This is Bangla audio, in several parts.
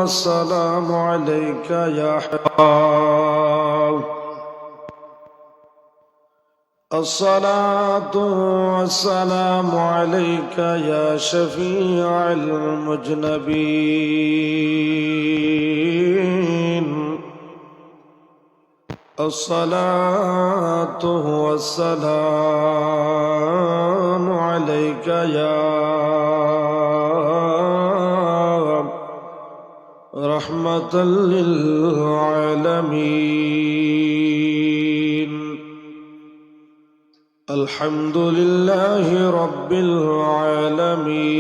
والسلام عليك يا حبيب. الصلاة والسلام عليك يا شفيع المذنبين. الصلاة والسلام عليك يا رحمة للعالمين. الحمد لله رب العالمين،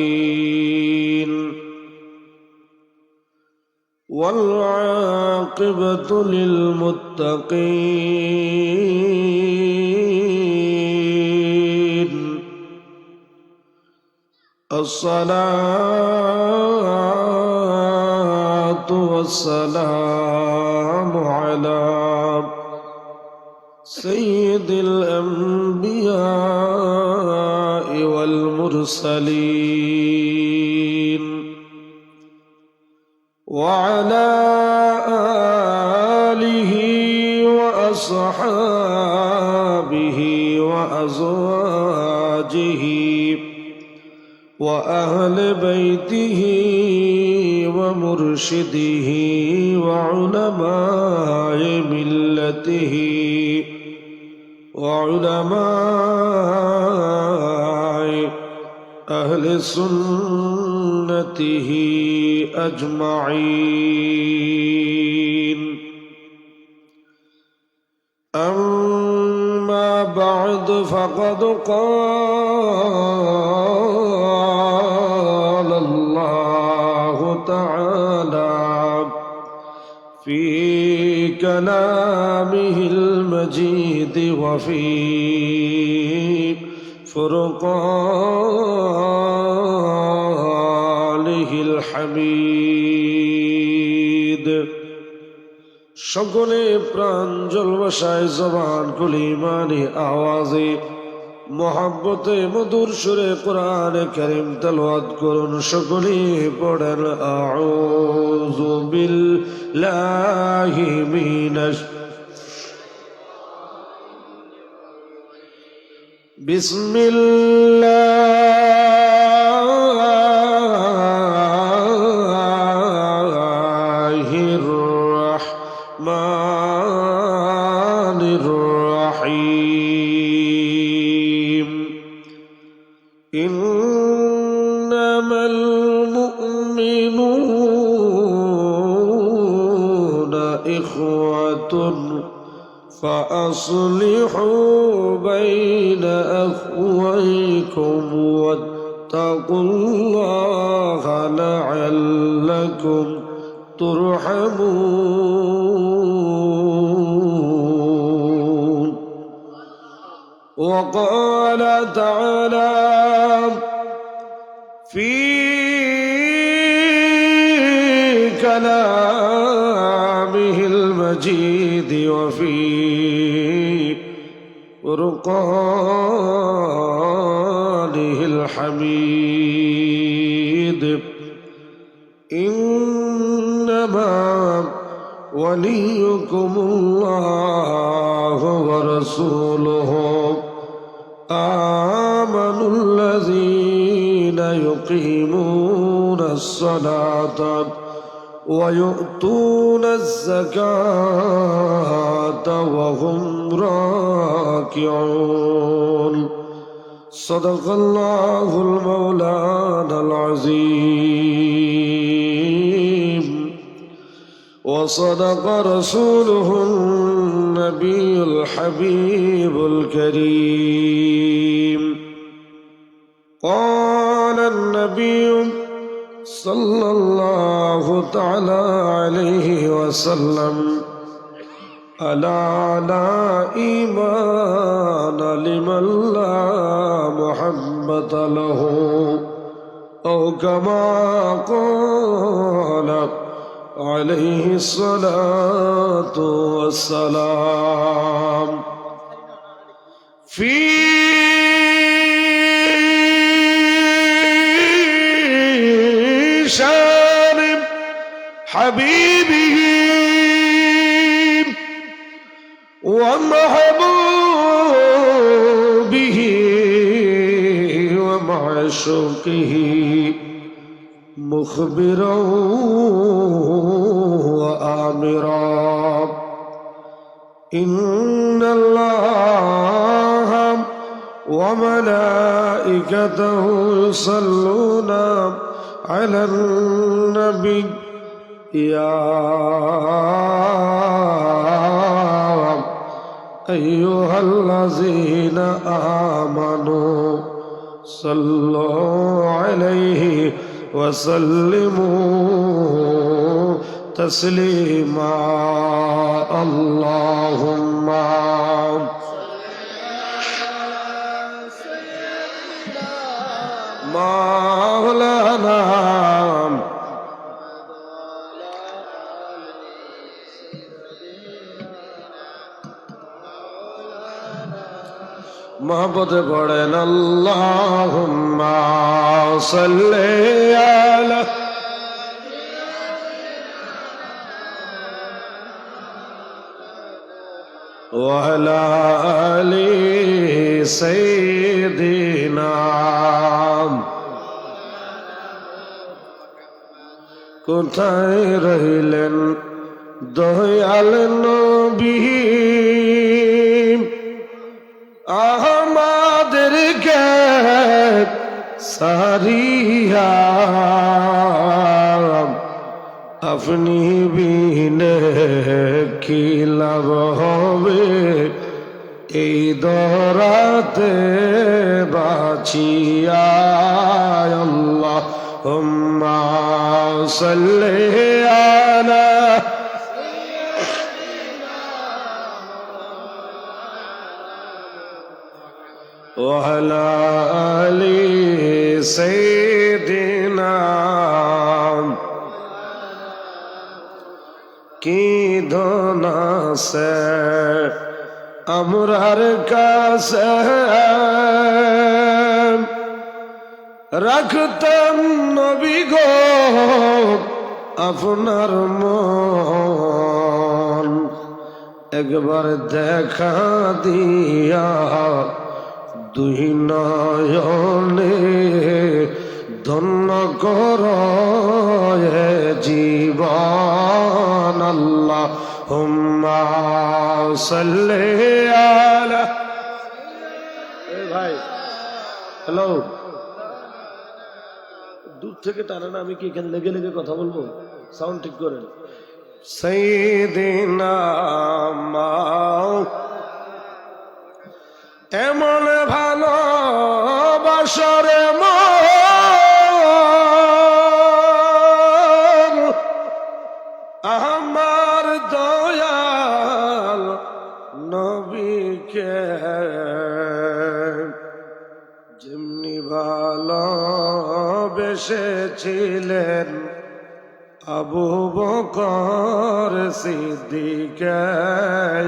والعاقبة للمتقين. الصلاة والسلام على سيد الأنبياء والمرسلين، وعلى آله وأصحابه وأزواجه وأهل بيته ومرشده وعلماء ملته وعلماء أهل سنته أجمعين. أما بعد، فقد قال الله تعالى في كلامه المجيد وفي فرقانه الحميد। সকলে প্রাণ জলবাসায় জবান খুলে ইমানি আওয়াজে মোহাব্বতে মধুর সুরে কোরআন কারীম তেলাওয়াত করুন। সকলে পড়েন আউযু বিল্লাহি মিনাশ বিসমিল্লাহির রহমানির রহিম। ইন্নামাল মুমিনুনা ইখওয়াতুন فأصلحوا بين أخويكم واتقوا الله لعلكم ترحمون. وقال تعالى في كلامه المجيد وفي فرقانه الحميد. إنما وليكم الله ورسوله آمنوا الذين يقيمون الصلاة ويؤتون الزكاة وهم راكعون. صدق الله المولانا العظيم، وصدق رسوله النبي الحبيب الكريم. قال النبي صلى الله تعالى عليه وسلم: ألا لا إيمان لمن لا محبة له، أو كما قال عليه الصلاة والسلام. في شان حبيبه ومحبوبه ومعشوقه مخبرا وآمرا إن الله وملائكته يصلون على النبي يا أيها الذين آمنوا صلوا عليه وسلموا تسليما اللهم مولانا محبت پڑھن اللہم صلی علی وعلی آل سیدنا কোথায় রইলেন দয়াল নবী আমাদেরকে সারিয়া আপনি বিনে কি লাভ হবে এই দরাতে বাঁচিয়া আল্লাহুম্মা সাল্লি আলা وعلى آل سيدنا কি ধনা সে আমরার কাছে রাখতাম নবী গো আপনার মন একবার দেখা দিয়া দুই নয়নে ধন্য কর জীবন আল্লাহুম্মা সাল্লি আলা ভাই হ্যালো দূর থেকে টানে না আমি কি এখানে লেগে লেগে কথা বলবো সাউন্ড ঠিক করেন সাইয়্যিদিনা এমন ভালোবাসার মন আমার দয়াল নবীকে যেমনি ভালোবেসেছিলেন আবু বকর সিদ্দিক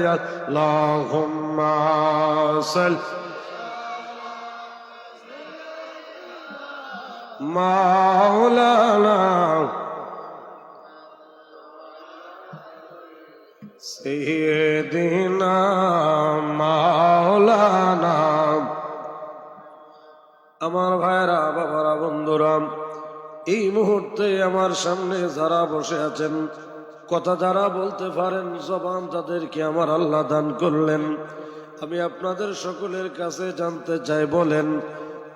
আল্লাহুম্মা সাল্লি মাওলানা সাইয়্যিদিনা মাওলানা আমার ভাইরা বাবারা বন্ধুরা এই মুহূর্তে আমার সামনে যারা বসে আছেন কথা যারা বলতে পারেন জবান তাদেরকে আমার আল্লাহ দান করলেন আমি আপনাদের সকলের কাছে জানতে চাই বলেন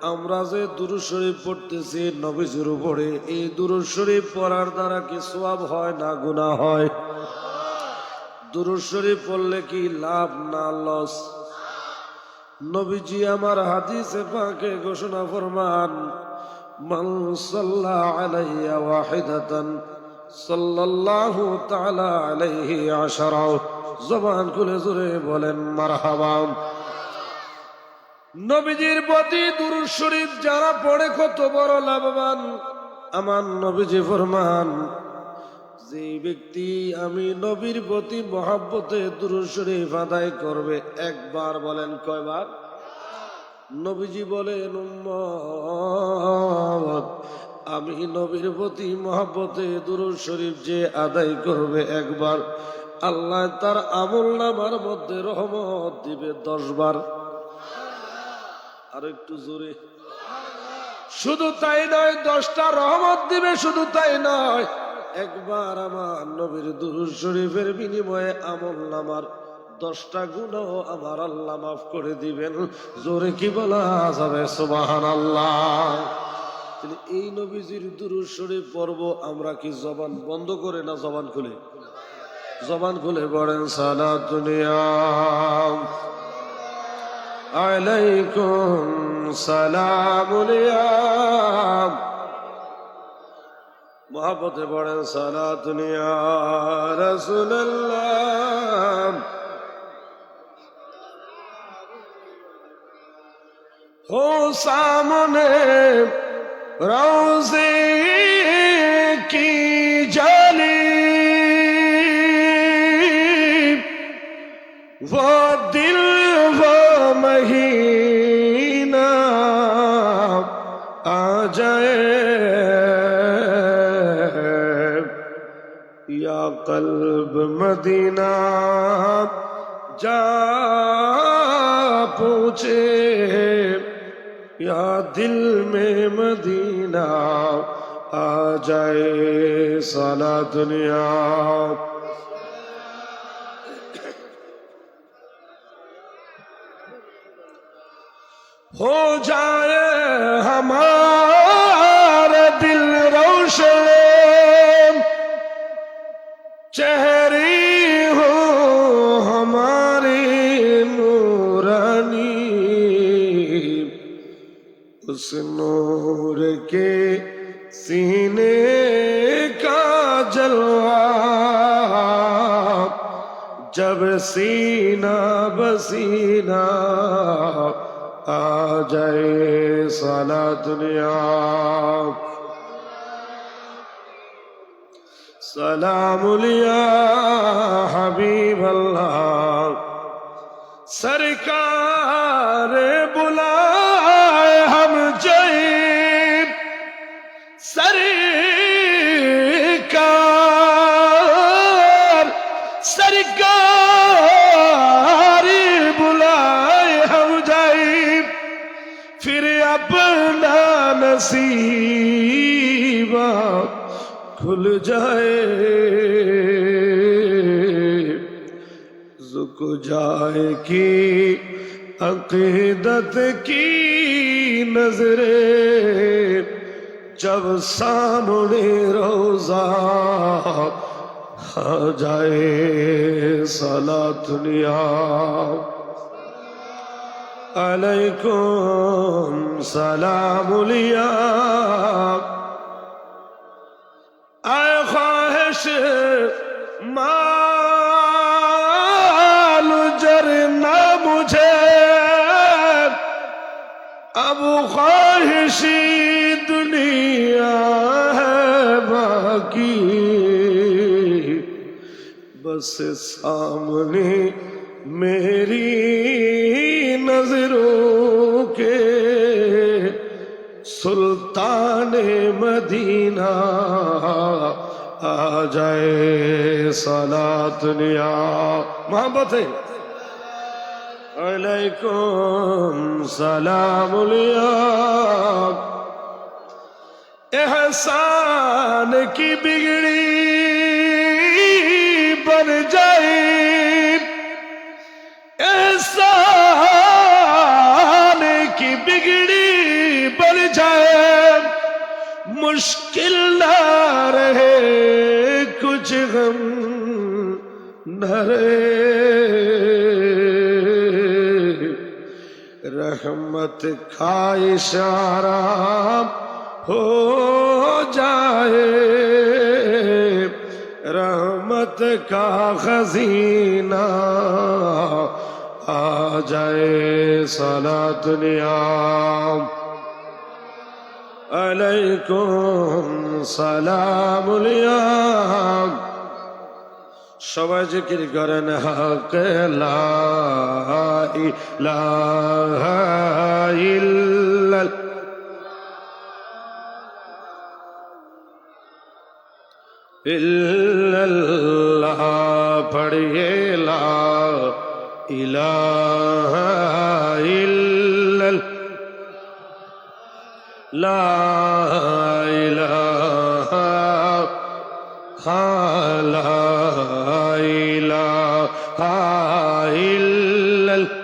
আমরা যে দুরূদ শরীফ পড়তেছি নবীজির উপরে এই দুরূদ শরীফ পড়ার দ্বারা কি সওয়াব হয় না গুনাহ হয় দুরূদ শরীফ পড়লে কি লাভ না লস নবীজি আমার হাদিসে পাকে ঘোষণা ফরমান মান সাল্লা আলাইয়া ওয়াহিদাতান সাল্লাল্লাহু তাআলা আলাইহি আশারা জবান খুলে জোরে বলেন মারহাবা নবীজির প্রতি দুরূদ শরীফ যারা পড়ে কত বড় লাভবান আমার নবীজি ফরমান যে ব্যক্তি আমি নবীর প্রতি মহব্বতে দুরূদ শরীফ আদায় করবে একবার বলেন কয়বার নবীজি বলেন উম্মত আমি নবীর প্রতি মহব্বতে দুরূদ শরীফ যে আদায় করবে একবার, আল্লাহ তার আমলনামার মধ্যে রহমত দিবে 10 বার। আর একটু জোরে। শুধু তাই নয়, 10টা রহমত দিবে। শুধু তাই নয়, একবার আমার নবীর দুরূদ শরীফের বিনিময়ে আমলনামার 10টা গুনাহ আমার আল্লাহ মাফ করে দিবেন। জোরে কি বলা যাবে? সুবহানাল্লাহ। তাহলে এই নবীজির দুরূদ শরীফ পড়ব আমরা কি জবান বন্ধ করে না জবান খুলে? জবান খুলে পড়েন সালাতুন আলাইকুম সালামুন মহব্বতে পড়েন সালাতুন রাসূলুল্লাহ। हो सामने रोज़े की जाली, वो दिल वो महीना आ जाए, या कल्ब मदीना जा पूछे, या दिल में मदीना आ जाए। साला दुनिया हो जाए हमारा दिल रोशन, चेहरी हो हमारी नूरानी, उस नूर के सीने का जलवा, जब सीना बसीना आ जाए। साला दुनिया सलामुलिया हबीब अल्लाह, सरकार बुलाए हम जैब, सरकार सरकार बुलाए हम जैब, फिर अपना नसीबा खुल जाए, झुक जाए कि अकीदत की नजरे, जब सामने रोजा आ जाए। सलातुनिया अलैकुम सलामुलिया, आए ख्वाहिश माल जरना मुझे, अब ख्वाहिशी दुनिया है बाकी, बस सामने मेरी नजरों के सुल्तान मदीना आ जाए। सलातुनिया मोहब्बत है अलैकुम सलामुलिया, एहसान की बिगड़ी बन जाए, एहसान की बिगड़ी बन जाए, मुश्किल ना रहे कुछ गम न रहे, रहमत का इशारा हो जाए, रहमत का खजीना आ जाए। सलातुनिया अलैकुम सलामुलिया, সবাই জিকির করেন হক লা ইলাহা ইল্লাল্লাহ इल्लल्लाह पढ़िए ला इलाहा इल्लल्लाह ला इलाहा ला इलाहा इल्लल्लाह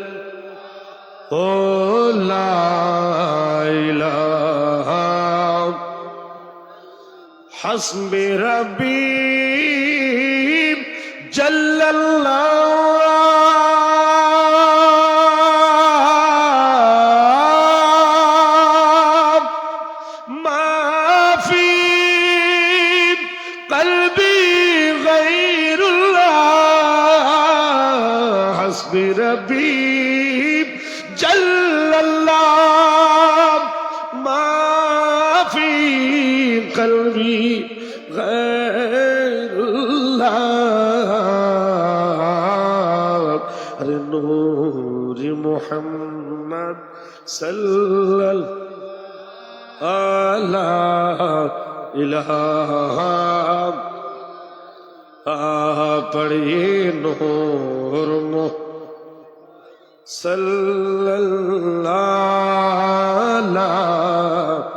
ओ ला इलाहा हस्बी रब्बी जल्लल्लाह माफी कल्बी गैरुल्लाह हस्बी रब्बी जल्लल्लाह माफी कल्बी गैरुल्लाह अरे नूर मुहम्मद सल्लल्लाहु अलैहि इलाहा पढ़िए नूर सल्लल्लाहु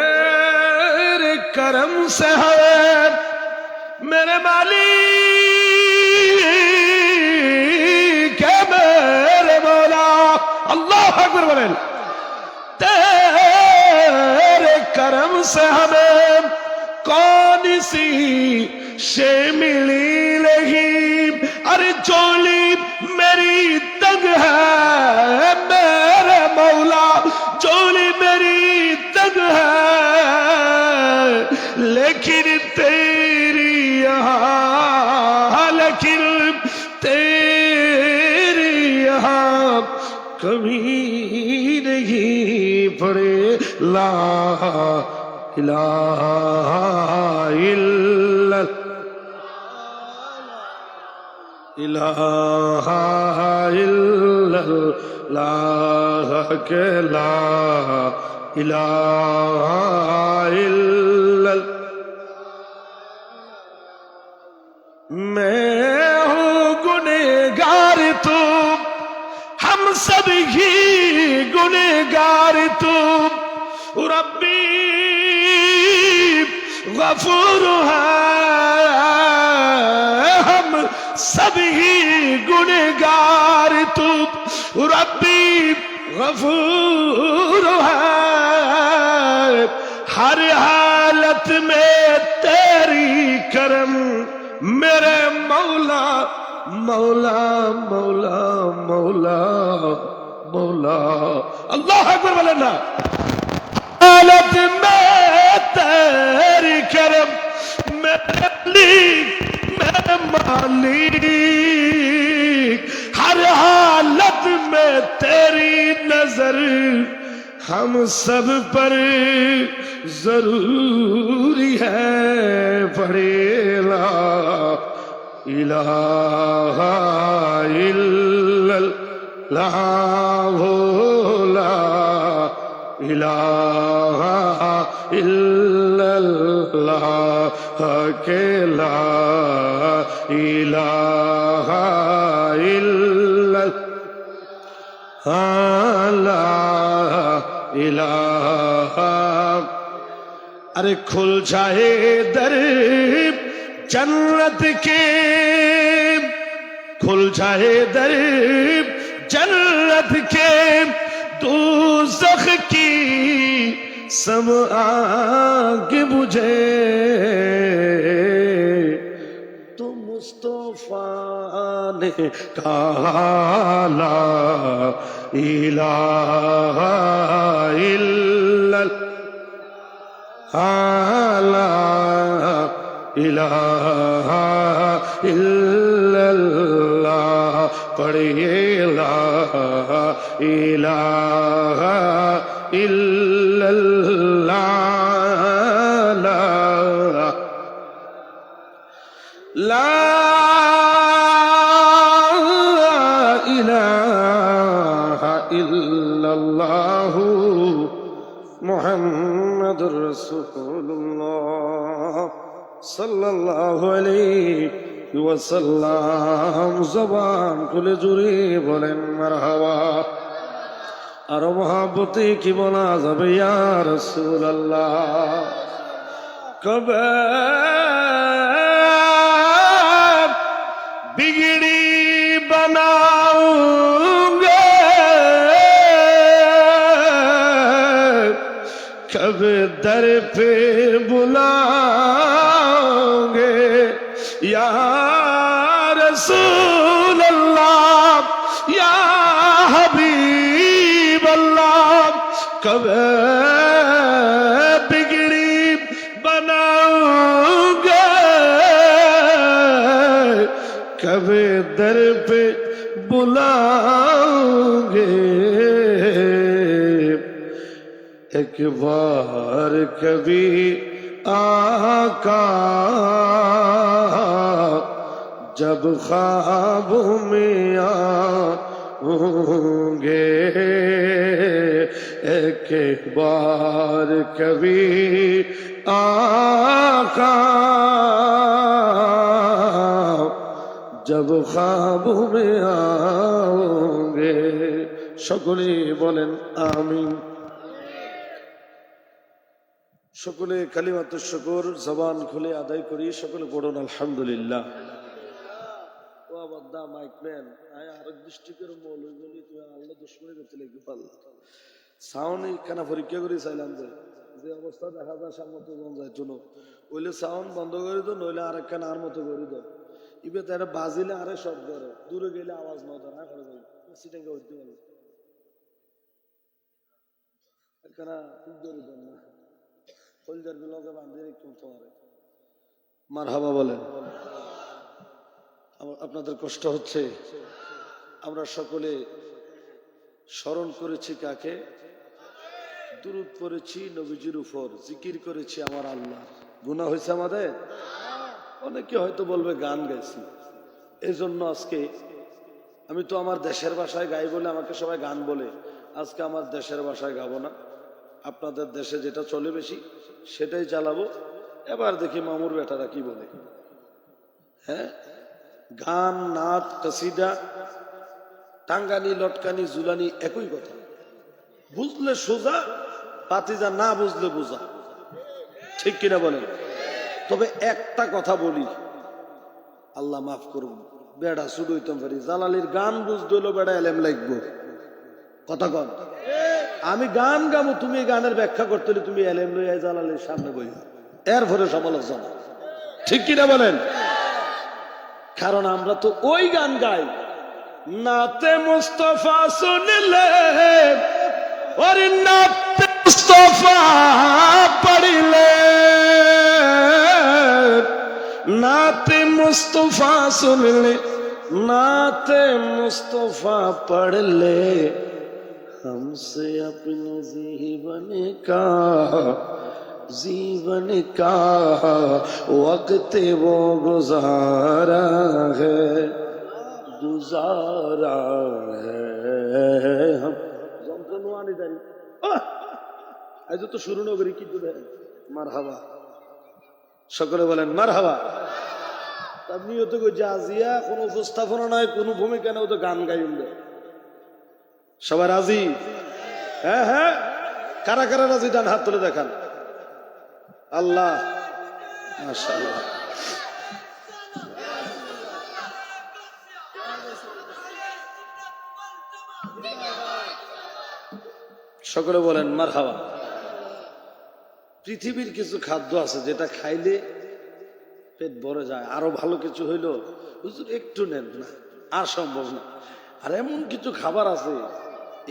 तेरे करम से है मेरे मालिक है मेरे मौला अल्लाह अकबर बोले तेरे करम से हमें कौन सी शे मिली नहीं अरे चोली मेरी तंग है मेरे मौला चोली मेरी तंग है लेकिन तेरी लेकिन तेरी कभी नहीं पड़े ला इलाहा इल्लल्लाह के ला इलाहा इल्लल्लाह मैं हूँ गुनहगार तू हम सब ही गुनहगार तू रब्बी गफूर है हम सब ही गुनहगार तू रब्बी गफूर है हर हालत में तेरी करम मेरे मौला मौला मौला मौला मौला अल्लाह अकबर बोले ना हालत में तेरी करम मेरे मालिक हर हालत में तेरी नजर हम सब पर जरूरी है पढ़ेला इलाहा इल्लल्लाह ला इलाहा इल्लल्लाह के ला इलाहा इल्लल्लाह ला इलाहा अरे खुल जाए दर जन्नत के खुल जाए दर जन्नत के दोज़ख की सब आग बुझे तो मुस्तफा ने कहा ला इलाहा इल्लल्लाह ला इलाहा इल्लल्लाह पढ़िए ला इलाहा इल्लल्लाह ला इलाहा इल्लल्लाह मुहम्मद রাসূলুল্লাহ সাল্লাল্লাহু আলাইহি ওয়াসাল্লাম। জবান খুলে জুড়ে বলেন মারহাবা। আর মহাব্বতে কি বলা যাবে ইয়া রাসূলুল্লাহ। কবে बिगड़ी बनाऊंगे, कब दर पे बुलाओगे या रसूल अल्लाह या हबीब अल्लाह। कब बिगड़ी बनाऊंगे, कब दर पे बुलाओगे। एक बार कभी आका जब ख्वाबों में आऊंगे, एक बार कभी आका जब ख्वाबों में आओगे। সকলে বলেন আমিন। সকলে কালিমাতুশ শুকর জবান খুলে আদায় করি। সকলে পড়ুন আলহামদুলিল্লাহ। ও বান্দা মাইক ম্যান আয় আরেক ডিস্ট্রিক্টের মৌলভী বলি তুই আল্লাহ দুশমনী করতে লাগি পারল। সাউন্ড এইখানা পরীক্ষা করে চাইলাম যে অবস্থা দেখা যায় সামনে তো মন যায় চলো ওইলে সাউন্ড বন্ধ করে দো, নইলে আরেকখানা আর মতো করে দাও। ইবে তারা বাজিলে আরে সব করে, দূরে গেলে আওয়াজ না ধরা করে যাবে সিটাকে উঠতে পারবে একখানা ধরে দেন না ফলজার বিলকে বাঁধিয়ে একটু তোমার মারহাবা বলেন। আপনাদের কষ্ট হচ্ছে। আমরা সকলে স্মরণ করেছি কাকে? দুরূদ পড়েছি নবীজির উপর, জিকির করেছি আমার আল্লাহ। গুনাহ হয়েছে আমাদের? অনেকে হয়তো বলবে গান গাইছি। এই জন্য আজকে আমি তো আমার দেশের ভাষায় গাই বলে আমাকে সবাই গান বলে, আজকে আমার দেশের ভাষায় গাবো না। আপনাদের দেশে যেটা চলে বেশি সেটাই চালাবো। এবার দেখি মামুর বেটারা কি বলে। হ্যাঁ, গান নাচ কসিদা টাঙ্গানি লটকানি জুলানি একই কথা। বুঝলে সোজা, পাতিজা না বুঝলে বোঝা। ঠিক কিনা বলেন? তবে একটা কথা বলি, আল্লাহ মাফ করুন, বেড়া শুরু হইতাম পারি। জালালির গান বুঝতে হইলো বেড়া এলেম লাগবো। কথা কন, আমি গান গাবো, তুমি গানের ব্যাখ্যা করতে হলে তুমি এলেম লইয়া জালালির সামনে বইয়া, এর ভরে সমালোচনা। ঠিক কিনা বলেন? কারণ আমরা তো ওই গান গাই, নাতে মুস্তফা শুনলে और नाते मुस्तफा पढ़ले, नाते मुस्तफा सुन ले, नाते मुस्तफा पढ़ ले, हमसे अपने जीवन का वक्त वो गुजारा है हम। আজ তো শুরু নগরী কি দেবেন মারহাবা। সকলে বলেন মারহাবা। আপনিও তো আজিয়া কোন উপস্থাপনা নাই, কোন ভূমিকা নেই, তো গান গাই উঠবে। সবাই রাজি? হ্যাঁ হ্যাঁ, কারা কারা রাজি ডান হাত তুলে দেখান। আল্লাহ মাশাআল্লাহ। সকলে বলেন মারহাবা। পৃথিবীর কিছু খাদ্য আছে যেটা খাইলে পেট ভরে যায়, আরো ভালো কিছু হইলো হুজুর একটু নেন না, আর সম্ভব না। আর এমন কিছু খাবার আছে,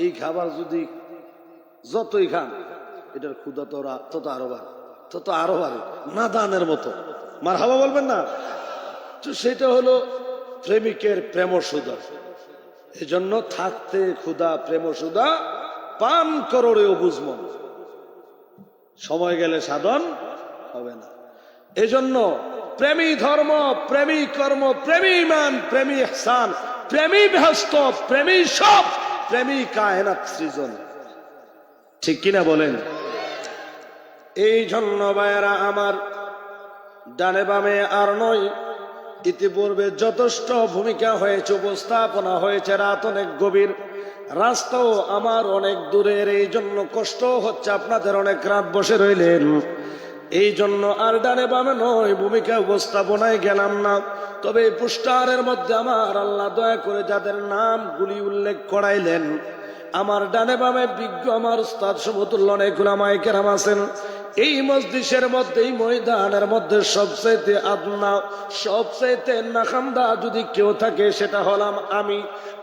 এই খাবার যদি যতই খান এটার ক্ষুধা তত আরো বাড়ে, তত আরো বাড়ে, না দানের মতো। মারহাবা বলবেন না? তো সেটা হলো প্রেমিকের প্রেমসুধা। এই জন্য থাকতে ক্ষুধা প্রেমসুধা পান করোড়ে বুঝমন, সময় গেলে সাধন হবে না। এজন্য প্রেমী ধর্ম, প্রেমী কর্ম, প্রেমী ইমান, প্রেমী ইহসান, প্রেমী বেহেশত, প্রেমী সব, প্রেমী কায়নাত সৃজন। ঠিক কিনা বলেন? এই জন্য ভাইয়েরা আমার, ডানে বামে আর নয়, ইতিপূর্বে যথেষ্ট ভূমিকা হয়েছে, উপস্থাপনা হয়েছে। রাত অনেক গভীর, রাস্তাও আমার অনেক দূরের, এই জন্য কষ্ট হচ্ছে, আপনাদের অনেক রাত বসে রইলেন, এই জন্য আর ডানে বামে নয় ভূমিকা উপস্থাপনায় গেলাম না। তবে এই পোস্টারের মধ্যে আমার আল্লাহ দয়া করে যাদের নামগুলি উল্লেখ করাইলেন, আমার ডানে বামে বিজ্ঞ আমার উস্তাদ সমতুল্য অনেক উলামায়ে কেরাম আছেন। এই মজলিসের মধ্যে, এই ময়দানের মধ্যে সবচাইতে আদনা, সবচাইতে নাখান্দা যদি কেউ থাকে সেটা হলাম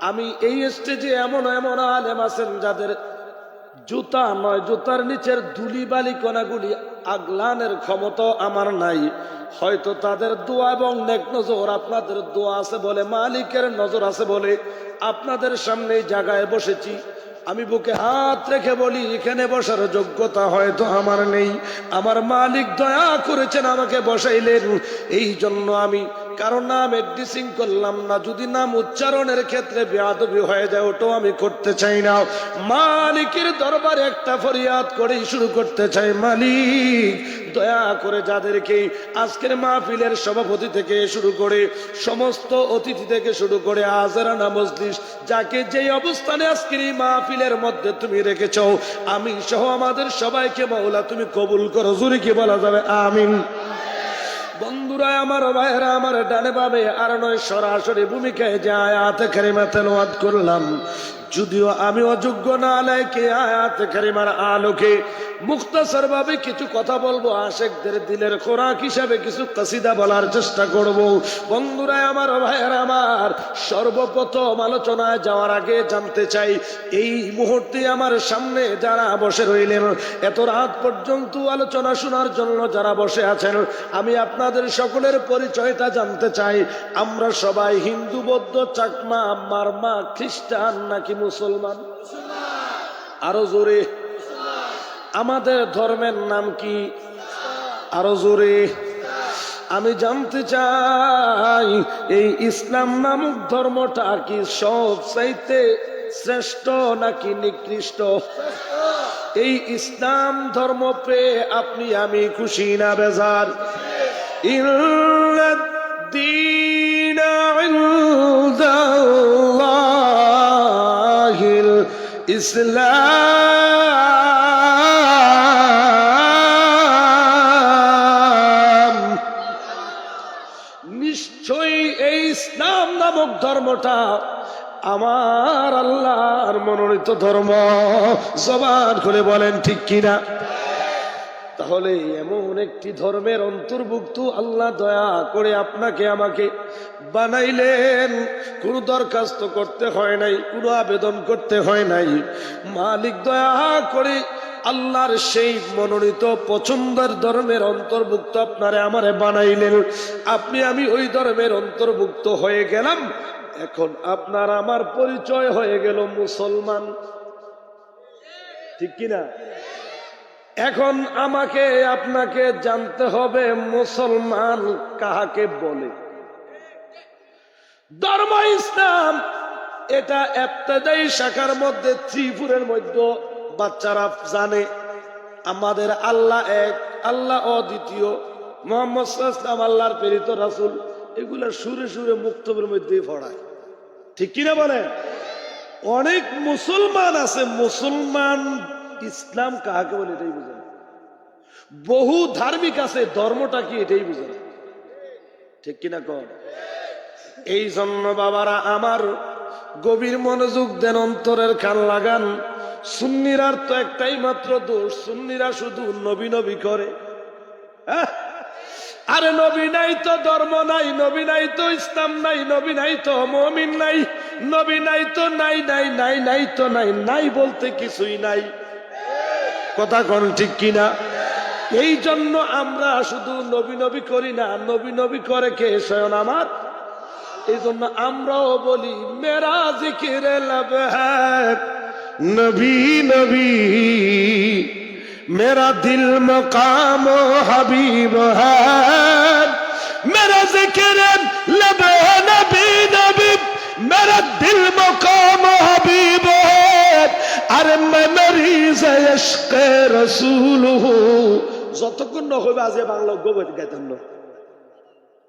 আমি। এই স্টেজে এমন এমন আলেম আছেন যাদের জুতা নয়, জুতার নিচের ধুলি বালি কণাগুলি আগলানের ক্ষমতা আমার নাই। হয়তো তাদের দোয়া এবং নেক নজর, আপনাদের দোয়া আছে বলে, মালিকের নজর আছে বলে আপনাদের সামনে এই জায়গায় বসেছি। আমি বুকে হাত রেখে বলি, এখানে বসার যোগ্যতা হয়তো আমার নেই, আমার মালিক দয়া করেছেন আমাকে বসাইলেন। এই জন্য আমি কারণ নাম এড্রেসিং করলাম না, যদি নাম উচ্চারণের ক্ষেত্রে বেয়াদবি হয়ে যায় ওটাও আমি করতে চাই না। মালিকের দরবারে একটা ফরিয়াদ করেই শুরু করতে চাই, মালিক দয়া করে যাদেরকে আজকের মাহফিলের সভাপতি থেকে শুরু করে সমস্ত অতিথি থেকে শুরু করে হাজেরানা মজলিস, যাকে যেই অবস্থানে আজকের এই মাহফিলের মধ্যে তুমি রেখেছ, আমি সহ আমাদের সবাইকে মাওলা তুমি কবুল করো। জোরে কি বলা যাবে আমিন? বন্ধুরা আমার, ভাইয়েরা আমার, ডানে বামে আর নয়, সরাসরি ভূমিকায় যে আয়াতে কারিমা তেলাওয়াত করলাম, যদিও আমি অযোগ্য না, লাইকে আয়াতে কারিমার আলোকে মুখতাসার ভাবে কিছু কথা বলবো, আশেকদের দিলের খোরাক হিসাবে কিছু কাসিদা বলার চেষ্টা করব। বন্ধুরা আমার, ভাইয়েরা আমার, সর্বপ্রথম আলোচনায় যাওয়ার আগে জানতে চাই, এই মুহূর্তে আমার সামনে যারা বসে রইলেন, এত রাত পর্যন্ত আলোচনা শোনার জন্য যারা বসে আছেন, আমি আপনাদের সকলের পরিচয়টা জানতে চাই। আমরা সবাই হিন্দু, বৌদ্ধ, চাকমা, মারমা, খ্রিস্টান নাকি মুসলমান? আরো জোরে। আমাদের ধর্মের নাম কি? আরো জোরে। আমি জানতে চাই, এই ইসলাম নামক ধর্মটা কি সবচাইতে শ্রেষ্ঠ নাকি নিকৃষ্ট? এই ইসলাম ধর্ম পেয়ে আপনি আমি খুশি না বেজার? ইন্নাদ-দীনা ইনদাল্লাহিল ইসলাম। নিশ্চয়ই এই ইসলাম নামক ধর্মটা আমার আল্লাহর মনোনীত ধর্ম। জবান খুলে বলেন ঠিক কিনা? তাহলে এমন একটি ধর্মের অন্তর্ভুক্ত আল্লাহ দয়া করে আপনাকে আমাকে বানাইলেন, কোনো দরখাস্ত করতে হয় নাই, কোনো আবেদন করতে হয় নাই। মালিক দয়া করে আল্লাহর সেই মনোনীত পছন্দের ধর্মের অন্তর্ভুক্ত আপনারে আমারে বানাইলেন। আপনি আমি ওই ধর্মের অন্তর্ভুক্ত হয়ে গেলাম। এখন আপনার আমার পরিচয় হয়ে গেল মুসলমান, ঠিক কিনা? এখন আমাকে আপনাকে জানতে হবে মুসলমান কাহাকে বলে। ধর্ম ইসলাম এটা ইবতিদায়ী শাখার মধ্যে, ত্রিপুরের মধ্যে বাচ্চারা জানে আমাদের আল্লাহ এক, আল্লাহ অদ্বিতীয়, মুহাম্মদ সাল্লাল্লাহু আলাইহি ওয়াসাল্লাম আল্লাহর প্রেরিত রাসূল। এগুলা সুরে সুরে মুক্তবের মধ্যে পড়ায়, ঠিক কিনা বলেন? অনেক মুসলমান আছে, মুসলমান ইসলাম কাহাকে বলে এটাই বুঝে না। বহু ধার্মিক আছে, ধর্মটা কি এটাই বুঝে না, ঠিক কিনা কর? এই জন্য বাবারা আমার, গভীর মনোযোগ দেন, অন্তরের কান লাগান। সুন্নিরার তো একটাই মাত্র দোষ, সুন্নিরা শুধু নবী নবী করে। আরে নবী নাই তো ধর্ম নাই, নবী নাই তো ইসলাম নাই, নবী নাই তো মুমিন নাই, নবী নাই তো নাই নাই নাই নাই তো নাই, নাই বলতে কিছুই নাই। কথা কোন ঠিক কিনা? এই জন্য আমরা শুধু নবী নবী করি না, নবী নবী করে কে? স্বয়ং আমার। এই জন্য আমরাও বলি মেরা জিকিরে लब है নবী নবী, मेरा दिल मकाम हबीब है, मेरा जिक्र लब है नबी नबी, मेरा दिल मकाम हबीब है। अरे मैं मरीज इश्क रसूल हूँ, যতক্ষণ ন হইবে আজ বাংলা গোবে গাইতাম না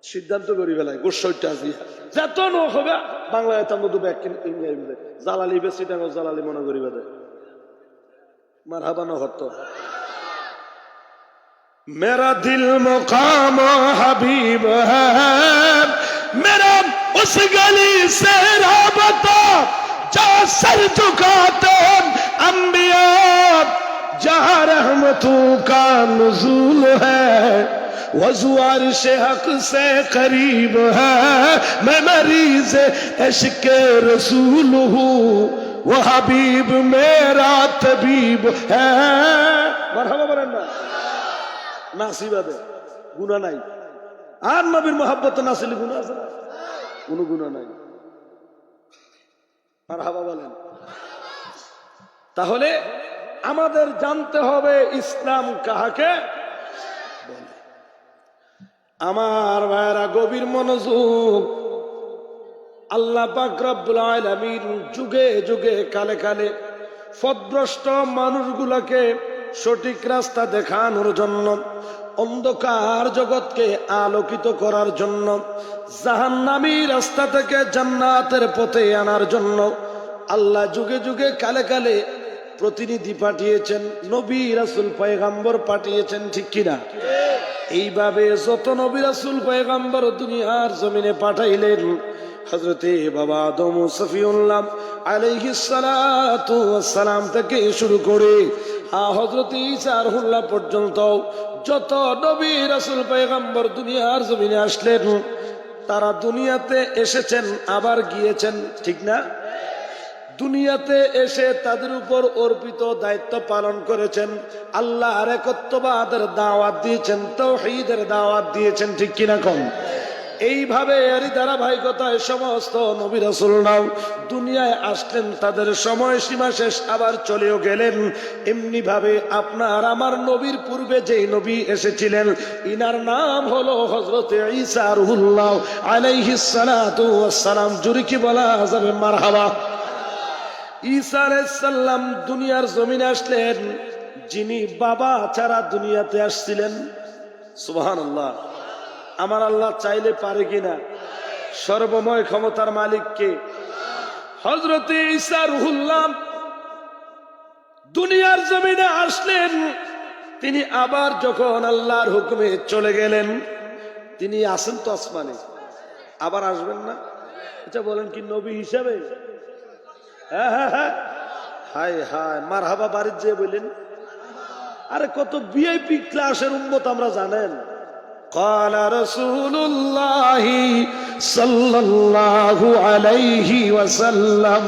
সিদ্ধান্ত করি বেলায় গোসাইটা আজি যত ন হবে বাংলা গাইতাম না দুবে জালালি বেশি টাকা জালালি মনে করি বেদে মার হাবানো হতো मेरा दिल मुकाम हबीब है मेरा उस गली से राबता जा सर झुकाते अंबिया जहाँ रहमतों का नुज़ूल है वज़ू अर्श हक से करीब है मैं मरीज़ इश्क़ रसूल हूँ वो हबीब मेरा तबीब है মারহাবা বলেন না নাসিবাদে গুনাহ নাই আর নবীর মহব্বত নাসিলি গুনাহ আছে না কোনো গুনাহ নাই মারহাবা বলেন তাহলে আমাদের জানতে হবে ইসলাম কাহাকে বলে আমার ভাইরা গভীর মনোযোগ আল্লাহ পাক রব্বুল আলামিন যুগে যুগে কালে কালে পথভ্রষ্ট মানুষগুলোকে সঠিক রাস্তা দেখানোর জন্য অন্ধকার জগৎকে আলোকিত করার জন্য জাহান্নামী রাস্তা থেকে জান্নাতের পথে আনার জন্য আল্লাহ যুগে যুগে কালে কালে প্রতিনিধি পাঠিয়েছেন নবী রাসূল পয়গম্বর পাঠিয়েছেন ঠিক কিনা এইভাবে যত নবী রাসূল পয়গম্বর দুনিয়ার জমিনে পাঠাইলেন হযরতে বাবা আদম সফিউল্লাহ আলাইহিস সালাতু ওয়াস সালাম থেকে শুরু করে হযরত ঈসা রুহুল্লাহ পর্যন্ত যত নবী রাসূল পয়গম্বর দুনিয়ার জমিনে আসলেন তারা দুনিয়াতে এসেছেন আবার গিয়েছেন ঠিক না দুনিয়াতে এসে তাদের উপর অর্পিত দায়িত্ব পালন করেছেন আল্লাহর একত্ববাদের দাওয়াত দিয়েছেন তাওহীদের দাওয়াত দিয়েছেন ঠিক কিনা কোন এইভাবে এরই ধারাবাহিকতায় সমস্ত নবী রাসূলরাও দুনিয়ায় আসলেন তাদের সময় সীমা শেষ আবার চলেও গেলেন এমনি ভাবে আপনার আমার নবীর পূর্বে যেই নবী এসেছিলেন ইনার নাম হলো হযরত ঈসা রুহুল্লাহ আলাইহিস সালাতু ওয়াস সালাম জোরে কি বলা যাবে মারহাবা ঈসা আলাইহিস সালাম দুনিয়ার জমিনে আসলেন যিনি বাবা ছাড়া দুনিয়াতে আসছিলেন সুবহানাল্লাহ আমার আল্লাহ চাইলে পারে কিনা সর্বময় ক্ষমতার মালিক কে হযরত ঈসা রুহুল্লাহ দুনিয়ার জমিনে আসলেন তিনি আবার যখন আল্লাহর হুকুমে চলে গেলেন তিনি আসেন তো আসমানে আবার আসবেন না এটা বলেন কি নবী হিসাবে হ্যাঁ হ্যাঁ হ্যাঁ হায় হায় মারহাবা বাড়ির যে বললেন আরে কত ভিআইপি ক্লাসের উম্মত আমরা জানেন قال رسول الله صلى الله عليه وسلم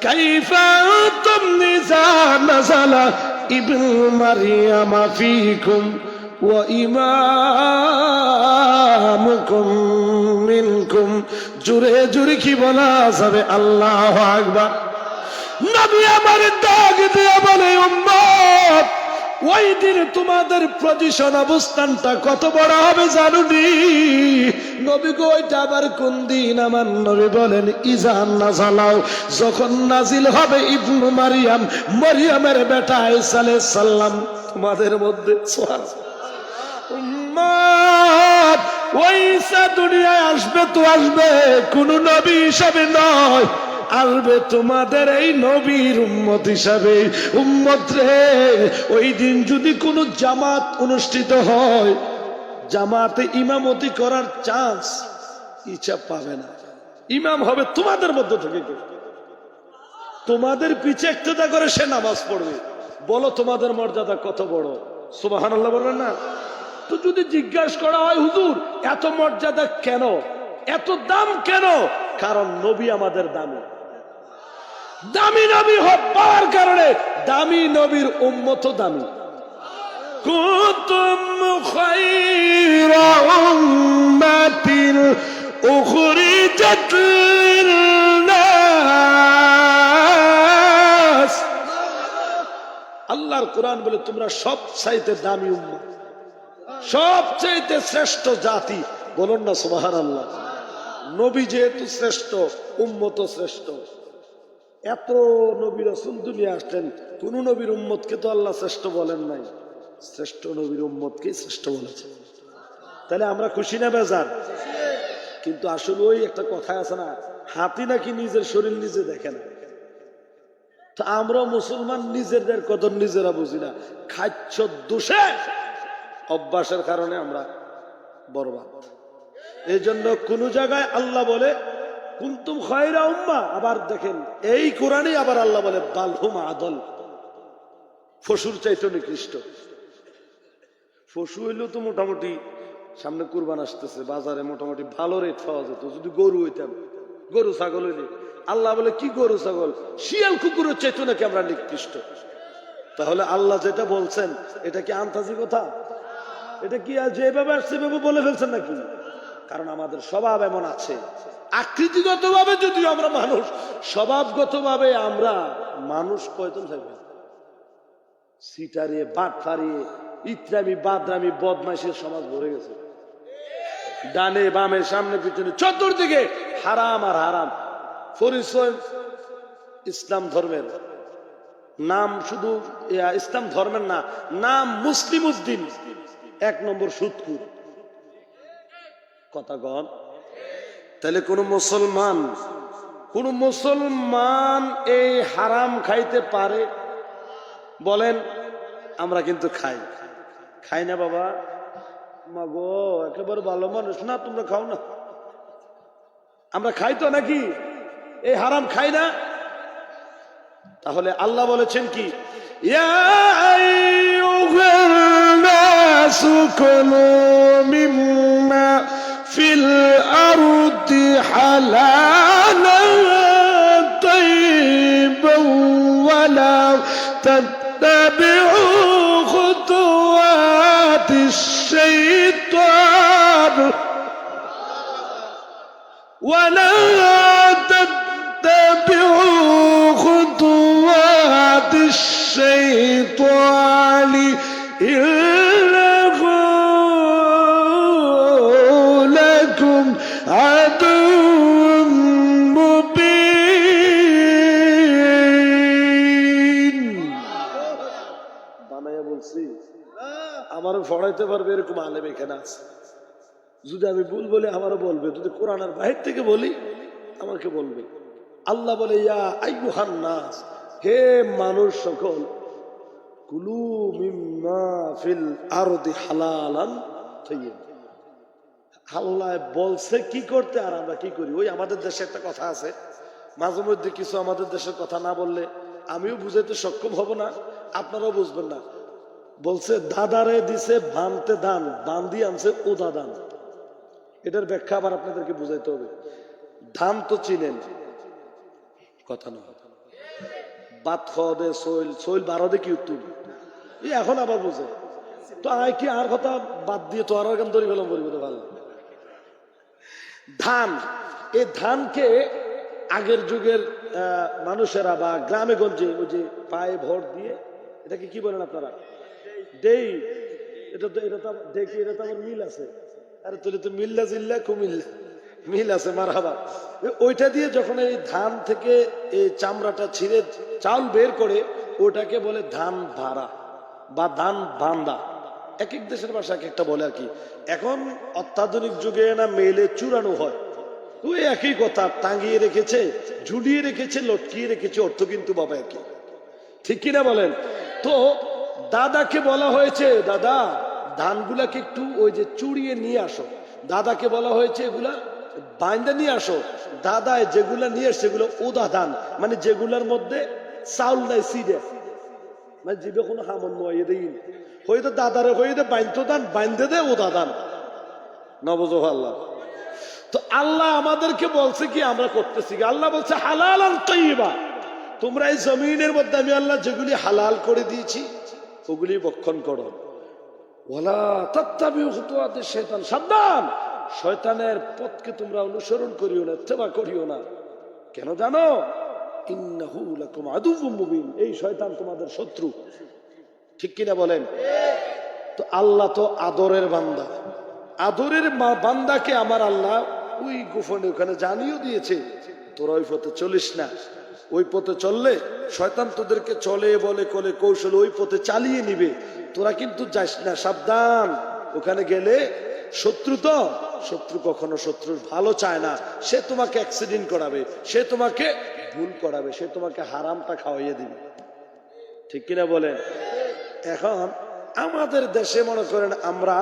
كيف أنتم إذا نزل ابن مريم فيكم وإمامكم منكم জোরে জোরে কি বলা যাবে আল্লাহু আকবার নবী আমার ডাক দিয়ে বলে উম্মত ওই দিন তোমাদের পজিশন অবস্থানটা কত বড় হবে জানুনি নবী গো ওইটা আবার কোন দিন আমার নবী বলেন ইজান নাযালাও যখন নাজিল হবে ইবনু মারিয়াম মরিয়মের বেটা ঈসা আলাইহিস সালাম তোমাদের মধ্যে উম্মত ওই ঈসা দুনিয়ায় আসবে তো আসবে কোন নবী হিসাবে নয় আসবে তোমাদের এই নবীর উম্মত হিসাবে উম্মত রে ওই দিন যদি কোনো জামাত অনুষ্ঠিত হয় জামাতে ইমামতি করার চান্স ইচ্ছা পাবে না ইমাম হবে তোমাদের মধ্য থেকে তোমাদের পিছে ইক্তেদা করে সে নামাজ পড়বে বলো তোমাদের মর্যাদা কত বড় সুবহানাল্লাহ বলবেন না তো যদি জিজ্ঞাসা করা হয় হুজুর এত মর্যাদা কেন এত দাম কেন কারণ নবী আমাদের দামি দামি নবী হওয়ার কারণে দামি নবীর উম্মত দামি কুনতুম খায়রা উম্মাতিন উখরিজাত লিন-নাস আল্লাহর কোরআন বলে তোমরা সবচাইতে দামি উম্মত সবচাইতে শ্রেষ্ঠ জাতি বলুন না সুবহানাল্লাহ নবী যেহেতু শ্রেষ্ঠ উম্মত শ্রেষ্ঠ এত নবী রাসূল দুনিয়া আসলেন কোন নবীর উম্মতকে তো আল্লাহ শ্রেষ্ঠ বলেন নাই শ্রেষ্ঠ নবীর উম্মতকে শ্রেষ্ঠ বলেছে। তাহলে আমরা খুশি না বেজার? কিন্তু আসলে ওই একটা কথা আছে না, হাতি নাকি নিজের শরীর নিজে দেখে না। তো আমরা মুসলমান নিজেদের কদর নিজেরা বুঝি না, খাচ্ছ দোষে অভ্যাসের কারণে আমরা বরবাদ। এই জন্য কোন জায়গায় আল্লাহ বলে কুনতুম খায়রা উম্মাহ, আবার দেখেন এই কোরআনে আবার আল্লাহ বলে বালহুম আদল, পশুর চাইতে নিকৃষ্ট। পশু হইলেও তো মোটামুটি সামনে কুরবান আসতেছে, বাজারে মোটামুটি ভালো রেট পাওয়া যেত যদি গরু হইতাম, গরু ছাগল হইলে। আল্লাহ বলে কি গরু ছাগল, শিয়াল কুকুরের চাইতে নাকি আমরা নিকৃষ্ট। তাহলে আল্লাহ যেটা বলছেন এটা কি আন্তাজি কথা? এটা কি যেভাবে আসছে সেভাবে বলে ফেলছেন নাকি? কারণ আমাদের স্বভাব এমন আছে, আকৃতিগত ভাবে যদিও আমরা মানুষ, স্বভাবগত ভাবে আমরা মানুষ কয়জন থাকবে, সিটারিয়ে বাট ফারিয়ে ইত্রামি বাদরামি বদমাইশের সমাজ ভরে গেছে। ডানে বামে সামনে পিছনে চতুর্দিকে হারাম আর হারাম। পরিচয় ইসলাম ধর্মের নাম, শুধু ইসলাম ধর্মের না, নাম মুসলিম উদ্দিন, 1 নম্বর সুদকুর। কথা গণ। তাহলে কোন মুসলমান এই হারাম খাইতে পারে? বলেন। আমরা কিন্তু খাই না বাবা। মাগো একেবারে ভালো মানুষ না, তোমরা খাও না? আমরা খাই তো নাকি? এই হারাম খাই না? তাহলে আল্লাহ বলেছেন কি, ইয়া আইয়ুহান নাসু কুলু মিম্মা ফিল আরদি হালালান তাইয়িবান ওয়া লা তাত্তাবিউ খুতুওয়াতিশ শাইতান ওয়া লা تتبعوا خطوات الشيطان إنه لكم عدو مبين। বানায়া বলছি, আমারও পড়াইতে পারবে এরকম আলেম এখানে আছে। যদি আমি ভুল বলি আমারও বলবে, যদি কোরআনের বাহির থেকে বলি আমাকে বলবে। আল্লাহ বলে ইয়া আইয়ুহান নাস, হে মানুষ সকল, কুলু মিম্মা ফিল আরদি হালালান তাইয়্যিব। আল্লাহ বলছে কি করতে আর আমরা কি করি। ওই আমাদের দেশে একটা কথা আছে, মাঝে মধ্যে কিছু আমাদের দেশের কথা না বললে আমিও বুঝাইতে সক্ষম হব না, আপনারাও বুঝবেন না। বলছে দাদারে দিছে বানতে দান, বান্দি আনছে ওদা দান। এটার ব্যাখ্যা আবার আপনাদেরকে বুঝাইতে হবে। ধান তো চিনেন, কথা নয়, বাত খদে সইল বারদে কি উত্তর, এখন আবার বুঝে তো আয় কি আর কথা বাদ দিয়ে তো আর গান ধরে গেলাম বলবো তো ভালো। ধান, এই ধানকে আগের যুগের মানুষেরা বা গ্রামে গঞ্জে ওই যে পায়ে ভর দিয়ে, এটাকে কি বলেন আপনারা, ডেই। এটা তো দেখি, এটা তো আমার মিল আছে। আরে তুই তো মিল্লা জিল্লা কুমিল্লা মিল আছে, মারহাবা। ওইটা দিয়ে যখন এই ধান থেকে এই চামড়াটা ছিঁড়ে চাউল বের করে, ওটাকে বলে ধান ভাড়া বা ধান বান্দা। এক এক দেশের ভাষা এক একটা বলে আর কি। এখন অত্যাধুনিক যুগে না মেলে চুরানো হয়, ওই একই কথা, টাঙ্গিয়ে রেখেছে, ঝুলিয়ে রেখেছে, লটকিয়ে রেখেছে, অর্থ কিন্তু বাবা একই। ঠিক কিনা বলেন? তো দাদাকে বলা হয়েছে, দাদা ধানগুলাকে একটু ওই যে চুড়িয়ে নিয়ে আসো। দাদাকে বলা হয়েছে এগুলা বাইন্দা নিয়ে আসো। দাদায় যেগুলা নিয়ে আসছে সেগুলো ওদা ধান, মানে যেগুলার মধ্যে চাউল নাই, সিডে, মানে জিবে কোনো হামন নয় দেই হইতে দাদারে হইতে বাইন্ধ দান, বাইন্ধে দে ওদা দান নবজহ আল্লাহ। তো আল্লাহ আমাদেরকে বলছে কি আমরা করতেছি কি? আল্লাহ বলছে হালালান তাইয়্যিবা, তোমরা এই জমিনের মধ্যে আমি আল্লাহ যেগুলি হালাল করে দিয়েছি ওগুলি ভক্ষণ করো। ওয়ালা তাত্তাবিউ খুতুওয়াতিশ শাইতান, সাবধান, শয়তানের পথকে তোমরা অনুসরণ করিও না, ইত্তেবা করিও না। কেন জানো? ইন্নাহু লাকুম আদুউম মুবিন, এই শয়তান তোমাদের শত্রু। ঠিক কিনা বলেন? তো আল্লাহ তো আদরের বান্দা, আদরের বান্দাকে আমার আল্লাহ ওই গোপনে ওখানে জানিয়ে দিয়েছে, তোরা ওই পথে চলিস না, ওই পথে চললে শয়তান তোদেরকে চলে বলে কোলে কৌশলে ওই পথে চালিয়ে নিবে, তোরা কিন্তু যাস না, সাবধান। ওখানে গেলে শত্রু কখনো শত্রুর ভালো চায় না, সে তোমাকে অ্যাক্সিডেন্ট করাবে, সে তোমাকে ভুল করাবে, সে তোমাকে হারামটা খাওয়াইয়ে দিবে, ঠিক কিনা বলেন? এখন আমাদের দেশে মনে করেন আমরা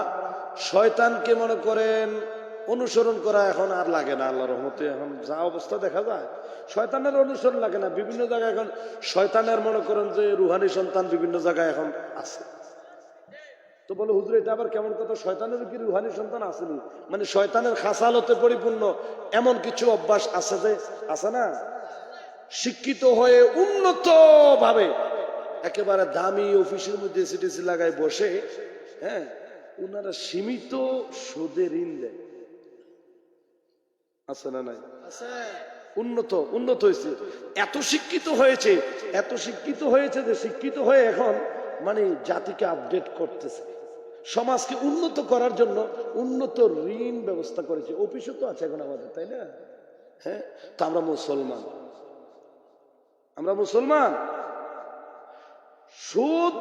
শয়তানকে মনে করেন অনুসরণ করা এখন আর লাগে না, আল্লাহর রহমতে এখন যা অবস্থা দেখা যায় শয়তানের অনুসরণ লাগে না। বিভিন্ন জায়গায় এখন শয়তানের মনে করেন যে রুহানি সন্তান বিভিন্ন জায়গায় এখন আছে। তো বলে হুজুর এটা আবার কেমন কথা, শয়তানের কি রুহানি সন্তান আসেনি? মানে শয়তানের খাসালতে পরিপূর্ণ এমন কিছু অভ্যাস আছে যে আছে না, শিক্ষিত হয়ে উন্নত ভাবে একেবারে দামি অফিসের মধ্যে সিটিসি লাগায় বসে, হ্যাঁ, ওনারা সীমিত সুদে ঋণ দেয়, আছে না নাই? উন্নত হয়েছে, এত শিক্ষিত হয়েছে যে শিক্ষিত হয়ে এখন মানে জাতিকে আপডেট করতেছে, সমাজকে উন্নত করার জন্য উন্নত ঋণ ব্যবস্থা করেছে। অফিসও তো আছে এখন আমাদের, তাই না? হ্যাঁ, তো আমরা মুসলমান, সুদ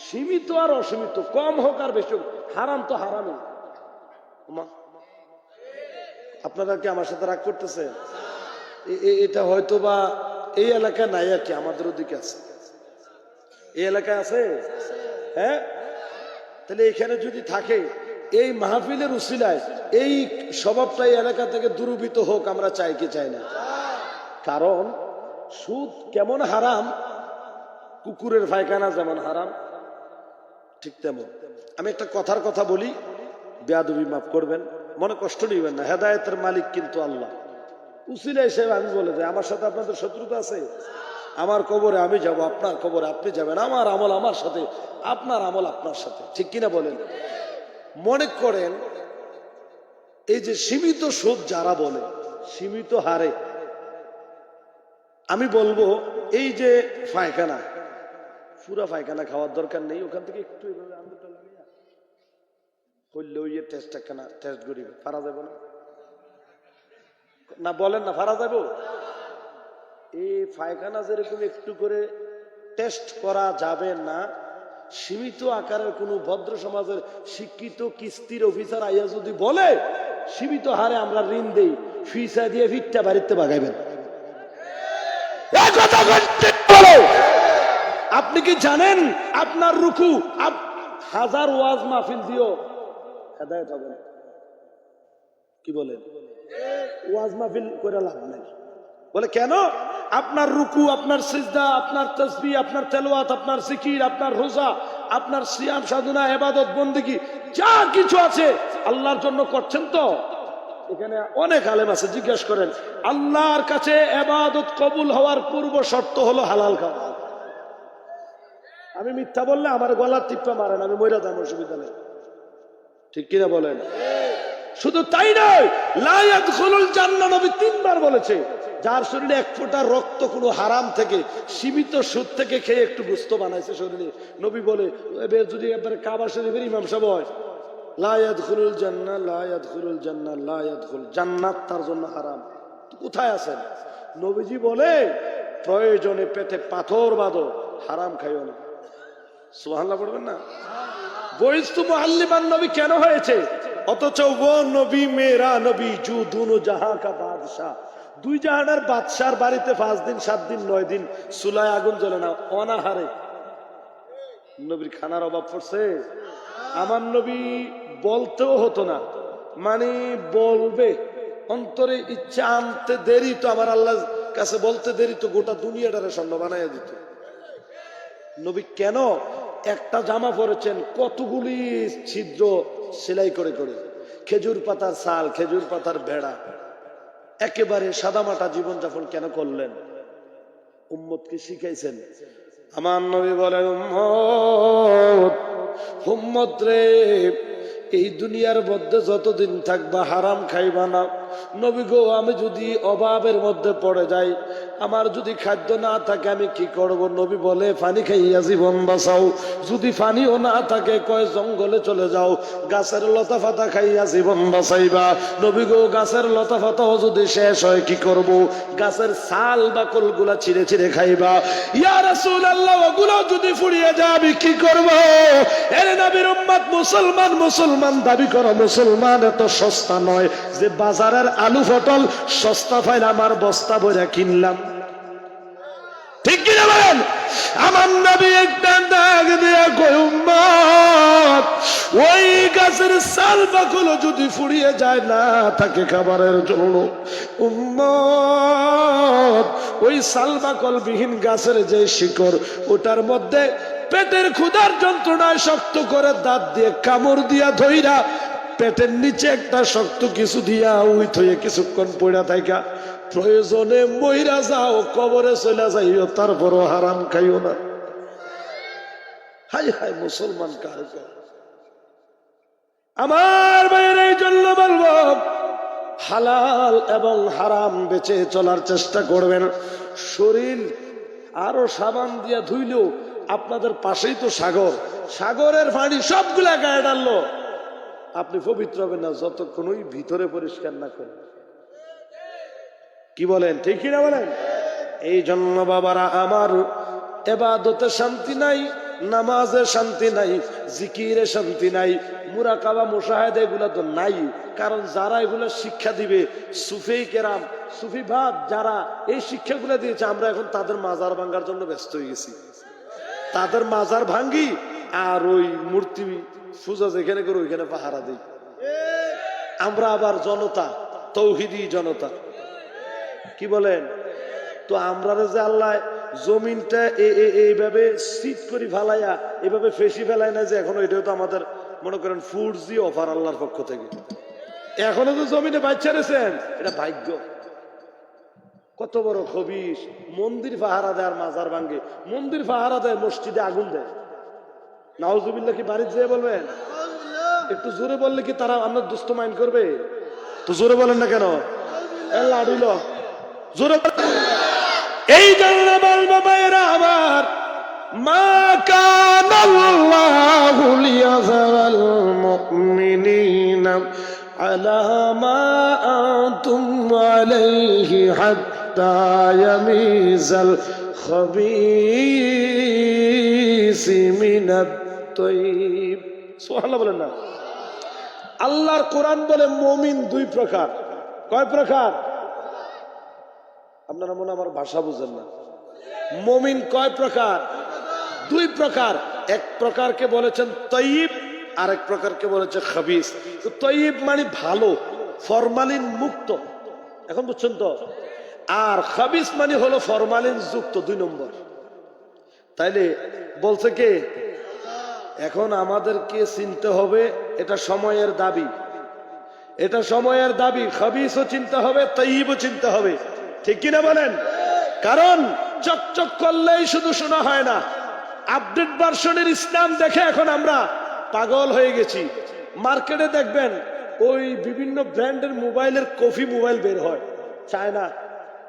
সীমিত আর অসীমিত, কম হোক আর বেশি হোক, হারাম তো হারামই। আপনারা কি আমার সাথে রাগ করতেছে? এটা হয়তো বা এই এলাকায় নাই আর কি, আমাদের ওদিকে আছে, এই এলাকায় আছে। হ্যাঁ, তাহলে এখানে যদি থাকে এই মাহফিলের উসিলায় এই স্বভাবটা এই এলাকা থেকে দূরীভূত হোক, আমরা চাই কি চাই না? কারণ সুদ কেমন হারাম, কুকুরের পায়খানা যেমন হারাম ঠিক তেমন। আমি একটা কথার কথা বলি, বেয়াদবি মাফ করবেন, মনে কষ্ট নিবেন না, হেদায়েতের মালিক কিন্তু আল্লাহ। উসিলা হিসেবে আমি বলে যাই, আমার সাথে আপনাদের শত্রুতা আছে? আমার কবরে আমি যাব, আপনার কবরে আপনি যাবেন, আমার আমল আমার সাথে, আপনার আমল আপনার সাথে, ঠিক কিনা বলেন? মনে করেন এই যে সীমিত সুদ যারা বলে, সীমিত হারে, আমি বলবো এই যে পায়খানা, পুরা পায়খানা খাওয়ার দরকার নেই, ওখান থেকে একটু এভাবে আন্দোলন করলে ওই টেস্ট করিবে, পারা যাবে না বলেন না, পারা যাবো? এই পায়খানা যেরকম একটু করে টেস্ট করা যাবে না, সীমিত আকারের কোন ভদ্র সমাজের শিক্ষিত কিস্তির অফিসার আইয়া যদি বলে সীমিত হারে আমরা ঋণ দেই, ফিসা দিয়ে ভিটটা বাড়িতে বাগাইবেন। আপনি কি জানেন আপনার রুকু হাজার ওয়াজ মাহফিল দিও হেদায়েত হবে না? কি বলেন? ওয়াজ মাহফিল করে লাভ নাই। বলে কেন? আপনার রুকু, আপনার সিজদা, আপনার তাসবিহ, আপনার তেলাওয়াত, আপনার জিকির, আপনার রোজা, আপনার সিয়াম সাধনা, ইবাদত বন্দেগী যা কিছু আছে আল্লাহর জন্য করছেন তো? এখানে অনেক আলেম আছে, জিজ্ঞেস করেন, আল্লাহর কাছে ইবাদত কবুল হওয়ার পূর্ব শর্ত হলো হালাল খাওয়া। আমি মিথ্যা বললে আমার গলা টিপা মারেন, আমি মইরা যাবো, অসুবিধা নেই, ঠিক কিনা বলেন? শুধু তাই নয়, লা ইয়াদখুলুল জান্নাহ নবী 3 বার বলেছে, যার শরীরে এক ফোঁটা রক্ত কোনো হারাম থেকে সীমিত সুদ থেকে খেয়ে একটু গোশত বানাইছে শরীরে, নবী বলে যদি একবারে কাবা শরীফের ইমাম সাহেব হয়, লা ইয়াদখুলুল জান্নাহ, লা ইয়াদখুলুল জান্নাহ, লা ইয়াদখুল, জান্নাত তার জন্য হারাম। কোথায় আছেন? নবীজি বলে প্রয়োজনে পেটে পাথর বাঁধো, হারাম খাইও না। সুবহানাল্লাহ পড়বেন না? বইস্তু মুআল্লিমান নবী কেন হয়েছে? অথচ ও নবী মেরা নবী জু দুনো জাহাঁ কা বাদশা, 2 জাহানের বাদশার বাড়িতে 5 দিন 7 দিন 9 দিন চুলায় আগুন জ্বলে না, অনাহারে। নবীর খানার অভাব পড়ছে? আমার নবী বলতেও হতো না, মানে বলবে অন্তরে ইচ্ছা আনতে দেরি তো আমার আল্লাহর কাছে বলতে দেরি তো গোটা দুনিয়াটারে স্বর্ণ বানাইয়া দিত। নবী কেন একটা জামা পরেছেন কতগুলি ছিদ্র সেলাই করে করে, খেজুর পাতার ছাল, খেজুর পাতার বেড়া, একেবারে সাদামাটা জীবনযাপন কেন করলেন? উম্মতকে শিখাইছেন। আমার নবী বলেন, উম্মত রে, এই দুনিয়ার মধ্যে যতদিন থাকবা হারাম খাইবা না। নবী গো, আমি যদি অভাবের মধ্যে পড়ে যাই, আমার যদি খাদ্য না থাকে আমি কি করব? নবী বলে পানি খাইয়া জীবন বাঁচাও। যদি পানিও না থাকে কয় জঙ্গলে চলে যাও, গাছের লতা পাতা খাইয়া জীবন বাঁচাইবা। নবী গো গাছের লতা পাতাও যদি শেষ হয় কি করব? গাছের ছাল বাকল গুলা ছিঁড়ে ছিঁড়ে খাইবা। ইয়া রাসূলুল্লাহ ওগুলো যদি ফুরিয়ে যায় আমি কি করব? এর নবীর উম্মত মুসলমান মুসলমান দাবি করো, মুসলমান এত সস্তা নয় যে বাজারের আলু পটল সস্তা পাইলে আমার বস্তা বইরা কিনলাম। ঠিক কিনা বলেন? আমার নবী একটা ডাক দিয়া কয় উম্মত ওই গাছের ছাল বাকল যদি ফুরিয়ে যায় না থাকে খাবারের জন্য, উম্মত ওই ছাল বাকল বিহীন গাছের যে শিকড় ওটার মধ্যে পেটের ক্ষুধার যন্ত্রণায় শক্ত করে দাঁত দিয়ে কামড় দিয়া ধইরা পেটের নিচে একটা শক্ত কিছু দিয়া উইথ হয়ে কিছুক্ষণ পড়া থাকা, প্রয়োজনে মইরা যাও, কবরে চলে যাইও, তারপরও হারাম খাইও না। হাই হাই মুসলমান কার কার? আমার ভাইয়ের এই জন্য বলবো হালাল এবং হারাম বেঁচে চলার চেষ্টা করবেন। শরীর আরো সাবান দিয়া ধুইলেও আপনাদের পাশেই তো সাগর, সাগরের পানি সবগুলা গায়ে ডাললো, আপনি পবিত্র হবেন না যতক্ষণ ওই ভিতরে পরিষ্কার না করেন। কি বলেন? ঠিক কিনা বলেন? এই জন্য বাবারা আমার, ইবাদতে শান্তি নাই, নামাজে শান্তি নাই, জিকিরে শান্তি নাই, মুরাকাবা মুশাহাদা এগুলা তো নাই। কারণ যারা এগুলা শিক্ষা দিবে, সুফি কেরাম সুফি ভাব যারা এই শিক্ষাগুলা দিয়েছে, আমরা এখন তাদের মাজার ভাঙ্গার জন্য ব্যস্ত হয়ে গেছি। তাদের মাজার ভাঙ্গি আর ওই মূর্তি পূজা যেখানে করে ওইখানে পাহারা দিই। আমরা আবার জনতা, তৌহিদি জনতা। কি বলেন? তো আমরা যে আল্লাহ জমিনটা এইভাবে শীত করে ফেলাইয়া এভাবে ফেসি ফেলায় না যে এখনো, এটাও তো আমাদের মনে করেন ফুরজি অফার আল্লাহর পক্ষ থেকে। এখনো তো জমিনে বাচ্চা রেছেন, এটা ভাগ্য। কত বড় খবিস! মন্দির পাহারা দেয় আর মাজার ভাঙ্গে, মন্দির পাহারা দেয়, মসজিদে আগুন দেয়। নাউজুবিল্লাহ কি বাড়িতে যেয়ে বলবেন? একটু জোরে বললে কি তারা আপনার দুস্থ মাইন্ড করবে? তো জোরে বলেন না কেন? লাড়িল জোরে। এই জন্য বলবো ভাইয়েরা আমার, মা কানাল্লাহু লিয়াযরাল মুমিনিনা আলা মা আনতুম আলাইহি হাত্তা ইয়ামিজাল খাবিসি মিনাত তাইয়্যিব। সুবহানাল্লাহ বলেন না? আল্লাহর কোরআন বলে মুমিন দুই প্রকার। কয় প্রকার? আপনারা মনে আমার ভাষা বুঝেন না। মুমিন কয় প্রকার? দুই প্রকার। এক প্রকারকে বলেছেন তাইয়্যিব, আর এক প্রকারকে বলেছে খাবিস। তো তাইয়্যিব মানে ভালো, ফরমালিন মুক্ত। এখন বুঝছেন তো? আর খাবিস মানে হলো ফরমালিন যুক্ত, 2 নম্বর। তাইলে বলছে কে? এখন আমাদেরকে চিনতে হবে, এটা সময়ের দাবি, এটা সময়ের দাবি। খাবিসও চিনতে হবে, তাইয়্যিবও চিনতে হবে। ঠিক কিনা বলেন? কারণ চকচক করলেই শুধু শোনা হয় না। আপডেট ভার্সনের ইসলাম দেখে এখন আমরা পাগল হয়ে গেছি। মার্কেটে দেখবেন ওই বিভিন্ন ব্র্যান্ডের মোবাইলের কফি মোবাইল বের হয়, চায়না।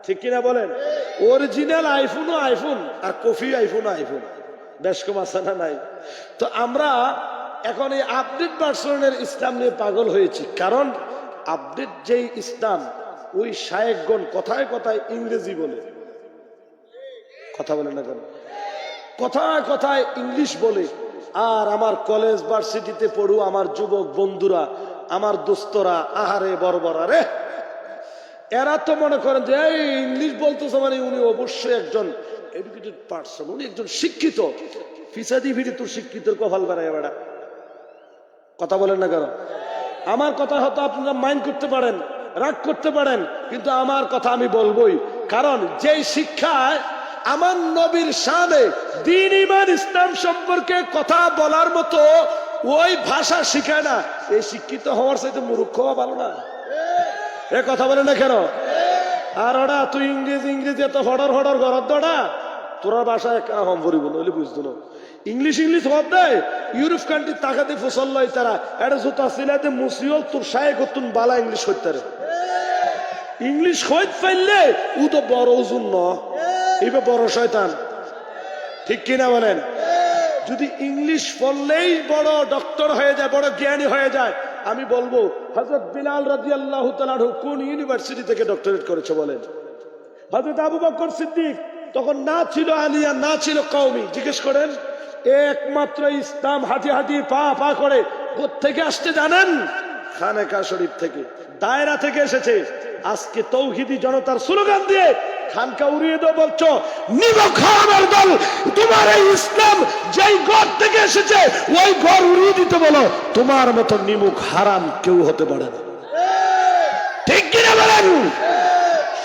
ঠিক কিনা বলেন? অরিজিনাল আইফোনও আইফোন আর কফি আইফোনও আইফোন। বেশ কম আছে না নাই? তো আমরা এখন এই আপডেট ভার্সনের ইসলাম নিয়ে পাগল হয়েছি। কারণ আপডেট যেই ইসলাম, ওই শায়েখগণ কথায় কথায় ইংরেজি বলে। কথা বলে না কেন? কথায় কথায় ইংলিশ বলে। আর আমার কলেজ ভার্সিটিতে পড়ু আমার যুবক বন্ধুরা, আমার দোস্তরা, আহারে বর্বরা রে, এরা তো মনে করেন যে এই ইংলিশ বলতেছে মানে উনি অবশ্যই একজন এডুকেটেড পার্সন, উনি একজন শিক্ষিত। ফিসাদি ফিরি তোর শিক্ষিতের কপাল বেড়ায় বেড়া। কথা বলেন না কেন? আমার কথা হয়তো আপনারা মাইন্ড করতে পারেন, রাগ করতে পারেন, কিন্তু আমার কথা আমি বলবোই। কারণ যেই শিক্ষায় আমার নবীর শানে দ্বীন ঈমান ইসলাম সম্পর্কে কথা বলার মতো ওই ভাষা শিখায় না, এই শিক্ষিত হওয়ার চাইতে মূর্খ হওয়া ভালো না? এ কথা বলে না কেন? আর ওরা তুই ইংরেজি ইংরেজি এত হডর হডর ঘর দড়া, তোরা বাসায় কাম পড়িব নইলে বুঝতো না। ইংলিশ ইংলিশ হব দেয় ইউরোপ কান্ট্রি তাকাতে ফসল লয় তারা। এটা জুতা সিলাইতে মুসিও তোর সায় করতুন বালা ইংলিশ হইতে। ইংলিশ হইতে পারলে ও তো বড় ওজন ন, এবার বড় শয়তান, ঠিক কিনা বলেন? যদি ইংলিশ পড়লেই বড় ডক্টর হয়ে যায়, বড় জ্ঞানী হয়ে যায়, আমি বলবো হযরত বিলাল রাদিয়াল্লাহু তাআলা কোন ইউনিভার্সিটি থেকে ডক্টরেট করেছে বলেন? হযরত আবু বকর সিদ্দিক তখন না ছিল আলিয়া, না ছিল কওমি, জিজ্ঞেস করেন। একমাত্র ইসলাম হাঁটি হাঁটি পা পা করে কোত্থেকে আসতে জানেন? খানেকা শরীফ থেকে, দায়রা থেকে এসেছে। আজকে তৌহিদি জনতার স্লোগান দিয়ে খানকা উড়িয়ে দাও বলছো, নিমখানার দল, তোমার এই ইসলাম যেই ঘর থেকে এসেছে ওই ঘর উড়িয়ে দিতে বলো। তোমার মতো নিমুখ হারাম কেউ হতে পারে না, ঠিক কিনা বলেন?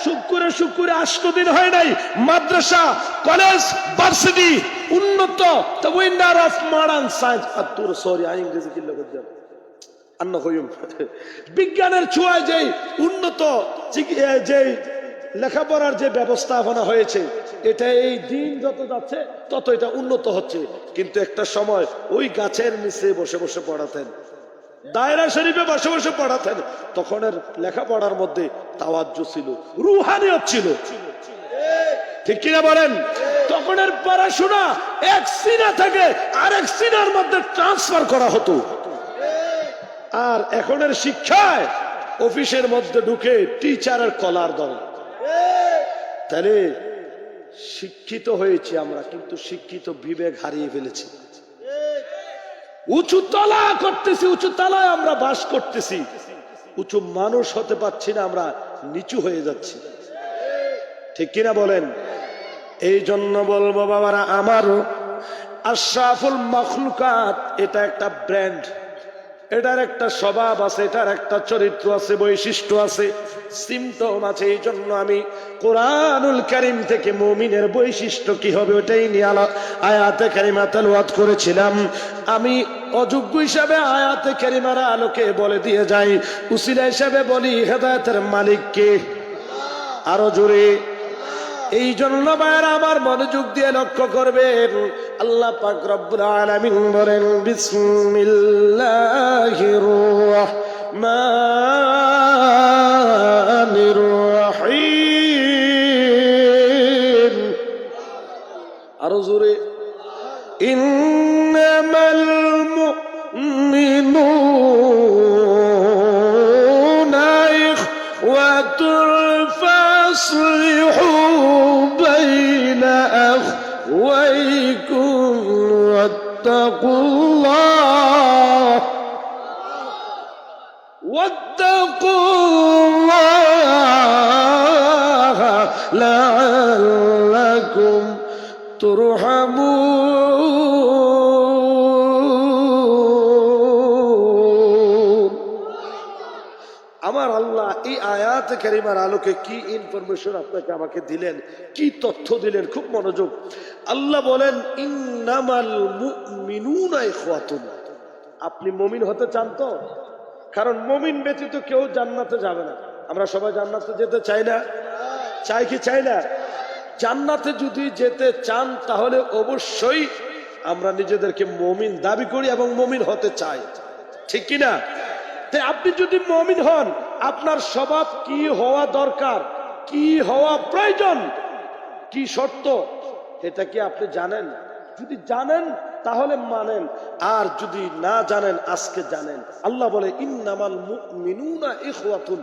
শুক্রে শুক্রে 8 দিন হয় নাই, মাদ্রাসা, কলেজ, ভার্সিটি উন্নত, the wonder of modern science, আতুর সরি আই ইংরেজি কি লগে যাব আন্ন কইম, বিজ্ঞানের ছোঁয়ায় যেই উন্নত যেই লেখাপড়ার যে ব্যবস্থাপনা হয়েছে, এটা এই দিন যত যাচ্ছে তত এটা উন্নত হচ্ছে। কিন্তু একটা সময় ওই গাছের নিচে বসে বসে পড়াতেন, দায়রা শরীফে বসে বসে পড়াতেন, তখনের লেখাপড়ার মধ্যে তাওয়াজ্জু ছিল, রুহানিয়ত ছিল, ঠিক কিনা বলেন? তখনের পড়াশোনা এক সিনা থেকে আরেক সিনার মধ্যে ট্রান্সফার করা হতো। আর এখনের শিক্ষায় অফিসের মধ্যে ঢুকে টিচারের কলার ধরে। তাহলে শিক্ষিত হয়েছি আমরা, কিন্তু শিক্ষিত বিবেক হারিয়ে ফেলেছি। উঁচু তলা করতেছি, উঁচু তলায় আমরা বাস করতেছি, উঁচু মানুষ হতে পারছি না, আমরা নিচু হয়ে যাচ্ছি, ঠিক কিনা বলেন? এই জন্য বলবো বাবারা, আমারও আশরাফুল মাখলুকাত এটা একটা ব্র্যান্ড, এটার একটা স্বভাব আছে, এটার একটা চরিত্র আছে, বৈশিষ্ট্য আছে, সিমটম আছে। এই জন্য আমি কোরআনুল কারীম থেকে মুমিনের বৈশিষ্ট্য কি হবে ওটাই নিয়ে আয়াতে কারিমা তেলাওয়াত করেছিলাম। আমি অযোগ্য হিসাবে আয়াতে কারিমার আলোকে বলে দিয়ে যাই, উসিলা হিসাবে বলি হেদায়েতের মালিক কে? আরো জোরে। এই জন্য ভাইরা আমার মনোযোগ দিয়ে লক্ষ্য করবেন, আল্লাহ পাক রব্বুল আলামিন বলেন, বিসমিল্লাহির রাহমানির রাহিম। আরো জোরে। ইন্নামাল মুমিনুনা ইখওয়াতুল ফাসলিহু বাইনা আখওয়াইকুম ওয়াত্তাকুল্লাহ লাআল্লাকুম তুরহামুন। আমার আল্লাহ এই আয়াতে কারিমার আলোকে কি ইনফরমেশন আপনাকে আমাকে দিলেন, কি তথ্য দিলেন, খুব মনোযোগ। আল্লাহ বলেন, ইন্নামাল মুমিনুনা ইখওয়াতুন। আপনি মুমিন হতে চান তো? কারণ মুমিন ব্যতীত কেউ জান্নাতে যাবে না। আমরা সবাই জান্নাতে যেতে চাই না? চাই কি চাই না? জান্নাতে যদি যেতে চান তাহলে অবশ্যই আমরা নিজেদেরকে মুমিন দাবি করি এবং মুমিন হতে চাই, ঠিক কিনা? আপনি যদি মুমিন হন, আপনার স্বভাব কি হওয়া দরকার, কি হওয়া প্রয়োজন, কি শর্ত, এটা কি আপনি জানেন? যদি জানেন তাহলে মানেন, আর যদি না জানেন আজকে জানেন। আল্লাহ বলে, ইন্নামাল মুমিনুনা ইখওয়াতুন।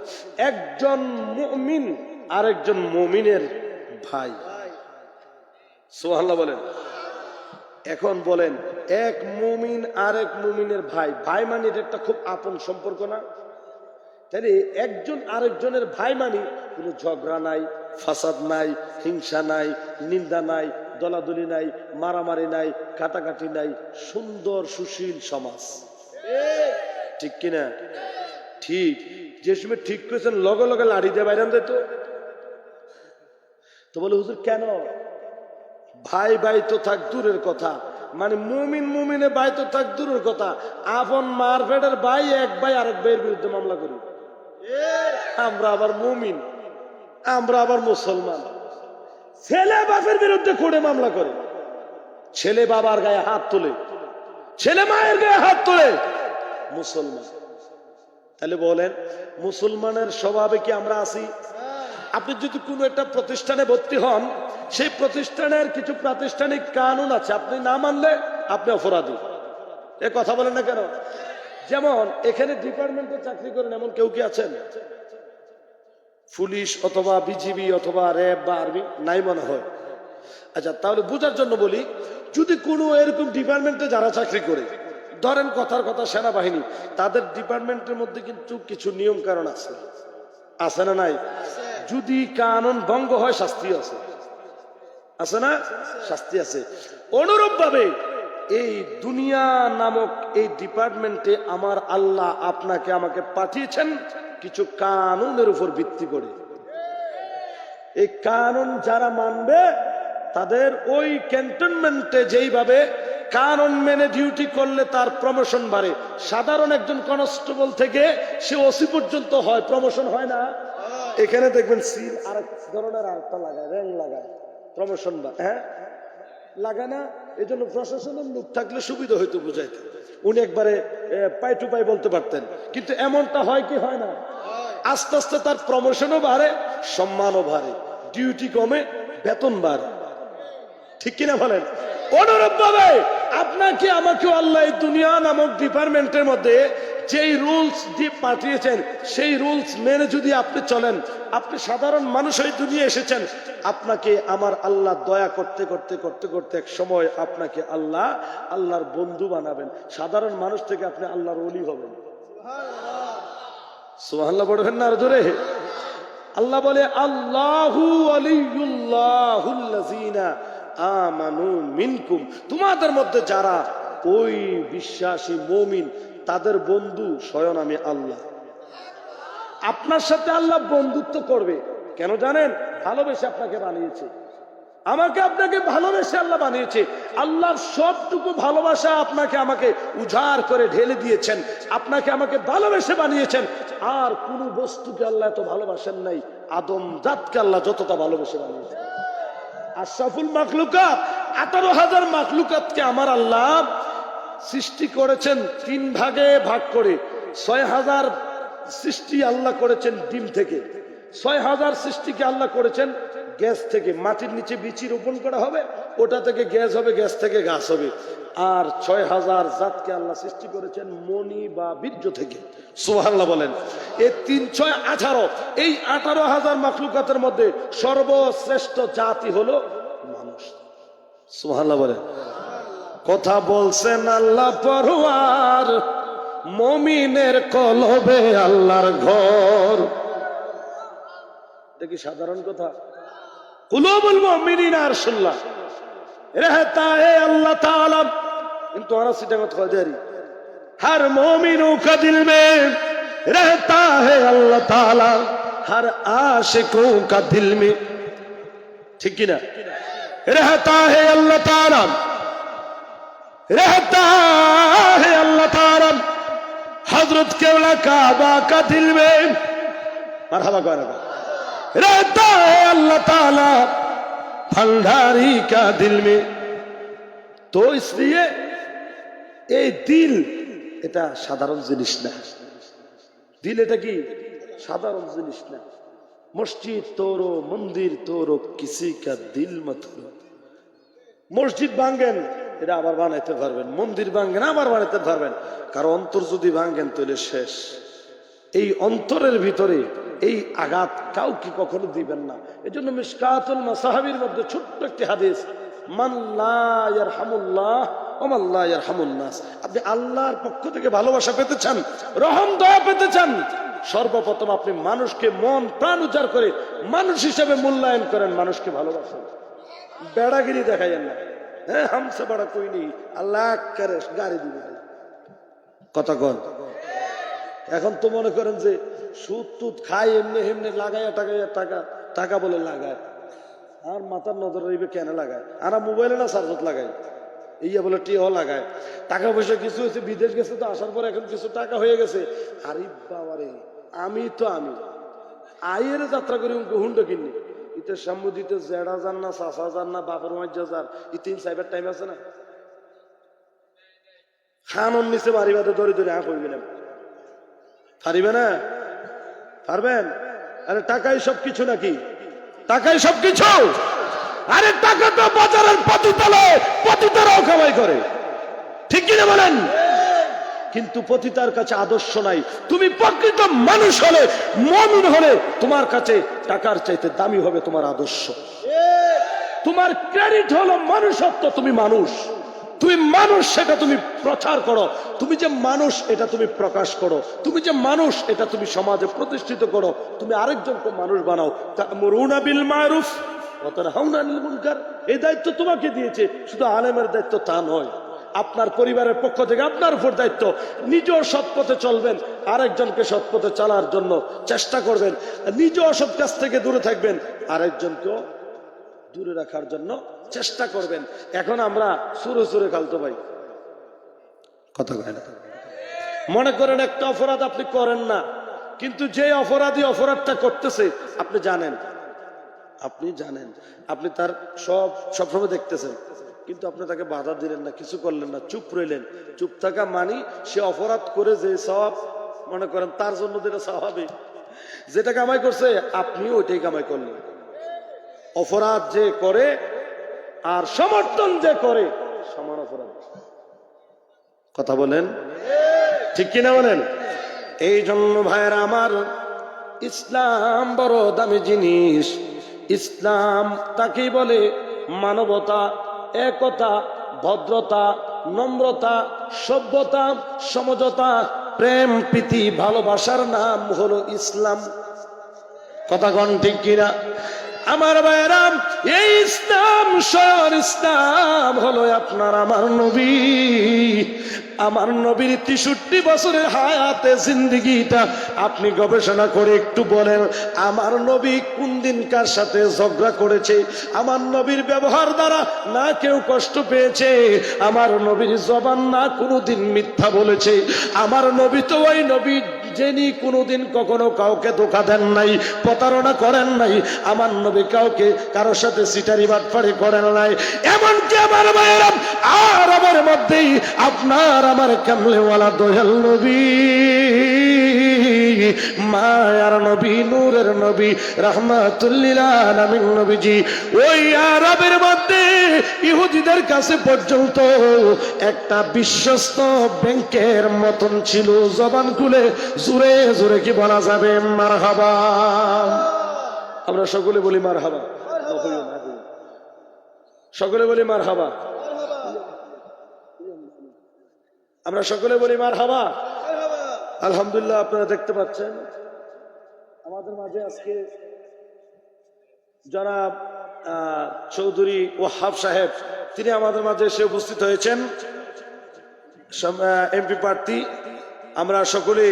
একজন মুমিন আরেকজন মুমিনের ভাই। সুবহানাল্লাহ বলেন। এখন বলেন, এক মুমিন আরেক মুমিনের ভাই, ভাই মানে এটা একটা খুব আপন সম্পর্ক না? তাহলে একজন আরেকজনের ভাই মানে কোনো ঝগড়া নাই, ফাসাদ নাই, হিংসা নাই, নিন্দা নাই, দলাদলি নাই, মারামারি নাই, কাটাকাটি নাই, সুন্দর সুশীল সমাজ, ঠিক কিনা? ঠিক। যে সময় ঠিক করেছেন লগে লগে লাড়ি দিয়ে বাইরান যেত, তো বলে হুজুর কেন? ভাই ভাই তো থাক দূরের কথা, মানে মুমিন মুমিনে ভাই তো থাক দূরের কথা, আপন মার পেটের ভাই এক ভাই আরেক ভাইয়ের বিরুদ্ধে মামলা করি। আমরা আবার মুমিন, আমরা আবার মুসলমান। ছেলে বাপের বিরুদ্ধে কোর্টে মামলা করে, ছেলে বাবার গায়ে হাত তোলে, ছেলে মায়ের গায়ে হাত তোলে, মুসলমান। তাহলে বলেন, মুসলমানের স্বভাবে কি আমরা আছি? আপনি যদি কোনো একটা প্রতিষ্ঠানে ভর্তি হন, সেই প্রতিষ্ঠানের কিছু প্রাতিষ্ঠানিক কানুন আছে, আপনি না মানলে আপনি অপরাধী। এ কথা বলেন না কেন? যেমন এখানে ডিপার্টমেন্টে চাকরি করেন এমন কেউ কি আছেন? পুলিশ অথবা বিজিবি অথবা র্যাব বা আর্মি নাই মনে হয়। আচ্ছা, তাহলে বোঝার জন্য বলি, যদি কোনো এরকম ডিপার্টমেন্টে যারা চাকরি করে, ধরেন কথার কথা সেনাবাহিনী, তাদের ডিপার্টমেন্টের মধ্যে কিন্তু কিছু নিয়ম কারণ আছে, আছে না নাই? যদি কানুন ভঙ্গ হয় শাস্তি আছে, আছে না? শাস্তি আছে। অনুরূপ ভাবে এই দুনিয়া নামক এই ডিপার্টমেন্টে আমার আল্লাহ আপনাকে আমাকে পাঠিয়েছেন কিছু কানুনের উপর ভিত্তি করে। এই কানুন যারা মানবে তাদের ওই ক্যান্টনমেন্টে যেইভাবে কানুন মেনে ডিউটি করলে তার প্রমোশন বাড়ে, সাধারণ একজন কনস্টেবল থেকে সে ওসি পর্যন্ত হয়, প্রমোশন হয় না? এখানে দেখবেন সিল আরেক ধরনের আরেকটা লাগায়, র্যাঙ্ক লাগায়, প্রমোশন বাড়ে। হ্যাঁ, লাগায় না? এই জন্য প্রশাসনের লোক থাকলে সুবিধা হইতো বুঝাইতে, উনি একবারে পাই টু পাই বলতে পারতেন। কিন্তু এমনটা হয় কি হয় না? আস্তে আস্তে তার প্রমোশনও বাড়ে, সম্মানও বাড়ে, ডিউটি কমে, বেতন বাড়ে। ঠিক কিনা বলেন? অনুরূপ ভাবে আপনাকে আমাকে আল্লাহ এই দুনিয়া নামক ডিপার্টমেন্টের মধ্যে যেই রুলস দিয়ে পাঠিয়েছেন, সেই রুলস মেনে যদি আপনি চলেন, আপনি সাধারণ মানুষ হয়ে দুনিয়া এসেছেন, আপনাকে আমার আল্লাহ দয়া করতে করতে করতে করতে এক সময় আপনাকে আল্লাহ আল্লাহর বন্ধু বানাবেন। সাধারণ মানুষ থেকে আপনি আল্লাহর ওলি হবেন। সুবহানাল্লাহ পড়বেন না আর জোরে? আল্লাহ বলে, আল্লাহু ওয়ালিয়ুল্লাহুল্লাযীনা আমানু মিনকুম, তোমাদের মধ্যে যারা ওই বিশ্বাসী মুমিন তাদের বন্ধু স্বয়ং আমি আল্লাহ। আপনার সাথে আল্লাহ বন্ধুত্ব করবে কেন জানেন? ভালোবেসে আপনাকে বানিয়েছে, আমাকে আপনাকে ভালোবেসে আল্লাহ বানিয়েছে। আল্লাহর সবটুকু ভালোবাসা আপনাকে আমাকে উজাড় করে ঢেলে দিয়েছেন, আপনাকে আমাকে ভালোবেসে বানিয়েছেন। আর কোন বস্তুকে আল্লাহ এত ভালোবাসেন নাই, আদম জাতকে আল্লাহ যতটা ভালোবেসে বানিয়েছেন। আশরাফুল মাখলুকাত 18,000 মাখলুকাতকে আমার আল্লাহ সৃষ্টি করেছেন 3 ভাগে ভাগ করে। 6,000 সৃষ্টি আল্লাহ করেছেন ডিম থেকে, 6,000 সৃষ্টিকে আল্লাহ করেছেন গ্যাস থেকে। মাটির নিচে বীজ রোপণ করা হবে, ওটা থেকে গ্যাস হবে, গ্যাস থেকে গাছ হবে। আর 6,000 জাতকে আল্লাহ সৃষ্টি করেছেন মণি বা বীর্য থেকে। সুবহানাল্লাহ বলেন। এই 3 6 18, এই 18,000 মাখলুকাতের মধ্যে সর্বশ্রেষ্ঠ জাতি হলো মানুষ। সুবহানাল্লাহ বলেন। কথা বলছেন আল্লাহ পরওয়ার, মুমিনের কলবে আল্লাহর ঘর। এটা কি সাধারণ কথা? কুলুবুল মুমিনিনা আরশুল্লাহ, रहता है अल्लाह ताला। কিন্তু ওরা সিটাগত খোঁজারি, हर मोमिनों का दिल में रहता है अल्लाह ताला, हर आशिकों का दिल में। ठीक की ना? रहता है अल्लाह ताला, रहता है अल्लाह ताला हजरत केवला काबा का दिल में। मरहबा कौन है? रहता है अल्लाह ताला भंडारी का दिल में। तो इसलिए এই দিল এটা সাধারণ জিনিস না। দিল এটা কি সাধারণ জিনিস না। মসজিদ তোরো, মন্দির তোরো, কিসি কা দিল মত লো। মসজিদ ভাঙ্গেন, এটা আবার বানাইতে পারবেন, মন্দির ভাঙ্গেন আবার বানাইতে পারবেন, কারণ অন্তর যদি ভাঙ্গেন তাহলে শেষ। এই অন্তরের ভিতরে এই আঘাত কাউকে কখনো দিবেন না। এই জন্য মিশকাতুল মাসাহাবির মধ্যে ছোট্ট একটি হাদিস, মান লা ইয়ারহামুল্লাহ ওয়া মান লা ইয়ারহামুন নাস। আপনি আল্লাহর পক্ষ থেকে ভালোবাসা পেতে চান, রহম দয়া পেতে চান, সর্বপ্রথম আপনি মানুষকে মন প্রাণ উজাড় করে মানুষ হিসেবে মূল্যায়ন করেন, মানুষকে ভালোবাসেন, বেড়াগিরি দেখাইয়েন না। হ্যাঁ, হামসে বড় কই নেই, আল্লাহ করে গাড়ি দিবে কথা কন। এখন তো মনে করেন যে সুদ টুদ খায়, এমনি এমনি লাগাইয়া টাকাইয়া টাকা টাকা বলে লাগায়, আর মাথার নজর রইবে কেন লাগায়? আর মোবাইলে না চার্জত লাগাই, ইয়া বলে টিও লাগায়। টাকা পয়সা কিছু হয়েছে, বিদেশ গেছে তো, আসার পর এখন কিছু টাকা হয়ে গেছে। আরে বাবারে, আমি আইয়ের যাত্রা করি হুন্ডা কিনি, ইতে সামুদিতে জেড়া যান না, চাষা যান না, বাপের মাজ্জা যান, ই 3 সাইবার টাইম আছে না, খানন নিচে বাড়ি বাদে ধরে ধরে আঁক হইবে না, পারিবে না? পারবেন? আরে টাকাই সবকিছু নাকি? টাকাই সবকিছু? আরে টাকা তো বাজারের পতিতারাও কামাই করে, ঠিক কিনা বলেন? কিন্তু পতিতার কাছে আদর্শ নাই। তুমি প্রকৃত মানুষ হলে, মুমিন হলে, তোমার কাছে টাকার চাইতে দামি হবে তোমার আদর্শ। তোমার ক্রেডিট হলো মানুষত্ব। তুমি মানুষ, তুমি মানুষ, সেটা তুমি প্রচার করো। তুমি যে মানুষ এটা তুমি প্রকাশ করো। তুমি যে মানুষ এটা তুমি সমাজে প্রতিষ্ঠিত করো। তুমি আরেকজনকে মানুষ বানাও। তা'মুরুনা বিল মারুফ ওয়া তানহাউনা আনিল মুনকার। এই দায়িত্ব তোমাকে দিয়েছে। শুধু আলেমের দায়িত্ব তা নয়, আপনার পরিবারের পক্ষ থেকে আপনার উপর দায়িত্ব। নিজেও সৎ পথে চলবেন, আরেকজনকে সৎ পথে চলার জন্য চেষ্টা করবেন। নিজে অসৎ কাজ থেকে দূরে থাকবেন, আরেকজনকেও দূরে রাখার জন্য চেষ্টা করবেন। এখন আমরা সুরে সুরে খালতো ভাই কথা কয় না। মনে করেন একটা অপরাধ আপনি করেন না, কিন্তু যে অপরাধী অপরাধটা করতেছে আপনি জানেন, আপনি তার সবসময় দেখতেছেন, কিন্তু আপনি তাকে বাধা দিলেন না, কিছু করলেন না, চুপ রইলেন। চুপ থাকা মানি সে অপরাধ করে যে সওয়াব, মনে করেন তার জন্য যেটা স্বাভাবিক, যেটা কামাই করছে আপনিও ওইটাই কামাই করলেন। অপরাধ যে করে আর সমর্থন যে করে সমান অপরাধ। কথা বলেন ঠিক কিনা বলেন? এই জন্য ভাইয়েরা আমার, ইসলাম বড় দামি জিনিস। ইসলাম তাকেই বলে মানবতা, একতা, ভদ্রতা, নম্রতা, সভ্যতা, সমঝোতা, প্রেম, প্রীতি, ভালোবাসার নাম হলো ইসলাম। কথা কন ঠিক কিনা? আমার ভাইয়েরা, এই ইসলাম, স্বয়ং ইসলাম হলো আপনার আমার নবী। আমার নবীর 63 বছরের হায়াতে জিন্দেগিটা আপনি গবেষণা করে একটু বলেন, আমার নবী কোন দিন কার সাথে ঝগড়া করেছে? আমার নবীর ব্যবহার দ্বারা না কেউ কষ্ট পেয়েছে। আমার নবীর জবান না কোনোদিন মিথ্যা বলেছে। আমার নবী তো ওই নবী যিনি কোনোদিন কখনো কাউকে ধোঁকা দেন নাই, প্রতারণা করেন নাই। আমার নবী কাউকে কারোর সাথে সিটারি বাটপারি করেন নাই। এমনকি আমার ভাইয়েরা, আরবের মধ্যেই আপনার আমার কামলেওয়ালা দয়াল নবী, মায়ার নবী, নূরের নবী, রাহমাতুল লিল আলামিন নবীজি, ওই আরবের মধ্যে ইহুদিদের কাছে পর্যন্ত একটা বিশ্বস্ত ব্যাংকের মতন ছিল। জবান খুলে জোরে জোরে কি বলা যাবে? মারহাবা। আমরা সকলে বলি মারহাবা, সকলে বলি মারহাবা, আমরা সকলে বলি মারহাবা। আলহামদুলিল্লাহ, আপনারা দেখতে পাচ্ছেন আমাদের মাঝে আজকে জনাব চৌধুরী ওয়াহাব সাহেব, তিনি আমাদের মাঝে এসে উপস্থিত হয়েছেন, এমপি প্রার্থী। আমরা সকলে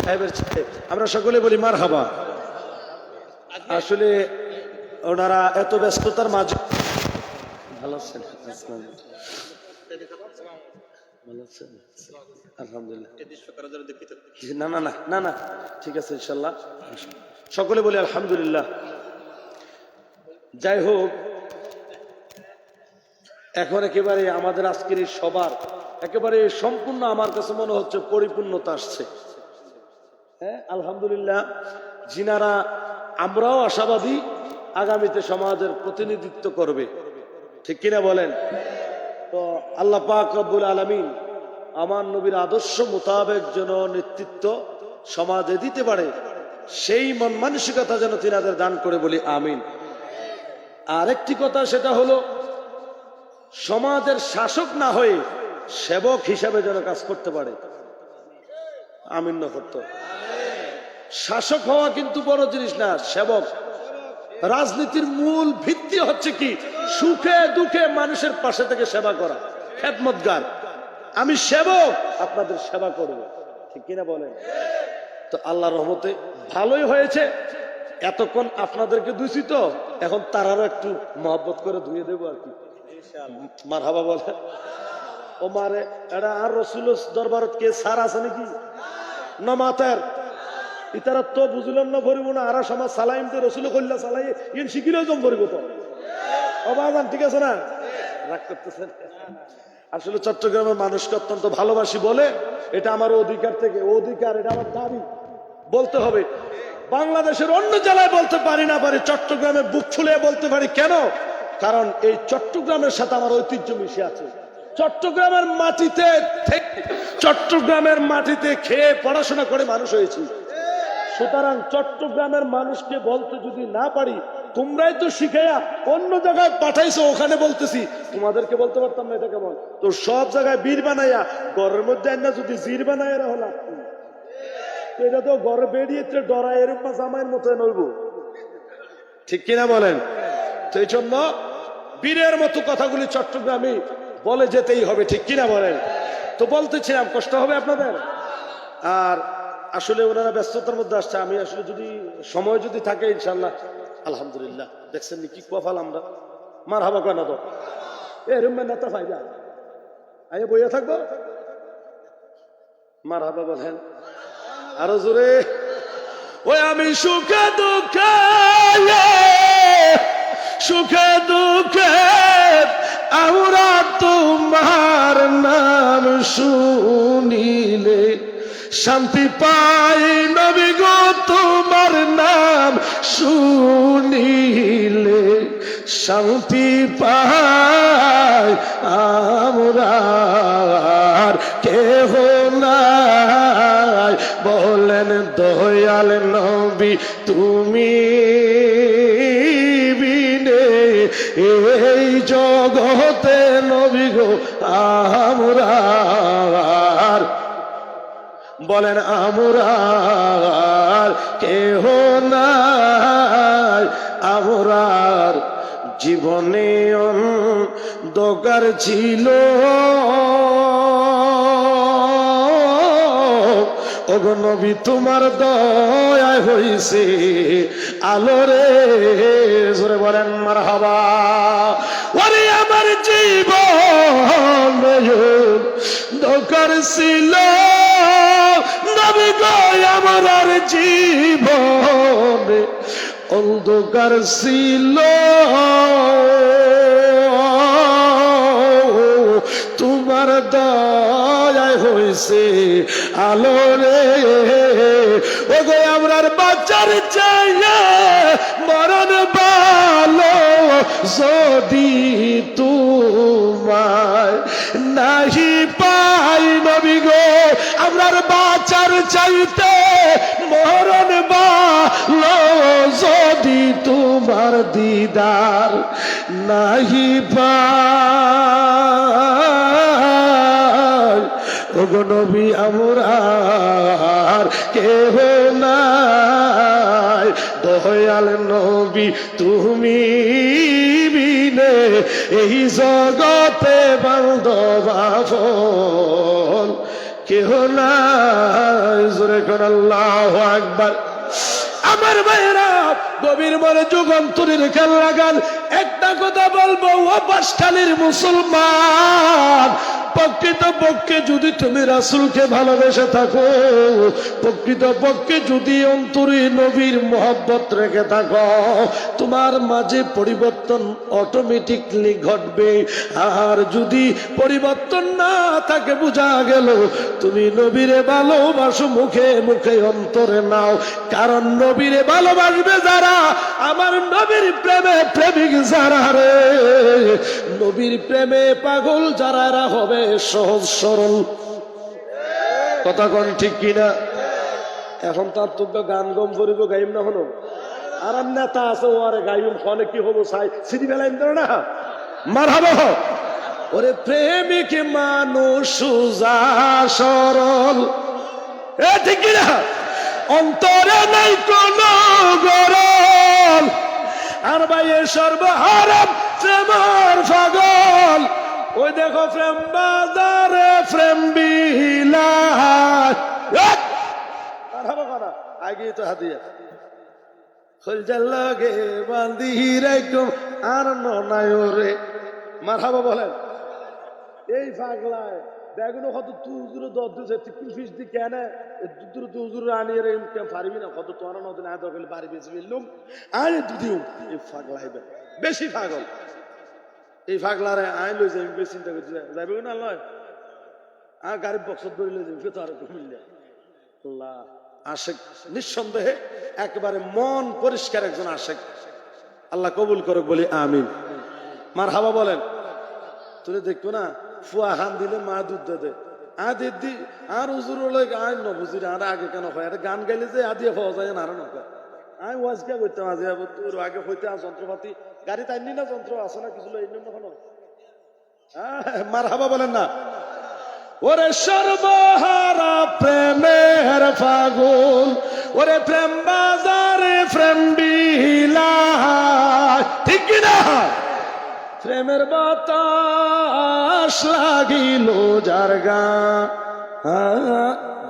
সাহেবের ছেলে, আমরা সকলে বলি মারহাবা। আসলে ওনারা এত ব্যস্ততার মাঝে ভালো আছেন? আলহামদুলিল্লাহ। না না না না না, ঠিক আছে ইনশাল্লাহ, সকলে বলি আলহামদুলিল্লাহ। যাই হোক, এখন একেবারে আমাদের আজকের এই সবার একেবারে সম্পূর্ণ আমার কাছে মনে হচ্ছে পরিপূর্ণতা আসছে। হ্যাঁ, আলহামদুলিল্লাহ। যিনারা, আমরাও আশাবাদী আগামীতে সমাজের প্রতিনিধিত্ব করবে, ঠিক কিনা বলেন? তো আল্লাহ পাক রব্বুল আলামিন আমার নবীর আদর্শ মোতাবেক যেন নেতৃত্ব সমাজে দিতে পারে, সেই মন মানসিকতা যেন তিনাদের দান করে, বলি আমিন। আরেকটি কথা, সেটা হলো সমাজের শাসক না হয়ে সেবক হিসাবে যেন কাজ করতে পারে। আমিন না করতো। শাসক হওয়া কিন্তু বড় জিনিস না, সেবক। রাজনীতির মূল ভিত্তি হচ্ছে কি? সুখে দুঃখে মানুষের পাশে থেকে সেবা করা, খেদমতগার। আমি সেবক, আপনাদের সেবা করব, ঠিক কিনা বলেন? তো আল্লাহর রহমতে ভালোই হয়েছে। এতক্ষণ আপনাদেরকে ধুইছি, তো এখন তারারও একটু মহব্বত করে ধুয়ে দেবো আর কি। মারহাবা বলে ও মারে। এটা আর রসুল দরবারত কে সার আছে নাকি না মাতার? ইতারা তো বুঝলেন না, করিব না। আর সমাজ সালাইম তো রসুল কল্লা সালাই ইন শিখিলেও জম করিব তো অবাজান, ঠিক আছে না? রাগ করতেছেন। আসলে চট্টগ্রামের মানুষকে অত্যন্ত ভালোবাসি বলে এটা আমার অধিকার থেকে, অধিকার, এটা আমার দাবি। বলতে হবে। বাংলাদেশের অন্য জেলায় বলতে পারি না পারি, চট্টগ্রামে বুক ফুলিয়ে বলতে পারি। কেন? কারণ এই চট্টগ্রামের সাথে আমার ঐতিহ্য মিশে আছে। চট্টগ্রামের মাটিতে খেয়ে পড়াশোনা করে মানুষ হয়েছি। সুতরাং চট্টগ্রামের মানুষকে বলতে যদি না পারি, তোমরাই তো শিখাইয়া অন্য জায়গায় পাঠাইছো, ওখানে বলতেছি, তোমাদেরকে বলতে পারতাম না। এটা কেমন? তো সব জায়গায় বীর বানাইয়া ঘরের মধ্যে না যদি জির বানাইয়া হলা, এটা তো ঘরে বেরিয়েছে ডরা এরকম জামাইয়ের মতো নইব, ঠিক কিনা বলেন? তো এই জন্য বীরের মতো কথাগুলি চট্টগ্রামে বলে যেতেই হবে, ঠিক কিনা বলেন? তো বলতেছিলাম, কষ্ট হবে আপনাদের। আর আসলে ওনারা ব্যস্ততার মধ্যে আসছে, আমি আসলে যদি সময় যদি থাকে ইনশাল্লাহ, আলহামদুলিল্লাহ, দেখছেন কি কপাল আমরা, মার হাবা কয় না তো এরম নেতা ফাইদা আইয়া বইয়া থাকবো, মার হাবা বলেন আরো জোরে। ওই আমি সুখে দুঃখে, সুখে দুঃখে আমরা তোমার নাম শুনিলে শান্তি পাই নবী গো, তোমার নাম শুনিলে শান্তি পাই আমরা, কেহ নাই বলেন দয়াল নবী তুমি বিনে এই জগতে নবী গো আমরা, বলেন আমরা কেহ নাই, আমরার জীবনে অন্ধকার ছিল, ওগো নবী তোমার দয়ায় হইছে আলো রে, জোরে বলেন মারহাবা। ওরে আমার জীবন অন্ধকার ছিল, নবী গো আমার জীবন অন্ধকার ছিল, তোমার দয়ায় হইছে আলো রে, ওগো আমরার বাচ্চার চাইয়া মরণ ভালো, যদি তোমায় নাহি পাই নবী গো, আমরার বাচ্চার চাইতে মরণ ভালো, যদি তোমার দিদার নাহি পাই, ওগো নবী আমরার কেহ নাই, দয়াল নবী তুমি বিনে এই জগতে বান্ধব আপন কেহ নাই, জোরে কোন আল্লাহু আকবার। আমার ভাইরা গভীর মনে যুগান্তরের খেয়াল লাগান, একটা কথা বলবো, ও বাসখালীর মুসলমান, প্রকৃত পক্ষে যদি তুমি রাসূলকে ভালোবেসে থাকো, প্রকৃত পক্ষে যদি অন্তরে নবীর মহব্বত রেখে থাকো, তোমার মাঝে পরিবর্তন অটোমেটিকলি ঘটবে। আর যদি পরিবর্তন না থাকে, বোঝা গেল তুমি নবীরে ভালোবাসো মুখে মুখে, অন্তরে নাও। কারণ নবীরে ভালোবাসবে যারা, আমার নবীর প্রেমে প্রেমিক যারা রে, নবীর প্রেমে পাগল যারা, এরা হবে সহজ সরল। কথা কোন ঠিক কিনা? এখন তার তোকে গান গম করিব, গাইম না হলো, আর নেতা আছে ও আরে গাইম ফলে কি হবো চাই সিটি বেলা ইন্দ্র না মার হবো। ওরে প্রেমিক মানুষ সুজা সরল, এ ঠিক কিনা? অন্তরে নাই কোন গরল, আর ভাইয়ের সর্বহারাম প্রেমার পাগল। ওই দেখো প্রেম বাজারে প্রেম বিলাস, আগে তো হাতিয়া খোলজার লাগে বান্ধি রাইকম আর নয় রে, মারহাবা বলেন। এই পাগলায় বেগুনো কত তুজুরে দর্দে তিকুল ফিস দি কেন দুদুর তুজুর আনিয়ে রে পারবি না, কত তোরা নদী আদর করলে বাড়ি বেঁচে ফেললুম আরে দুদিও। এই পাগলাই বেশি পাগল, এই পাগলারে আই লই যাই বেশি চিন্তা করছি যাইবে না লয়, আর গাড়ির বক্সত ধরে লই যাবে তো আর মিললে। আল্লাহ আশেক নিঃসন্দেহে একেবারে মন পরিষ্কার একজন আশেক। আল্লাহ কবুল করে বলি আমিন। মারহাবা বলেন। তুই দেখতো না ফুয়া হান দিলে মা দুধ দে দিদি আর হুজুর আয় নবুজির আর আগে কেন হয় আর গান গাইলে যে আদিয়া পাওয়া যায় না আর নয়। আমি ওয়াজ কে করতাম তোর আগে হইতে যন্ত্রপাতি গাড়ি তাইনি না যন্ত্র আছে না কিছু এই জন্য মারহাবা বলেন না। ওরে সর্বহারা প্রেমের ফাগুন, ওরে প্রেম বাজারে প্রেম বিলা, ঠিক কিনা? প্রেমের বাতাস লাগিল যার গা,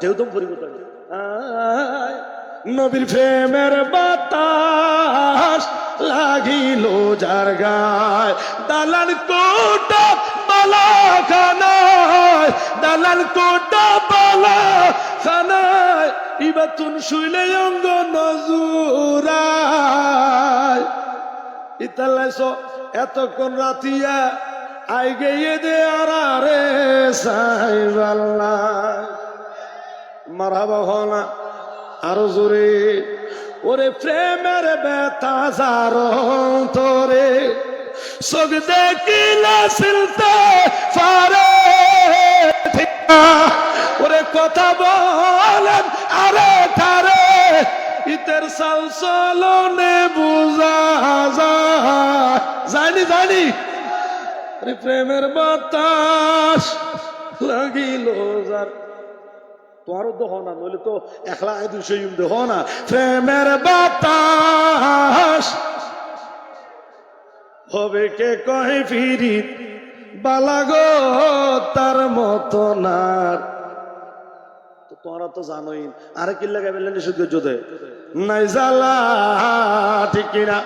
যেহেতু পরিবর্তন নবীর প্রেমের বাতাস লাগিল যার গায়, দালান কোটা বালা খানায়, দালান কোটা বালা খানায়, ইবাতুন শুইলে অঙ্গ নজুরায়, ইতালাইছ এতক্ষণ রাতিয়া আই গিয়ে দে আরে সাইবাল্লা। মারহাবা হনা আরো জোরে। ওরে প্রেমের ব্যথা যারো তোরে চোখ দেখিলে সিলতে পারে, ওরে কথা বলেন আরে তারে ইতের সাল চলনে বুঝা যায়, জানি জানি প্রেমের বাতাস লাগিল যার। তোমারও তো হনা নইলে তো একলা 200 দেহ না। প্রেমের বাতাস হবে কে কহে ফিরিত বালাগো তার মতো না। তোমরা তো জানোই আরে কি লাগাই বললেন নিষেধ যোধে নাই জ্বালা, ঠিক কিনা?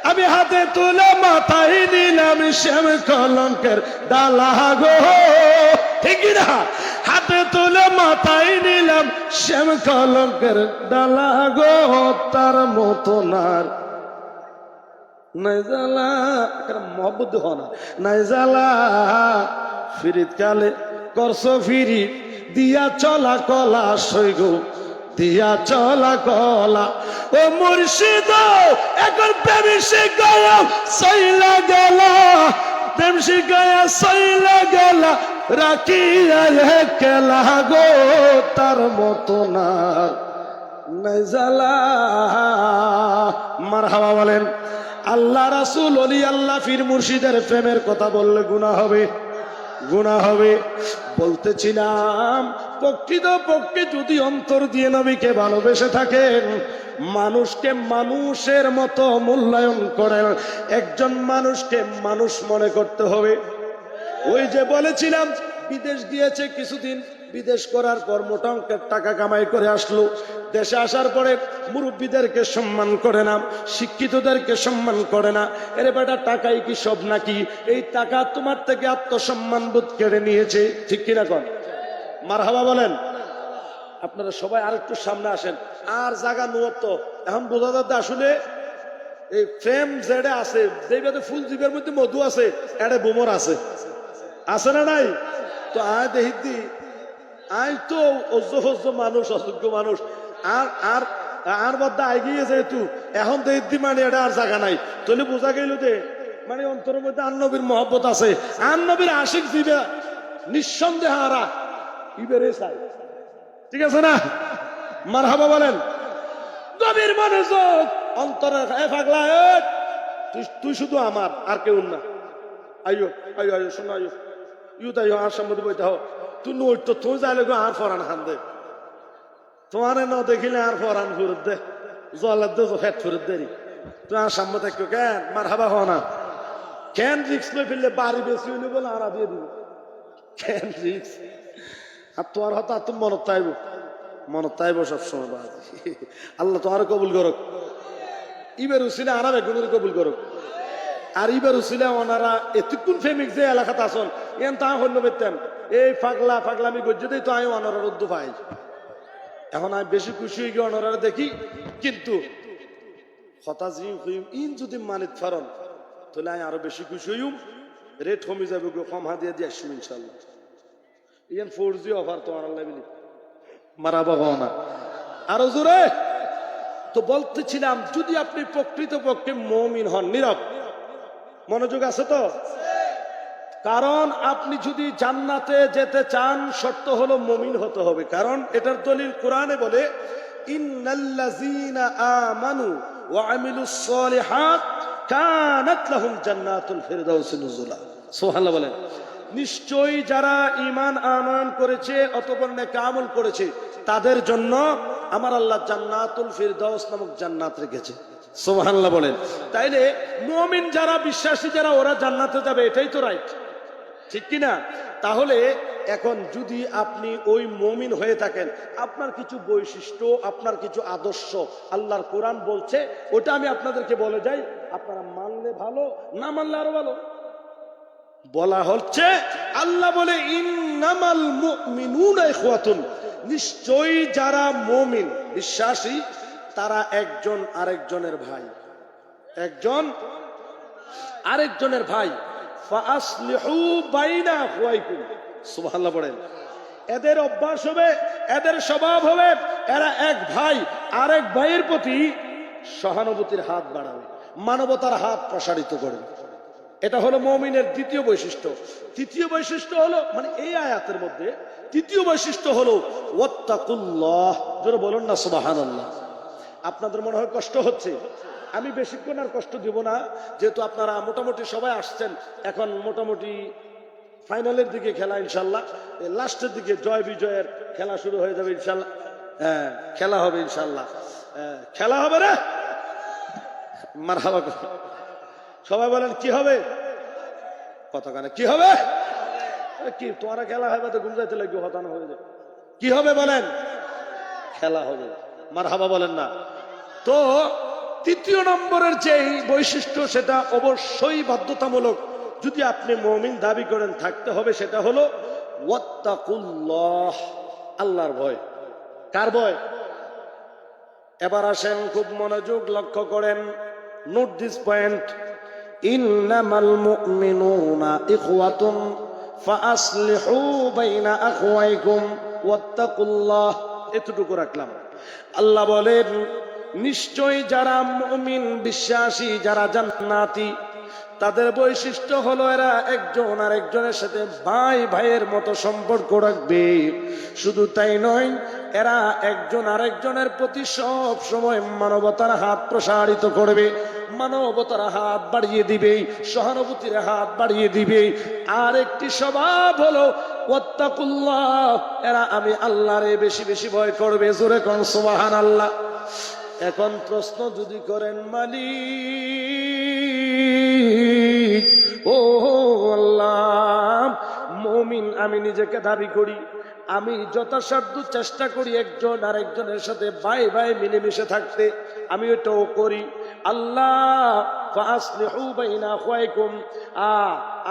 আমি হাতে তুলে মাথায় নিলাম শ্যাম কলঙ্কের ডালা গো, ঠিক কিনা? হাতে তুলে মাথায় নিলাম শ্যাম কলঙ্কের ডালা গো তার মতো নার নাই জ্বালা। মহব্বত হ না নাই জ্বালা। ফিরিত কালে করছ ফিরিত দিয়া চলা কলা সৈগ দিয়া চলা কলা, ও মুর্শিদ এখন প্রেম শিখায়া সইলা গেলা, প্রেম শিখায়া সইলা গেলা রাখিয়া কেলা গো তার মতো না নাই জ্বালা। মারহাবা বলেন। আল্লাহ রাসূল ওলি আল্লাহ ফির মুর্শিদের প্রেমের কথা বললে গুনাহ হবে, গুনাহ হবে। বলতেছিলাম প্রকৃত পক্ষে যদি অন্তর দিয়ে নবীকে ভালোবেসে থাকেন, মানুষকে মানুষের মতো মূল্যায়ন করেন, একজন মানুষকে মানুষ মনে করতে হবে। ওই যে বলেছিলাম বিদেশ গিয়েছে কিছুদিন, বিদেশ করার পর মোটা অঙ্কের টাকা কামাই করে আসলো, দেশে আসার পরে মুরব্বীদেরকে সম্মান করে না, শিক্ষিতদেরকে সম্মান করে না। এর বেটা টাকাই কি সব নাকি? এই টাকা তোমার থেকে আত্মসম্মান বোধ কেড়ে নিয়েছে, ঠিক কিনা কন? মারহাবা বলেন। আপনারা সবাই আর একটু সামনে আসেন। আর জায়গা মুহূর্ত এখন বোঝা যাচ্ছে আসলে এই প্রেম যেটা আছে, যেভাবে ফুল জীবের মধ্যে মধু আছে, এটা বোমর আছে, আছে না নাই? তো আয় দেখি আই তো অযোগ্য মানুষ, অযোগ্য মানুষ আর আর আর মধ্যে আই গিয়ে যেহেতু এখন দেখি মানে এটা আর জায়গা নাই, তাহলে বোঝা গেল যে মানে অন্তরের মধ্যে আন্নবীর মহব্বত আছে। আন্নবীর আশিক দিবে নিঃসন্দেহ আরা ইবেরে চাই, ঠিক আছে না? মারহাবা বলেন। গভীর মনোযোগ অন্তরে পাগলা, তুই শুধু আমার আর কেউ না। আইয়ো আইয়ো আইয়ো শোনো আইয়ো ইউ তাই আর সম্মতি বইতে হোক তুই নই তো তুই যাইলে গো আর ফরান খান দে, তোমার ন দেখিলে আর ফরান ফুরত দে, জলের দে ফেট ফুরত দেরি, তুই আর সামনে থাকো কেন? মারহাবা হ না কেন? রিক্স লই ফেললে বাড়ি বেশি হইলে বলে আর দিয়ে দিব কেন রিক্স? আর তোমার হতো আর তুমি মনত তাইব, মনত তাইব সবসময়। আল্লাহ তোমার কবুল করুক, ইবের উসিলে আরাম একগুণের কবুল করুক। আর ইবার উসিলে ওনারা এতক্ষণ ফেমিক যে এলাকাত আসন এন তা হন্য পেতাম এই পাগলা পাগলামি গজ্জে দেই তো আমি অনারার উদ্দু পাই। এখন আমি বেশি খুশি হয়ে গিয়ে অনারা দেখি, কিন্তু হতাশ ইন যদি মানিত ফারন তাহলে আমি আরো বেশি খুশি হইম, রেট কমে যাবে গো, কম হাতিয়া দিয়ে আসুন ইনশাল্লাহ। ইয়ান 4G অফার তোমার আল্লাহ বিলি মারা বাবা না আরো জোরে। তো বলতেছিলাম, যদি আপনি প্রকৃতপক্ষে মুমিন হন, নীরব মনোযোগ আছে তো? কারণ আপনি যদি জান্নাতে যেতে চান, শর্ত হলো মুমিন হতে হবে। কারণ এটার দলিল কোরআনে বলে, ইন্নাল্লাযীনা আমানু ওয়া আমিলুস সালিহাত কানাত লাহুম জান্নাতুল ফিরদাউসি নুজুলা। সুবহানাল্লাহ বলেন। নিশ্চয়ই যারা ঈমান আনয়ন করেছে অতঃপর নেক আমল করেছে, তাদের জন্য আমার আল্লাহ জান্নাতুল ফিরদাউস নামক জান্নাত রেখেছে। সুবহানাল্লাহ বলেন। তাইলে মুমিন যারা, বিশ্বাসী যারা, ওরা জান্নাতে যাবে, এটাই তো রাইট, ঠিক কিনা? তাহলে এখন যদি আপনি ওই মুমিন হয়ে থাকেন, আপনার কিছু বৈশিষ্ট্য, আপনার কিছু আদর্শ আল্লাহর কোরআন বলছে, ওটা আমি আপনাদেরকে বলে যাই, আপনারা মানলে ভালো, না মানলে আরো ভালো। বলা হচ্ছে, আল্লাহ বলে ইন্নামাল মুমিনুনা ইখওয়াতুন, নিশ্চয়ই যারা মুমিন বিশ্বাসী তারা একজন আরেকজনের ভাই, একজন আরেকজনের ভাই। ফাআসলিহু বাইনা আখওয়াইকুম। সুবহানাল্লাহ পড়েন। এদের অভ্যাস হবে, এদের স্বভাব হবে, এরা এক ভাই আরেক ভাইয়ের প্রতি সহানুভূতির হাত বাড়াবে, মানবতার হাত প্রসারিত করবে। এটা হলো মুমিনের দ্বিতীয় বৈশিষ্ট্য। তৃতীয় বৈশিষ্ট্য হলো, মানে এই আয়াতের মধ্যে তৃতীয় বৈশিষ্ট্য হলো ওয়াত্তাকুল্লাহ। জোরে বলুন না সুবহানাল্লাহ। আপনাদের মনে হয় কষ্ট হচ্ছে, আমি বেশিক্ষণ আর কষ্ট দিব না, যেহেতু আপনারা মোটামুটি সবাই আসছেন। এখন মোটামুটি ফাইনালের দিকে খেলা, ইনশাল্লাহ লাস্টের দিকে জয় বিজয়ের খেলা শুরু হয়ে যাবে ইনশাল্লাহ। হ্যাঁ, খেলা হবে ইনশাল্লাহ, খেলা হবে রে, মারহাবা। সবাই বলেন কি হবে? কতখানে কি হবে? কি তোমার খেলা হবে তো ঘুম যাইতে লাগবে, হতানো হয়ে যায়। কি হবে বলেন? খেলা হবে, মারহাবা বলেন না। তো তৃতীয় নম্বরের যে বৈশিষ্ট্য, সেটা অবশ্যই বাধ্যতামূলক, যদি আপনি মুমিন দাবি করেন থাকতে হবে, সেটা হলো ওয়াত্তাকুল্লাহ, আল্লাহর ভয়। কার ভয়? এবার আসেন, খুব মনোযোগ লক্ষ্য করেন, নোট দিস পয়েন্ট। ইন্নামাল মুমিনুনা ইখওয়াতুন ফাআসলিহু বাইনা আখওয়াইকুম ওয়াত্তাকুল্লাহ। এতটুকু রাখলাম। আল্লাহ বলেন, নিশ্চয় যারা মুমিন বিশ্বাসী, যারা জান্নাতি, তাদের বৈশিষ্ট্য হলো এরা একজন আরেকজনের সাথে ভাই ভাইয়ের মতো সম্পর্ক রাখবে। শুধু তাই নয়, এরা একজন আরেকজনের প্রতি সব সময় মানবতার হাত প্রসারিত করবে, মানবতার হাত বাড়িয়ে দিবে, সহানুভূতির হাত বাড়িয়ে দিবে। আর একটি স্বভাব হলো ওয়াত্তাকুল্লাহ, এরা আমি আল্লাহরে বেশি বেশি ভয় করবে। জোরে কোন সুবহানাল্লাহ। এখন প্রশ্ন যদি করেন, মালিক ও আল্লাহ, মুমিন আমি নিজেকে দাবি করি, আমি যথাসাধ্য চেষ্টা করি একজন আরেকজনের সাথে ভাই ভাই মিলেমিশে থাকতে, আমি এটাও করি। আল্লাহ ফাআসলিহু বাইনা আখওয়াইকুম,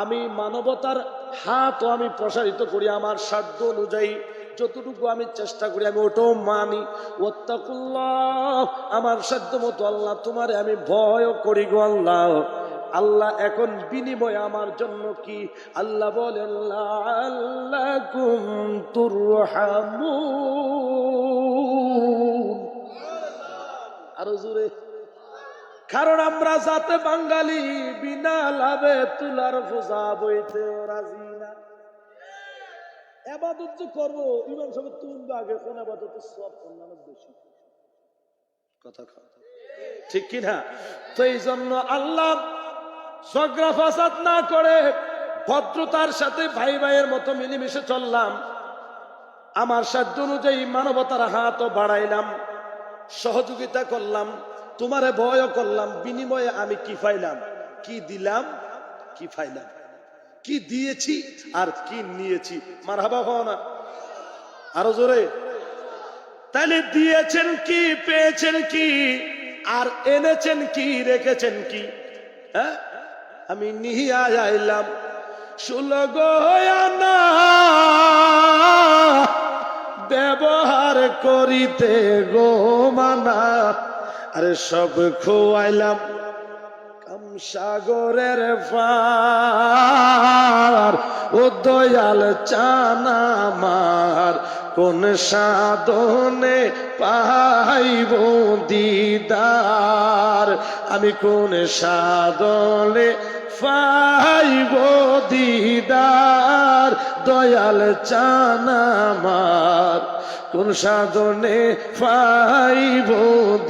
আমি মানবতার হাতও আমি প্রসারিত করি আমার সাধ্য অনুযায়ী, যতটুকু আমি চেষ্টা করি আমি ওটাও মানি। ওয়াত্তাকুল্লাহ, আমার সাধ্য মতো আল্লাহ তোমারে আমি ভয় করি গো আল্লাহ। আল্লাহ এখন বিনিময় আমার জন্য কি? আল্লাহ বলেন লাআল্লাকুম তুরহামুন। আরো জোরে। কারণ আমরা যাতে বাঙালি, বিনা লাভে তুলার পূজা বইতে রাজি না। এবাদত যে করবো, ইমাম সাহেব তুলবে আগে, কোন এবাদত সব অন্যান্য বেশি। কথা ঠিক কিনা? তো এই জন্য আল্লাহ ঝগড়া ফাসাদ না করে ভদ্রতার সাথে ভাই ভাইয়ের মতো মিলেমিশে চললাম, আমার সাধ্য অনুযায়ী মানবতার হাতও বাড়াইলাম, সহযোগিতা করলাম, তোমারে ভয় করলাম। বিনিময়ে আমি কি পাইলাম? কি দিলাম, কি পাইলাম, কি দিয়েছি আর কি নিয়েছি। মারহাবা হও না আরো জোরে। তাহলে দিয়েছেন কি, পেয়েছেন কি, আর এনেছেন কি, রেখেছেন কি? হ্যাঁ, আমি নিহিয়া আইলাম 16 গয়ানা ব্যবহার করিতে গো মানা, আরে সব খোয়াইলাম সাগরের পার, ও দয়াল চান আমার কোন সাধনে পাইব দিদার, আমি কোন সাধনে পাইব দিদার, দয়াল চান আমার কোন সাধনে পাইব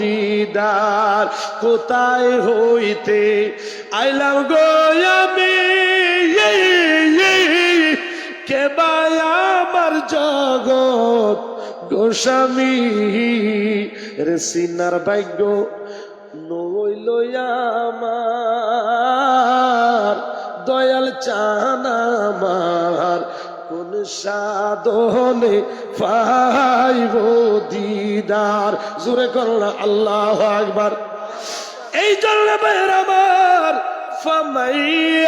দিদার। কোথায় হইতে আইলাম গো আমি, কে বাই আমার জগৎ গোস্বামী, রে সিনার ভাগ্য নইল আমার, দয়াল চান আমার কোন সাধনে পাইব দিদার। জোরে করুন আল্লাহু আকবার। এই জন্য ভাইয়ের আমার, فَمَن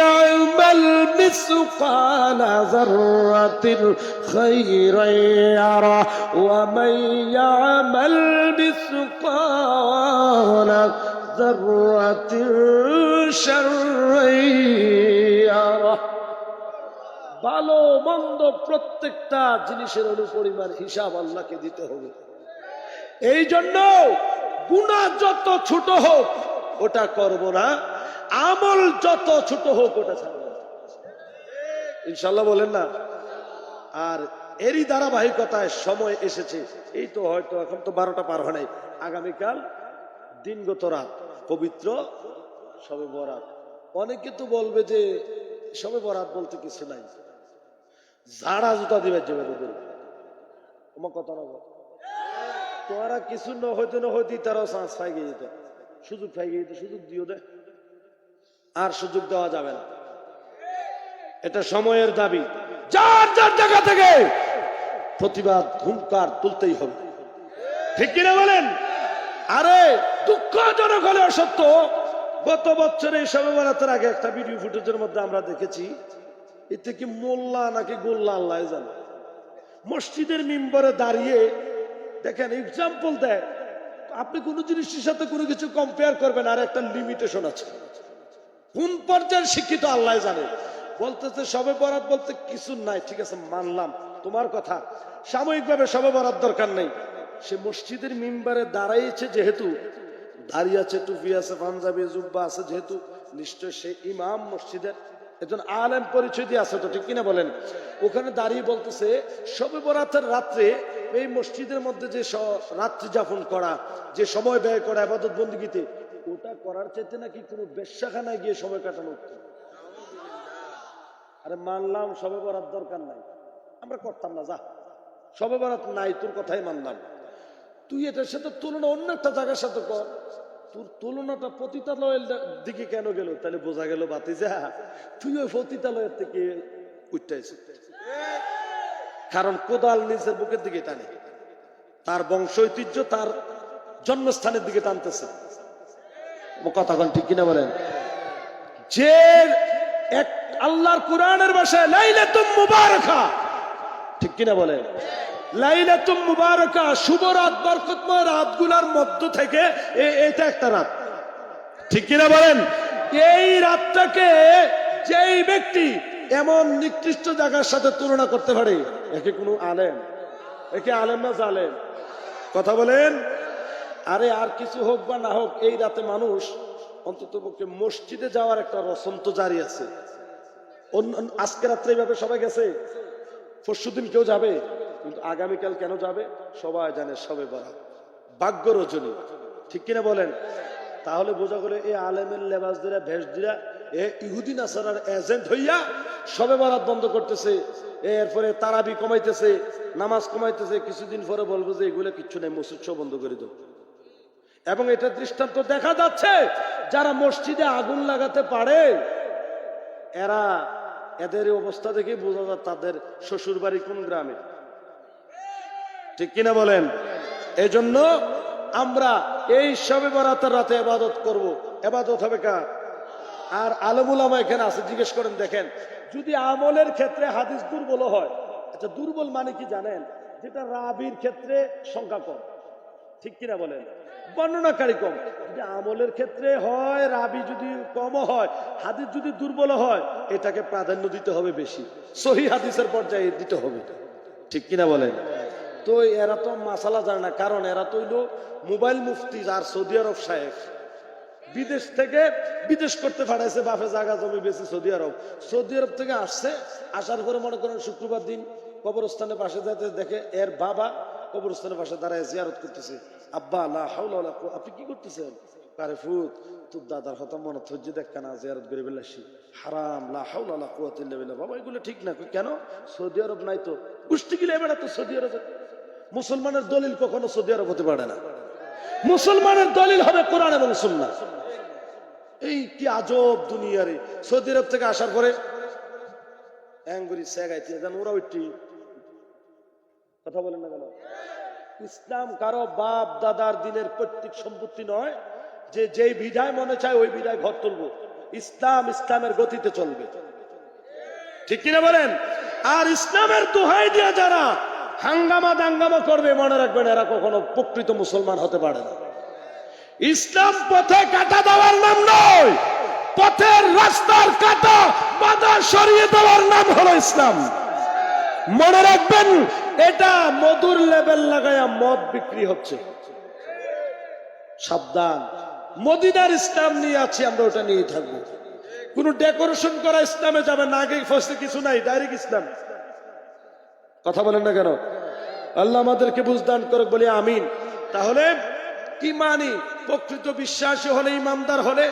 يَعْمَلْ مِثْقَالَ ذَرَّةٍ خَيْرًا يَرَهُ وَمَن يَعْمَلْ مِثْقَالَ ذَرَّةٍ شَرًّا يَرَهُ। ভালো মন্দ প্রত্যেকটা জিনিসের অনুপরিমাণ হিসাব আল্লাহকে দিতে হবে। এই জন্য গুনাহ যত ছোট হোক ওটা করব না, আমল যত ছোট হোক ওটা ছাড়বো না, ইনশাল্লাহ বলেন না। আর এরই ধারাবাহিকতায় সময় এসেছে, এই তো হয়তো এখন তো 12টা পার হয় নাই, আগামীকাল দিনগত রাত পবিত্র শবে বরাত। অনেকে তো বলবে যে শবে বরাত বলতে কিছু নাই, ঝাড়া জুতা দিবে যাবে তোদের, তোমার কথা না তোরা কিছু না হইতে তারাও চান্স পাই গিয়ে যেত, সুযোগ পাই গিয়ে যেত, সুযোগ দিও দে, আর সুযোগ দেওয়া যাবে না। এটা সময়ের দাবি, যার যার জায়গা থেকে প্রতিবাদ হুঙ্কার তুলতেই হবে, ঠিক কিনা বলেন? আরে দুঃখজনক হলেও সত্য, গত বছরে শবে বরাতের আগে একটা ভিডিও ফুটেজের মধ্যে আমরা দেখেছি, এতে কি মোল্লা নাকি গোল্লা আল্লাহ জানে, মসজিদের মিম্বরে দাঁড়িয়ে দেখেন এক্সাম্পল দেয়, আপনি কোন জিনিসের সাথে কোনো কিছু কম্পেয়ার করবেন, আর একটা লিমিটেশন আছে, কোন পর্যায়ের শিক্ষিত আল্লাহ জানে। বলতেছে শবে বরাত বলতে কিছু নাই, ঠিক আছে মানলাম তোমার কথা, সাময়িকভাবে শবে বরাত দরকার নেই। সে মসজিদের মিম্বারে দাঁড়াইছে যেহেতু, দাঁড়িয়ে আছে, টুপি আছে, পাঞ্জাবি জুব্বা আছে যেহেতু, নিশ্চয় সে ইমাম মসজিদের একজন আলেম পরিচয় দিয়ে আছে তো, ঠিক কিনা বলেন? ওখানে দাঁড়িয়ে বলতেছে শবে বরাতের রাত্রে এই মসজিদের মধ্যে যে রাত্রি যাপন করা, যে সময় ব্যয় করা ইবাদত বন্দেগীতে, ওটা করার চাইতে নাকি কোনো বেশ্যাখানায় গিয়ে সময় কাটানো উত্তম। আরে মানলাম শবে বরাত দরকার নাই, আমরা করতাম না, যা শবে বরাত নাই, তোর কথাই মানলাম, তুই এটার সাথে তুলনা অন্য একটা জায়গার সাথে কর, তোর তুলনাটা পতিতালয়ের দিকে কেন গেল? তাহলে বোঝা গেল বাতিজা তুই ওই পতিতালয়ের থেকে উঠতেছিস, কারণ কোদাল নিজের বুকের দিকে টানে, তার বংশ ঐতিহ্য তার জন্মস্থানের দিকে টানতেছে। কথা কোন ঠিক কিনা বলেন? যে এক আল্লাহর কোরআনের ভাষায় লাইলাতুম মুবারাকা, ঠিক কিনা বলেন? লাইলাতুম মুবারাকা, শুভ রাত, বরকতময় রাতগুলোর মধ্য থেকে এটা একটা রাত, ঠিক কিনা বলেন? এই রাতটাকে যেই ব্যক্তি এমন নিকৃষ্ট জায়গার সাথে তুলনা করতে পারে, একে কোনো আলেম, একে আলেম না জালেম? কথা বলেন। আরে আর কিছু হোক বা না হোক, এই রাতে মানুষ অন্তত পক্ষে মসজিদে যাওয়ার একটা রসম তো জারি আছে। আজকে রাত্রে এইভাবে সবাই গেছে, পরশুদিন কেউ যাবে, কিন্তু আগামীকাল কেন যাবে সবাই জানে, শবে বরাত ভাগ্য রজনী, ঠিক কিনা বলেন? তাহলে বোঝা গেল এই আলেমের লেবাস দিরা, ভেষ দিরা, ইহুদি নাসারার এজেন্ট হইয়া শবে বরাত বন্ধ করতেছে, এরপরে তারাবি কমাইতেছে, নামাজ কমাইতেছে, কিছুদিন পরে বলবো যে এগুলো কিচ্ছু নেই, মসজিদ সব বন্ধ করে দেব। এবং এটা দৃষ্টান্ত দেখা যাচ্ছে, যারা মসজিদে আগুন লাগাতে পারে এরা, এদের অবস্থা দেখে বোঝা যায় তাদের শ্বশুর বাড়ি কোন গ্রামে, ঠিক কিনা বলেন? এই জন্য আমরা এই শবে বরাতের রাতে ইবাদত করব, ইবাদত হবে কার? আর আলেম উলামা এখানে আছে, জিজ্ঞেস করেন দেখেন, যদি আমলের ক্ষেত্রে হাদিস দুর্বল হয়, আচ্ছা দুর্বল মানে কি জানেন? যেটা রাবির ক্ষেত্রে সংখ্যা কম, ঠিক কিনা বলেন? বর্ণনাকারী কম। যদি আমলের ক্ষেত্রে হয়, রাবি যদি কম হয়, হাদিস যদি দুর্বল হয়, এটাকে প্রাধান্য দিতে হবে বেশি, সহিহ হাদিসের পর্যায়ে দিতে হবে, ঠিক কিনা বলেন? তো এরা তো মাসালা জানে না, কারণ এরা তো হইলো মোবাইল মুফতি আর সৌদি আরব সাহেব, বিদেশ থেকে বিদেশ করতে পাঠাইছে, বাপে জায়গা জমি বেশি সৌদি আরব। সৌদি আরব থেকে আসছে, আসার পরে মনে করেন শুক্রবার দিন কবরস্থানের পাশে যাতে দেখে এর বাবা কবরস্থানের পাশে দাঁড়ায় জিয়ারত করতেছে। আব্বা লা হাওলা ওয়ালা কুওয়াতা, আপনি কি করতেছেন? আরে ফুত তোর দাদার কথা মনে থজ্জে দেখ কেন জিয়ারত করে বেলাসি, হারাম, লা হাওলা ওয়ালা কুওয়াতা ইল্লা বিল্লাহ। বাবা এগুলো ঠিক না। কেন? সৌদি আরব নাই তো, গোষ্ঠী গিলে বেড়া তো সৌদি আরবে। মুসলমানের দলিল কখনো সৌদি আরব হতে পারে না। মুসলমানের দলিল হবে কোরআন এবং সুন্নাহ। এই কি আজব দুনিয়ারে। সৌদি আরব থেকে আসার পরে ওরা ওইটি কথা বলেন না কেন? ইসলাম কারো বাপ দাদার দিনের প্রত্যেক সম্পত্তি নয় যে যেই বিধায় মনে চায় ওই বিধায় ঘর তুলবো। ইসলাম ইসলামের গতিতে চলবে, ঠিক কিনা বলেন? আর ইসলামের দোহাই দিয়ে যারা হাঙ্গামা দাঙ্গামা করবে, মনে রাখবেন এরা কখনো প্রকৃত মুসলমান হতে পারে না। ইসলাম পথে কাটা দেওয়ার নাম নয়, পথের রাস্তার কাটা বাধা সরিয়ে দেওয়ার নাম হলো ইসলাম। মনে রাখবেন, এটা মধুর লেবেল লাগায়া মদ বিক্রি হচ্ছে, সাবধান। মদিনার ইসলাম নিয়ে আছি আমরা, ওটা নিয়ে থাকবো। কোন ডেকোরেশন করা ইসলামে যাবে না, আগে ফার্স্টে কিছু নাই, ডাইরেক্ট ইসলাম। কথা বলেন না কেন? আল্লাহ আমাদেরকে বুঝদান করে, বলি আমিন। তাহলে কি মানি? প্রকৃত বিশ্বাসী হলে, ইমানদার হলে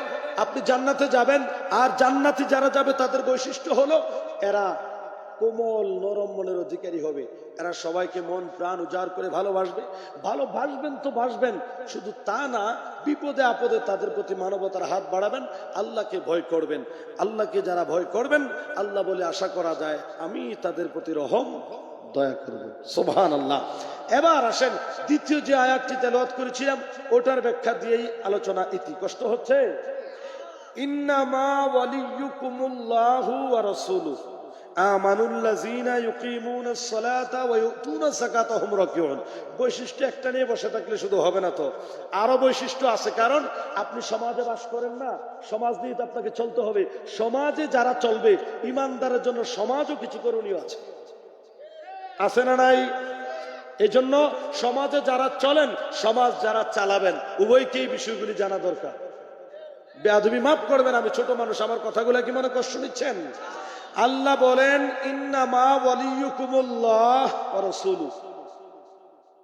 আপনি জান্নাতে যাবেন। আর জান্নাতি যারা যাবে তাদের বৈশিষ্ট্য হলো এরা কোমল নরম মনের অধিকারী হবে। এরা সবাইকে মন প্রাণ উজাড় করে ভালোবাসবে। ভালোবাসবেন তো বাসবেন, শুধু তা না, বিপদে আপদে তাদের প্রতি মানবতার হাত বাড়াবেন। আল্লাহকে ভয় করবেন। আল্লাহকে যারা ভয় করবেন, আল্লাহ বলে আশা করা যায় আমি তাদের প্রতি রহম দয়া করব। সুবহানাল্লাহ। এবার আসেন দ্বিতীয় যে আয়াতটি তেলাওয়াত করেছিলাম ওটার ব্যাখ্যা দিয়েই আলোচনা ইতি। কষ্ট হচ্ছে? ইন্নামা ওয়ালিয়ুকুমুল্লাহু ওয়া রাসূলুহু আমানুল্লাযীনা ইউকিমুনাস সালাতা ওয়া ইউতুনাজ যাকাতা হুম রাকিউন। বৈশিষ্ট্য একটা নিয়ে বসে থাকলে শুধু হবে না তো, আরো বৈশিষ্ট্য আছে। কারণ আপনি সমাজে বাস করেন না, সমাজ নিয়ে তো আপনাকে চলতে হবে। সমাজে যারা চলবে, ইমানদারের জন্য সমাজও কিছু করণীয় আছে, আছে না নাই? এই জন্য সমাজে যারা চলেন, সমাজ যারা চালাবেন, উভয়কেই বিষয়গুলি জানা দরকার। বেয়াদবি মাফ করবেন, আমি ছোট মানুষ, আমার কথাগুলো কি মনে কষ্ট নিচ্ছেন? আল্লাহ বলেন ইন্নামা ওয়ালিয়ুকুমুল্লাহ ওয়া রাসূলুহু।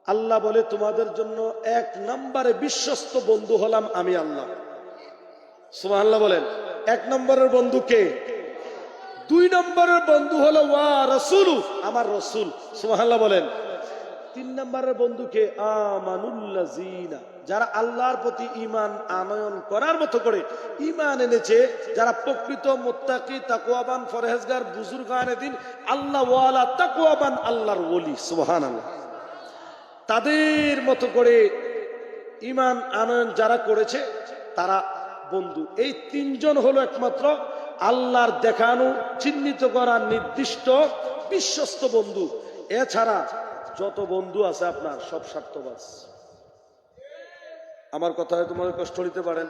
আল্লাহ বলে তোমাদের জন্য এক নম্বরে বিশ্বস্ত বন্ধু হলাম আমি আল্লাহ। সুবহানাল্লাহ বলেন। এক নম্বরের বন্ধু কে? দুই নম্বরের বন্ধু হলো ওয়া রাসূলুহু, আমার রাসূল। সুবহানাল্লাহ বলেন। তিন নম্বরের বন্ধুকে আমানুল্লাযীনা, যারা আল্লাহর প্রতি ঈমান আনয়ন করার মতো করে ঈমান এনেছে, যারা প্রকৃত মুত্তাকি তাকওয়াবান ফরহেজগার বুজুর্গানে দিন আল্লাহ ওয়ালা তাকওয়াবান আল্লাহর ওলি। সুবহানাল্লাহ। তাদের মতো করে ঈমান আনয়ন যারা করেছে তারা বন্ধু। এই তিনজন হলো একমাত্র আল্লাহর দেখানো, চিহ্নিত করা নির্দিষ্ট বিশ্বস্ত বন্ধু। এছাড়া যত বন্ধু আছে আপনার সব স্বার্থবাজ। আমার কথা হয়তো মনে কষ্ট নিতে পারেন।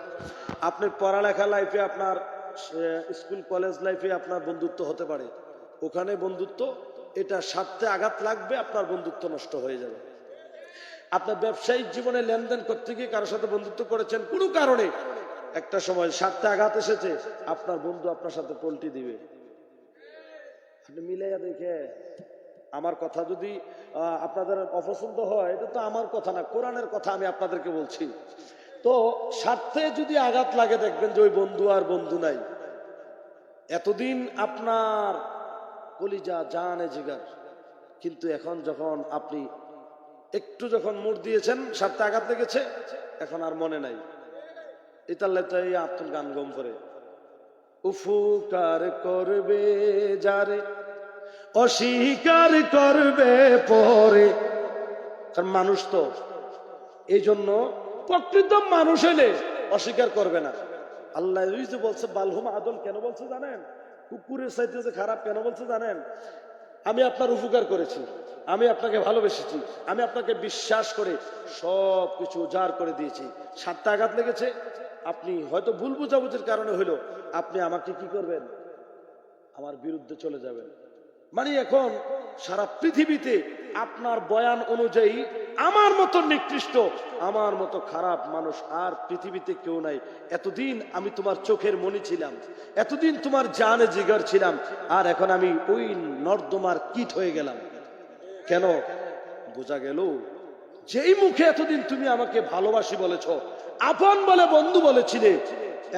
আপনি পড়ালেখা লাইফে, আপনার স্কুল কলেজ লাইফে আপনার বন্ধুত্ব হতে পারে, ওখানে বন্ধুত্ব এটা স্বার্থে আঘাত লাগবে, আপনার বন্ধুত্ব নষ্ট হয়ে যাবে। আপনার ব্যবসায়িক জীবনে লেনদেন করতে গিয়ে কারোর সাথে বন্ধুত্ব করেছেন, কোনো কারণে একটা সময় স্বার্থে আঘাত এসেছে, আপনার বন্ধু আপনার সাথে পল্টি দিবে। আপনি মিলাইয়া দেখে, আমার কথা যদি আপনাদের অপছন্দ হয়, এটা তো আমার কথা না, কোরআনের কথা আমি আপনাদেরকে বলছি। তো স্বার্থে যদি আঘাত লাগে, দেখবেন যে ওই বন্ধু আর বন্ধু নাই। এতদিন আপনার কলিজা জানে জিগার, কিন্তু এখন যখন আপনি একটু যখন মুড় দিয়েছেন, স্বার্থে আঘাত লেগেছে, এখন আর মনে নাই। এটাই আব্দুল গান গম করে, উপকার করবে যারে অস্বীকার করবে পরে। কারণ মানুষ তো, এই জন্য প্রকৃত মানুষ হলে অস্বীকার করবে না। আল্লাহ যে বলছে বালহুম আদল, কেন বলছে জানেন? কুকুরের চাইতে যে খারাপ কেন বলছে জানেন? আমি আপনার উপকার করেছি, আমি আপনাকে ভালোবেসেছি, আমি আপনাকে বিশ্বাস করে সব কিছু উজাড় করে দিয়েছি। স্বার্থে আঘাত লেগেছে, আপনি হয়তো ভুল বুঝাবুঝির কারণে হইলো, আপনি আমাকে কি করবেন? আমার বিরুদ্ধে চলে যাবেন। মানে এখন সারা পৃথিবীতে আপনার বয়ান অনুযায়ী আমার মতো নিকৃষ্ট, আমার মতো খারাপ মানুষ আর পৃথিবীতে কেউ নাই। এতদিন আমি তোমার চোখের মণি ছিলাম, এতদিন তোমার জানে জিগার ছিলাম, আর এখন আমি ওই নর্দমার কীট হয়ে গেলাম। কেন? বোঝা গেল যেই মুখে এতদিন তুমি আমাকে ভালোবাসি বলেছ, আপন বলে বন্ধু বলেছিলে,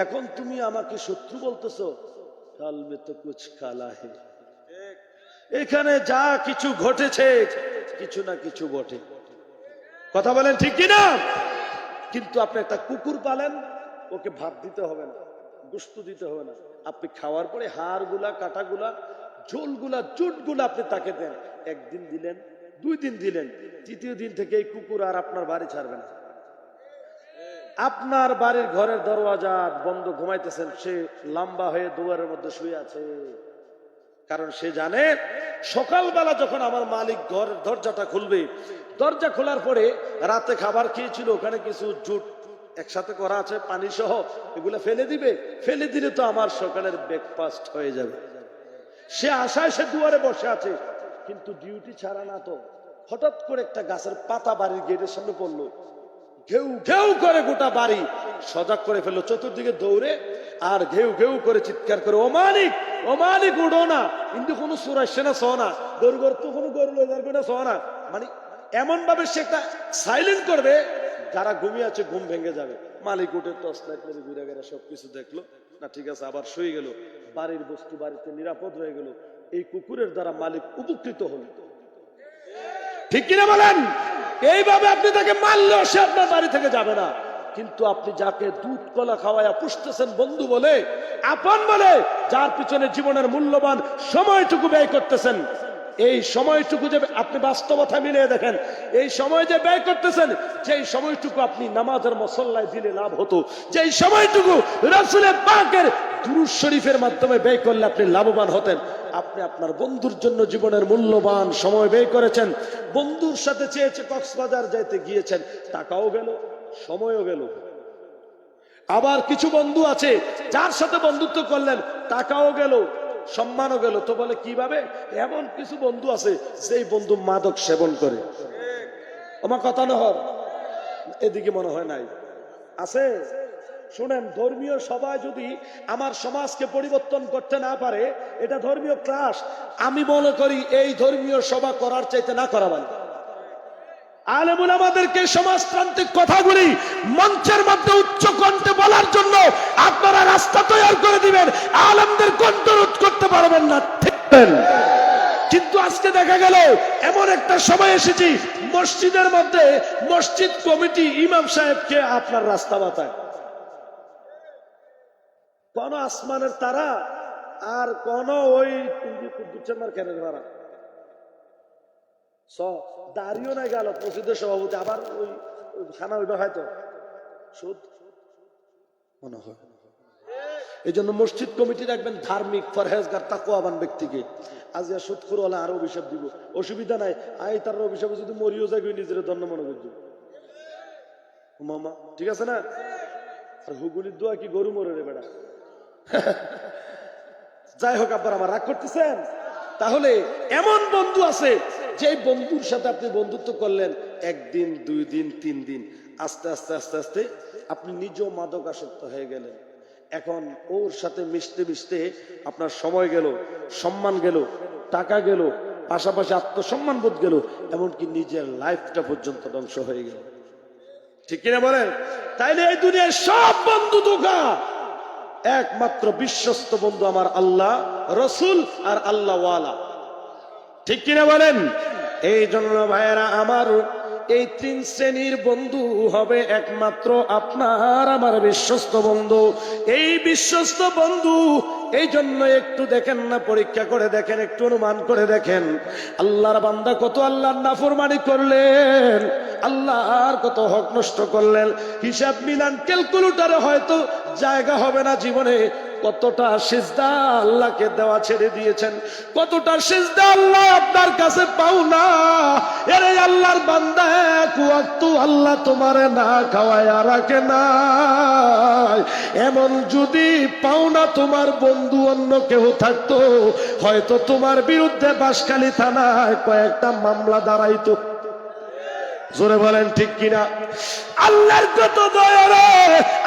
এখন তুমি আমাকে শত্রু বলতেছো। কাল মে তো কুছ কালা হে। এখানে যা কিছু ঘটেছে কিছু না কিছু বটে। কথা বলেন ঠিক কিনা? কিন্তু আপনি একটা কুকুর পালেন, ওকে ভাত দিতে হবে না, গোশত দিতে হবে না, আপনি খাওয়ার পরে হাড়গুলা, কাটাগুলা, ঝোলগুলা, জুটগুলা আপনি তাকে দেন। একদিন দিলেন, 2 দিন দিলেন, 3য় দিন থেকে এই কুকুর আর আপনার বাড়ি ছাড়বে না। আপনার বাড়ির ঘরের দরওয়াজা বন্ধ, ঘুমাইতেছেন, সে লম্বা হয়ে দুয়ারের মধ্যে শুয়ে আছে। কারণ সে জানে সকালবেলা যখন আমার মালিক ঘরের দরজাটা খুলবে, দরজা খোলার পরে রাতে খাবার খেয়েছিল, ওখানে কিছু জুট একসাথে করা আছে পানি সহ, এগুলো ফেলে দিবে। ফেলে দিলে তো আমার সকালের ব্রেকফাস্ট হয়ে যাবে। সে আশায় সে দুয়ারে বসে আছে, কিন্তু ডিউটি ছাড়া না তো। হঠাৎ করে একটা গাছের পাতা বাড়ির গেটের সামনে পড়লো, ঘেউ ঘেউ করে গোটা বাড়ি সজাগ করে ফেললো। চতুর্দিকে দৌড়ে আর ঘেউ ঘেউ করে চিৎকার করে, ও মালিক, ও মালিক, উঠো না, কিন্তু কোনো সুর আসছে না, সো না, গরু গরু তো কোনো গরু না, সো না। মানে এমন ভাবে সে একটা সাইলেন্ট করবে, যারা ঘুমিয়ে আছে ঘুম ভেঙে যাবে। মালিক উঠে টর্চ লাইট মেরে ঘুরে গেলে সবকিছু দেখলো, না ঠিক আছে, আবার শুয়ে গেল। বাড়ির বস্তু বাড়িতে নিরাপদ হয়ে গেল। এই কুকুরের দ্বারা মালিক উপকৃত হল। ঠিক কিনা বলেন? এইভাবে আপনি তাকে মারলেও সে আপনার বাড়ি থেকে যাবে না। কিন্তু আপনি যাকে দুধ কলা খাওয়ায়া পুষতেছেন বন্ধু বলে, আপন বলে, যার পিছনে জীবনের মূল্যবান সময়টুকু ব্যয় করতেছেন, এই সময়টুকু যে আপনি বাস্তবতা মিলিয়ে দেখেন, এই সময় যে ব্যয় করতেছেন, যেই সময়টুকু আপনি নামাজের মুসল্লায় দিলে লাভ হতো, যেই সময়টুকু রাসূলের পাকের দুরূদ শরীফের মাধ্যমে ব্যয় করলে আপনি লাভবান হতেন, আপনি আপনার বন্ধুর জন্য জীবনের মূল্যবান সময় ব্যয় করেছেন। বন্ধুর সাথে চেয়েছে কক্সবাজার যাইতে গিয়েছেন, টাকাও গেল, সময়ও গেল। আবার কিছু বন্ধু আছে যার সাথে বন্ধুত্ব করলেন, টাকাও গেল, সম্মানও গেল। তো বলে কিভাবে? এমন কিছু বন্ধু আছে যেই বন্ধু মাদক সেবন করে। আমার কথা না হয়, এদিকে মনে হয় নাই আছে। শুনেন, ধর্মীয় সবাই যদি আমার সমাজকে পরিবর্তন করতে না পারে, এটা ধর্মীয় ক্লাস। আমি মনে করি এই ধর্মীয় সভা করার চাইতে না করা ভালো। আলেম উলামাদেরকে সমাজতান্ত্রিক কথাগুলি মঞ্চের মধ্যে উচ্চ কণ্ঠে বলার জন্য আপনারা রাস্তা তৈরি করে দিবেন, আলেমদের কণ্ঠ রোধ করতে পারবেন না, ঠিক? কিন্তু আজকে দেখা গেল এমন একটা সময় এসেছি, মসজিদের মধ্যে মসজিদ কমিটি ইমাম সাহেবকে আপনার রাস্তা বাতায়। কোন আসমানের তারা আর কোন ওই ভাড়া দাঁড়িয়েও নাই গেল মসজিদের সভাপতি, আবার ওই খানা ওইটা হয়তো সুদ মনে হয়। এই জন্য মসজিদ কমিটি রাখবেন ধার্মিক, ফরহেজগার, তাকওয়াবান ব্যক্তিকে। আজ সুদ করে হলে আরো অভিশাপ দিব, অসুবিধা নাই। আই তার অভিশাপে যদি মরিও যায় নিজের দণ্ড মনে করছি মামা, ঠিক আছে না? আর হুগুলির দোয়া কি গরু মরে রে বেড়া। যাই হোক, আবার আমার রাগ করতেছেন। তাহলে এমন বন্ধু আছে যে বন্ধুর সাথে আপনি বন্ধুত্ব করলেন, 1 দিন 2 দিন 3 দিন, আস্তে আস্তে আস্তে আস্তে আপনি নিজেও মাদকাসক্ত হয়ে গেলেন। এখন ওর সাথে মিশতে মিশতে আপনার সময় গেল, সম্মান গেল, টাকা গেল, পাশাপাশি আত্মসম্মান বোধ গেল, এমনকি নিজের লাইফটা পর্যন্ত ধ্বংস হয়ে গেল। ঠিক কিনা বলেন? তাইলে এই দুনিয়ার সব বন্ধু ধোঁকা, একমাত্র বিশ্বস্ত বন্ধু আমার আল্লাহ, রসুল আর আল্লাহ ওয়ালা। ঠিক কিনা বলেন? এই জন্য ভাইয়েরা আমার, এই 3 শ্রেণীর বন্ধু হবে একমাত্র আপনার আমার বিশ্বস্ত বন্ধু। এই বিশ্বস্ত বন্ধু, এই জন্য একটু দেখেন না, পরীক্ষা করে দেখেন, একটু অনুমান করে দেখেন, আল্লাহর বান্দা কত আল্লাহর নাফরমানি করলেন, আল্লাহর কত হক নষ্ট করলেন। হিসাব মিলান, ক্যালকুলেটরে হয়তো জায়গা হবে না জীবনে, কতটা সিজদা আল্লাহকে দেওয়া ছেড়ে দিয়েছেন, কতটা সিজদা আল্লাহ আপনার কাছে পাও না। এরে আল্লাহর বান্দা, এক ওয়াক্ত আল্লাহ তোমারে না খাওয়ায় রাখে না। এমন যদি পাও না তোমার বন্ধু অন্য কেউ থাকতো, হয়তো তোমার বিরুদ্ধে বাঁশখালী থানায় কয়েকটা মামলা দাঁড়াইতো। জোরে বলেন ঠিক কিনা? আল্লাহর কত দয়া রে,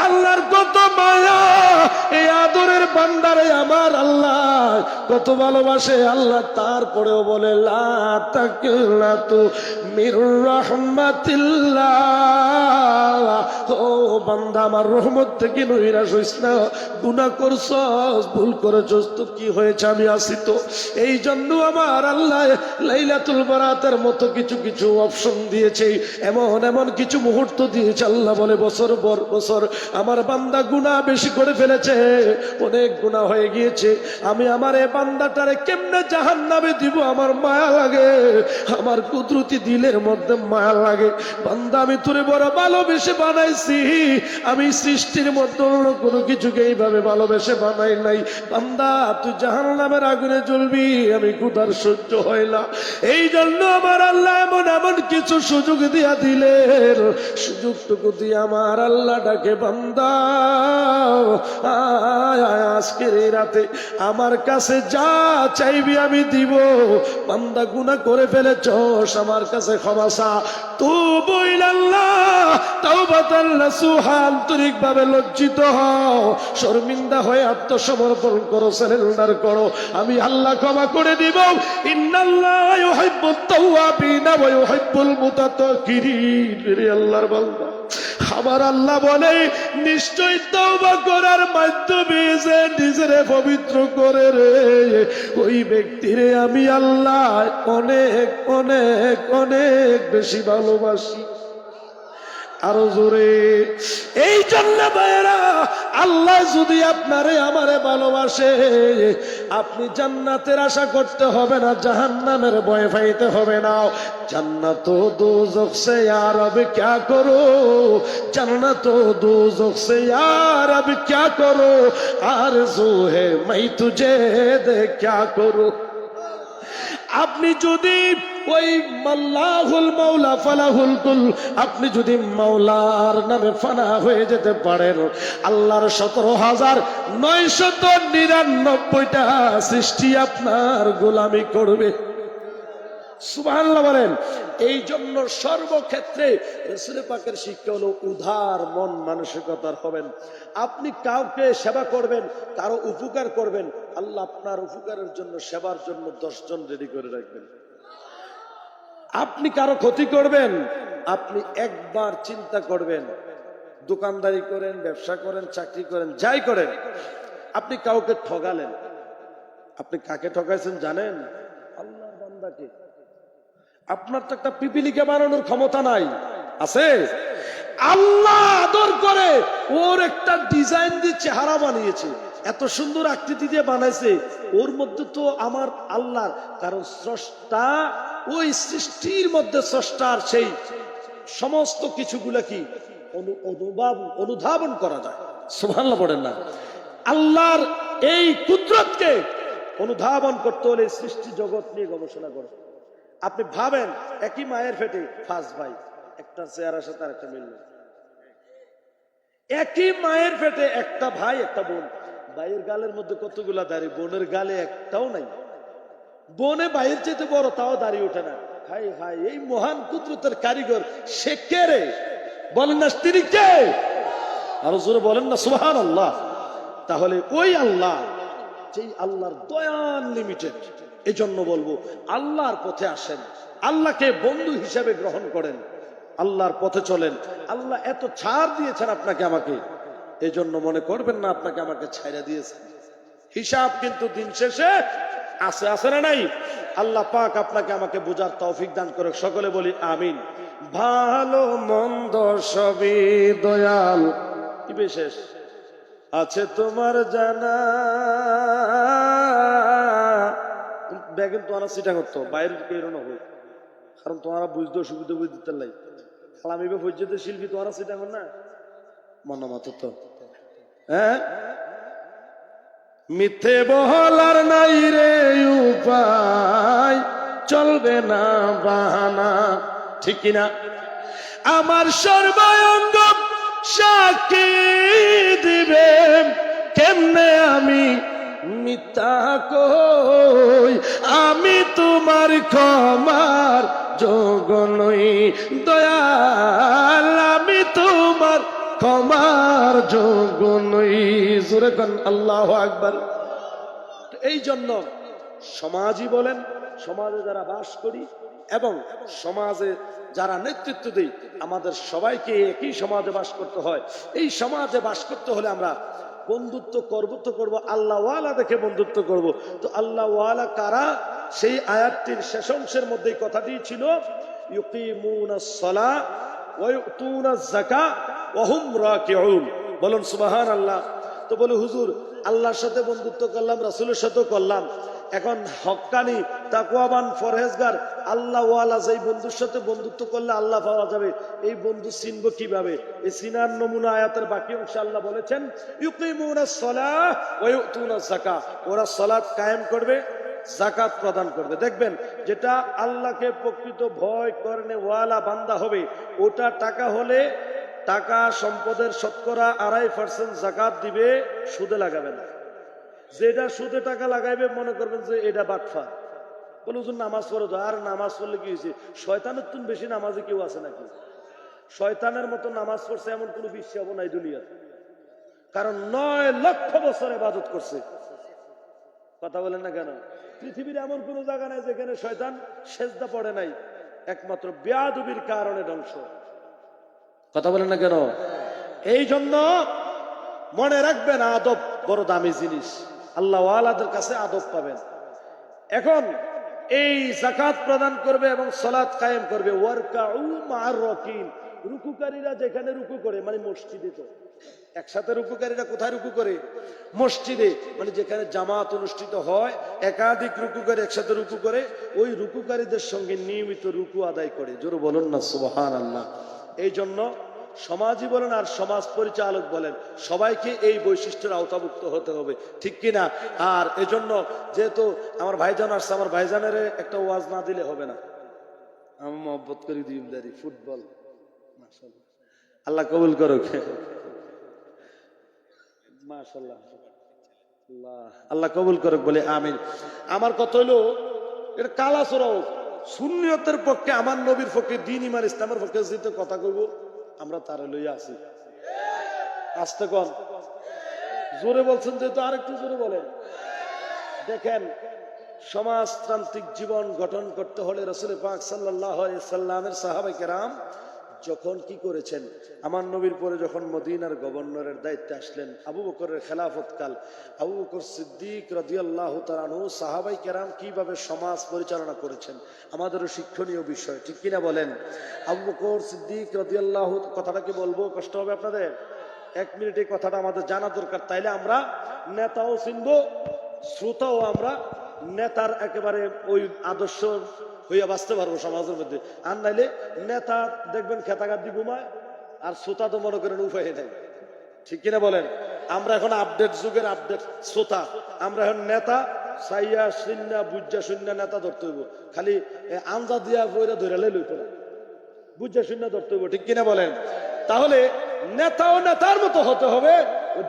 আল্লাহর কত মায়া, এই আদরের বান্দারে আমার আল্লাহ কত ভালোবাসে। আল্লাহ তারপরেও বলে লা তাকনাতু মির রাহমাতিল্লাহ, ও বান্দা আমার রহমত থেকে নৈরাশ হইস না। গুনাহ করছস, ভুল করেছস তো কি হয়েছে, আমি আছি তো। এই জন্য আমার আল্লাহ লাইলাতুল বারাতের মতো কিছু কিছু অপশন দিয়েছে, এমন এমন কিছু মুহূর্ত দিয়েছে। আল্লাহ বলে বছর পর বছর আমার বান্দা গুনাহ বেশি করে ফেলেছে, অনেক গুনাহ হয়ে গিয়েছে, আমি আমার এই বান্দাটারে কেমনে জাহান্নামে দিব আমার মায়া লাগে, আমার কুদরতি দিলের মধ্যে মায়া লাগে। বান্দা আমি তোরে বড় ভালোবেসে বানাইছি, আমি সৃষ্টির মধ্যে অন্য কোনো কিছুকে এইভাবে ভালোবেসে বানাই নাই। বান্দা তুই জাহান্নামের আগুনে জ্বলবি, আমি ক্ষুধার সহ্য হয় না। এই জন্য আমার আল্লাহ এমন এমন কিছু সুযোগ দিয়া দিলেন, সুযোগটুকু দিয়ে আমার আল্লাহ ডাকে বান্দা আজকের এই রাতে আমার কাছে যা চাইবি আমি দিব। বান্দা গুনাহ করে ফেলেছস, আমার কাছে ক্ষমা চা। তুবু ইলাল্লাহ তাওবাতান নাসুহা, আন্তরিকভাবে লজ্জিত হও, শর্মিন্দা হয়ে আত্মসমর্পণ করো, সারেন্ডার করো, আমি আল্লাহ ক্ষমা করে দিব। ইন্নাল্লাহা ইউহিব্বুত তাওয়াবিনা ওয়া ইউহিব্বুল মুতাতাহহিরিন। রে আল্লাহর বান্দা, আমার আল্লাহ বলে নিশ্চয় তওবা করার মাধ্যমে যে নিজেরে পবিত্র করে রে, ওই ব্যক্তিরে আমি আল্লাহ অনেক অনেক অনেক বেশি ভালোবাসি। আরো জোরে। এই জন্য ভাইরা, আল্লাহ যদি আপনারে আমারে ভালোবাসে, আপনি জান্নাতের আশা করতে হবে না, জাহান্নামের ভয় পাইতে হবে না। জান্নাত ও দোজখ সে यार अब क्या करो, জান্নাত ও দোজখ সে यार अब क्या करो, आरज़ू है मैं तुझे दे क्या करो। আপনি যদি ওই মাল্লাহুল মাওলা ফালাহুল কুল, আপনি যদি মাওলার নামে ফানা হয়ে যেতে পারেন, আল্লাহর 17,999টা সৃষ্টি আপনার গোলামি করবে। সুবহানাল্লাহ বলেন। এই জন্য সর্বক্ষেত্রে রাসূল পাকের শিক্ষা হলো উদার মন মানসিকতার হবেন। আপনি কাউকে সেবা করবেন, কারো উপকার করবেন, আল্লাহ আপনার উপকারের জন্য সেবার জন্য 10 জন রেডি করে রাখবেন। আপনি কারো ক্ষতি করবেন, আপনি একবার চিন্তা করবেন, দোকানদারি করেন, ব্যবসা করেন, চাকরি করেন, যাই করেন, আপনি কাউকে ঠগালেন, আপনি কাকে ঠকাইছেন জানেন? আল্লাহর বান্দাকে। আপনার তো একটা পিপিলিকা বানানোর ক্ষমতা নাই, আছে? আল্লাহ আদর করে ওর একটা ডিজাইন দিয়ে চেহারা বানিয়েছে, এত সুন্দর আকৃতি দিয়ে বানাইছে, ওর মধ্যে তো আমার আল্লাহ, কারণ স্রষ্টা ওই সৃষ্টির মধ্যে স্রষ্টার সেই সমস্ত কিছুগুলা কি অনুধাবন করা যায়। সুবহানাল্লাহ বলেন না? আল্লাহর এই কুদরতকে অনুধাবন করতে হলে সৃষ্টি জগৎ নিয়ে গবেষণা করো। আপনি ভাবেন একই মায়ের পেটে 5 ভাই, একটা চেহারার সাথে আরেকটা মিল নেই। একই মায়ের পেটে একটা ভাই একটা বোন, ভাইয়ের গালের মধ্যে কতগুলা দাড়ি, বোনের গালে একটাও নাই। বোনে ভাইয়ের চাইতে বড়, তাও দাড়ি ওঠে না। হাই হাই, এই মহান কুদরতের কারিগর সে কে রে? বলেন না তিনি কে? আরো জোরে বলেন না সুবহানাল্লাহ। তাহলে ওই আল্লাহ, যেই আল্লাহর দয়া আনলিমিটেড, এই জন্য বলবো আল্লাহর পথে আসেন, আল্লাহকে বন্ধু হিসেবে গ্রহণ করেন, আল্লাহর পথে চলেন। আল্লাহ এত ছাড় দিয়েছেন আপনাকে আমাকে, এই জন্য মনে করবেন না আপনাকে আমাকে ছাইড়া দিয়েছেন। হিসাব কিন্তু দিন শেষে আছে, আছে না নাই? আল্লাহ পাক আপনাকে আমাকে বুঝার তৌফিক দান করে, সকলে বলি আমিন। ভালো মন্দ সবই দয়াল, কি বিশেষ আছে তোমার জানা। ব্যাগেন তোমার সিটা করতো বাইরের কেরো হোক, কারণ তোমার বুঝতে সুবিধা বুঝ দিতে লাই খালামিবে পর্যন্ত শিল্পী তোমার সিটা কর না মনে মতো তো। হ্যাঁ মিথ্যে বহলার নাই রে উপায়, চলবে না বাহানা, ঠিক কিনা? আমার সর্বাঙ্গ সাক্ষী দিবে, কেমনে আমি মিথ্যা কই, আমি তোমার ক্ষমার যোগ্য নই দয়াল, আমি তোমার ক্ষমার যোগ্য নই। জোরে কোন আল্লাহু আকবার। এই জন্য সমাজই বলেন, সমাজে যারা বাস করি এবং সমাজে যারা নেতৃত্ব দেই, আমাদের সবাইকে একই সমাজে বাস করতে হয়। এই সমাজে বাস করতে হলে আমরা বন্ধুত্ব করব তো করবো, আল্লাহওয়ালা দেখে বন্ধুত্ব করব। তো আল্লাহওয়ালা কারা? সেই আয়াতটির শেষ অংশের মধ্যেই কথাটি ছিল, ইউকিমুনাস সালাহ ওয়া ইউতুনাজ যাকাত ওয়া হুম রাকিউন। বলুন সুবহানাল্লাহ। তো বলে হুজুর আল্লাহর সাথে বন্ধুত্ব করলাম, রাসূলের সাথেও করলাম, এখন হক্কানি তাকওয়াবান ফরহেজগার আল্লাহওয়ালা যেই বন্ধুর সাথে বন্ধুত্ব করলে আল্লাহ পাওয়া যাবে, এই বন্ধু চিনব কিভাবে? এই চিনার নমুনা আয়াতের বাকি অংশে আল্লাহ বলেছেন, ইউকিমুনাস সালাহ ওয়া ইউতুনাজ যাকাত, ওরা সালাত কায়েম করবে, যাকাত প্রদান করবে। দেখবেন যেটা আল্লাহকে প্রকৃত ভয় করনে ওয়ালা বান্দা হবে, ওটা টাকা হলে টাকা সম্পদের শতকরা 2.5% যাকাত দিবে, সুদে লাগাবে না। যেটা সুদে টাকা লাগাইবে মনে করবেন যে এটা বাটফা। বলে হুজুর নামাজ পড়ে তো, আর নামাজ পড়লে কি হয়েছে? শয়তানের তুন বেশি নামাজে কেউ আছে নাকি? শয়তানের মতো নামাজ পড়ছে এমন কোন বিশ্বাস নাই দুনিয়াতে, কারণ 9 লক্ষ বছর ইবাদত করছে। কথা বলেন না কেন? পৃথিবীর এমন কোন জায়গা নাই যেখানে শয়তান সেজদা পড়ে নাই, একমাত্র বেয়াদবির কারণে ধ্বংস। কথা বলেন না কেন? এই জন্য মনে রাখবেন, আদব বড় দামি জিনিস, আল্লাহওয়ালাদের কাছে আদব পাবেন। এখন এই যাকাত প্রদান করবে এবং সালাত কায়েম করবে। ওয়ারকাউ মা'আর রাকিন, রুকুকারীরা যেখানে রুকু করে, মানে মসজিদে, তো একসাথে রুকুকারীরা কোথায় রুকু করে? মসজিদে, মানে যেখানে জামাত অনুষ্ঠিত হয়, একাধিক রুকুকারী একসাথে রুকু করে, ওই রুকুকারীদের সঙ্গে নিয়মিত রুকু আদায় করে। জোরে বলুন না সুবহানাল্লাহ। এই জন্য সমাজই বলেন আর সমাজ পরিচালক বলেন, সবাইকে এই বৈশিষ্ট্যের আওতাভুক্ত হতে হবে, ঠিক কিনা? আর এজন্য যেহেতু আমার ভাইজান আসছে, আমার ভাইজানের একটা ওয়াজ না দিলে হবে না। আমি মহব্বত করি দিবদারি ফুটবল, মাশাআল্লাহ, আল্লাহ কবুল করুক, মাশাআল্লাহ, আল্লাহ কবুল করুক বলে আমিন। আমার কথা হলো, এটা কালাচোরাও সুন্নিয়তের পক্ষে, আমার নবীর পক্ষে, দ্বীন ইমান ইসলামের পক্ষে যেতে কথা কইব, আমরা তারে লইয়া আছি। আস্তে কন, জোরে বলছেন যেহেতু আরেকটু জোরে বলেন। দেখেন, সমাজতান্ত্রিক জীবন গঠন করতে হলে রাসূল পাক সাল্লাল্লাহু আলাইহি সাল্লামের সাহাবায়ে কেরাম যখন কি করেছেন, আমার নবীর পরে যখন মদিনার গভর্নরের দায়িত্বে আসলেন আবু বকরের খেলাফতকাল, আবু বকর সিদ্দিক রাদিয়াল্লাহু তাআলা আনহু সাহাবায়ে কেরাম কিভাবে সমাজ পরিচালনা করেছেন, আমাদেরও শিক্ষণীয় বিষয়, ঠিক কিনা বলেন? আবু বকর সিদ্দিক রাদিয়াল্লাহু, কথাটা কি বলবো, কষ্ট হবে আপনাদের? 1 মিনিট এই কথাটা আমাদের জানা দরকার, তাইলে আমরা নেতাও চিনবো, শ্রোতাও আমরা নেতার একেবারে ওই আদর্শ হইয়া বাঁচতে পারবো সমাজের মধ্যে। আর নাইলে নেতা দেখবেন খেতাঘাত দি ঘুমায়, আর শ্রোতা তো মনে করেন উপায় নেই, ঠিক কিনা বলেন? আমরা এখন আপডেট যুগের আপডেট শ্রোতা, আমরা এখন নেতা সাইয়া শূন্য বুঝা শূন্য নেতা ধরতে হইব, খালি আঞ্জা দিয়া বইরা ধরে লইতো না, বুঝা শূন্য ধরতে হইব, ঠিক কিনা বলেন? তাহলে নেতাও নেতার মতো হতে হবে,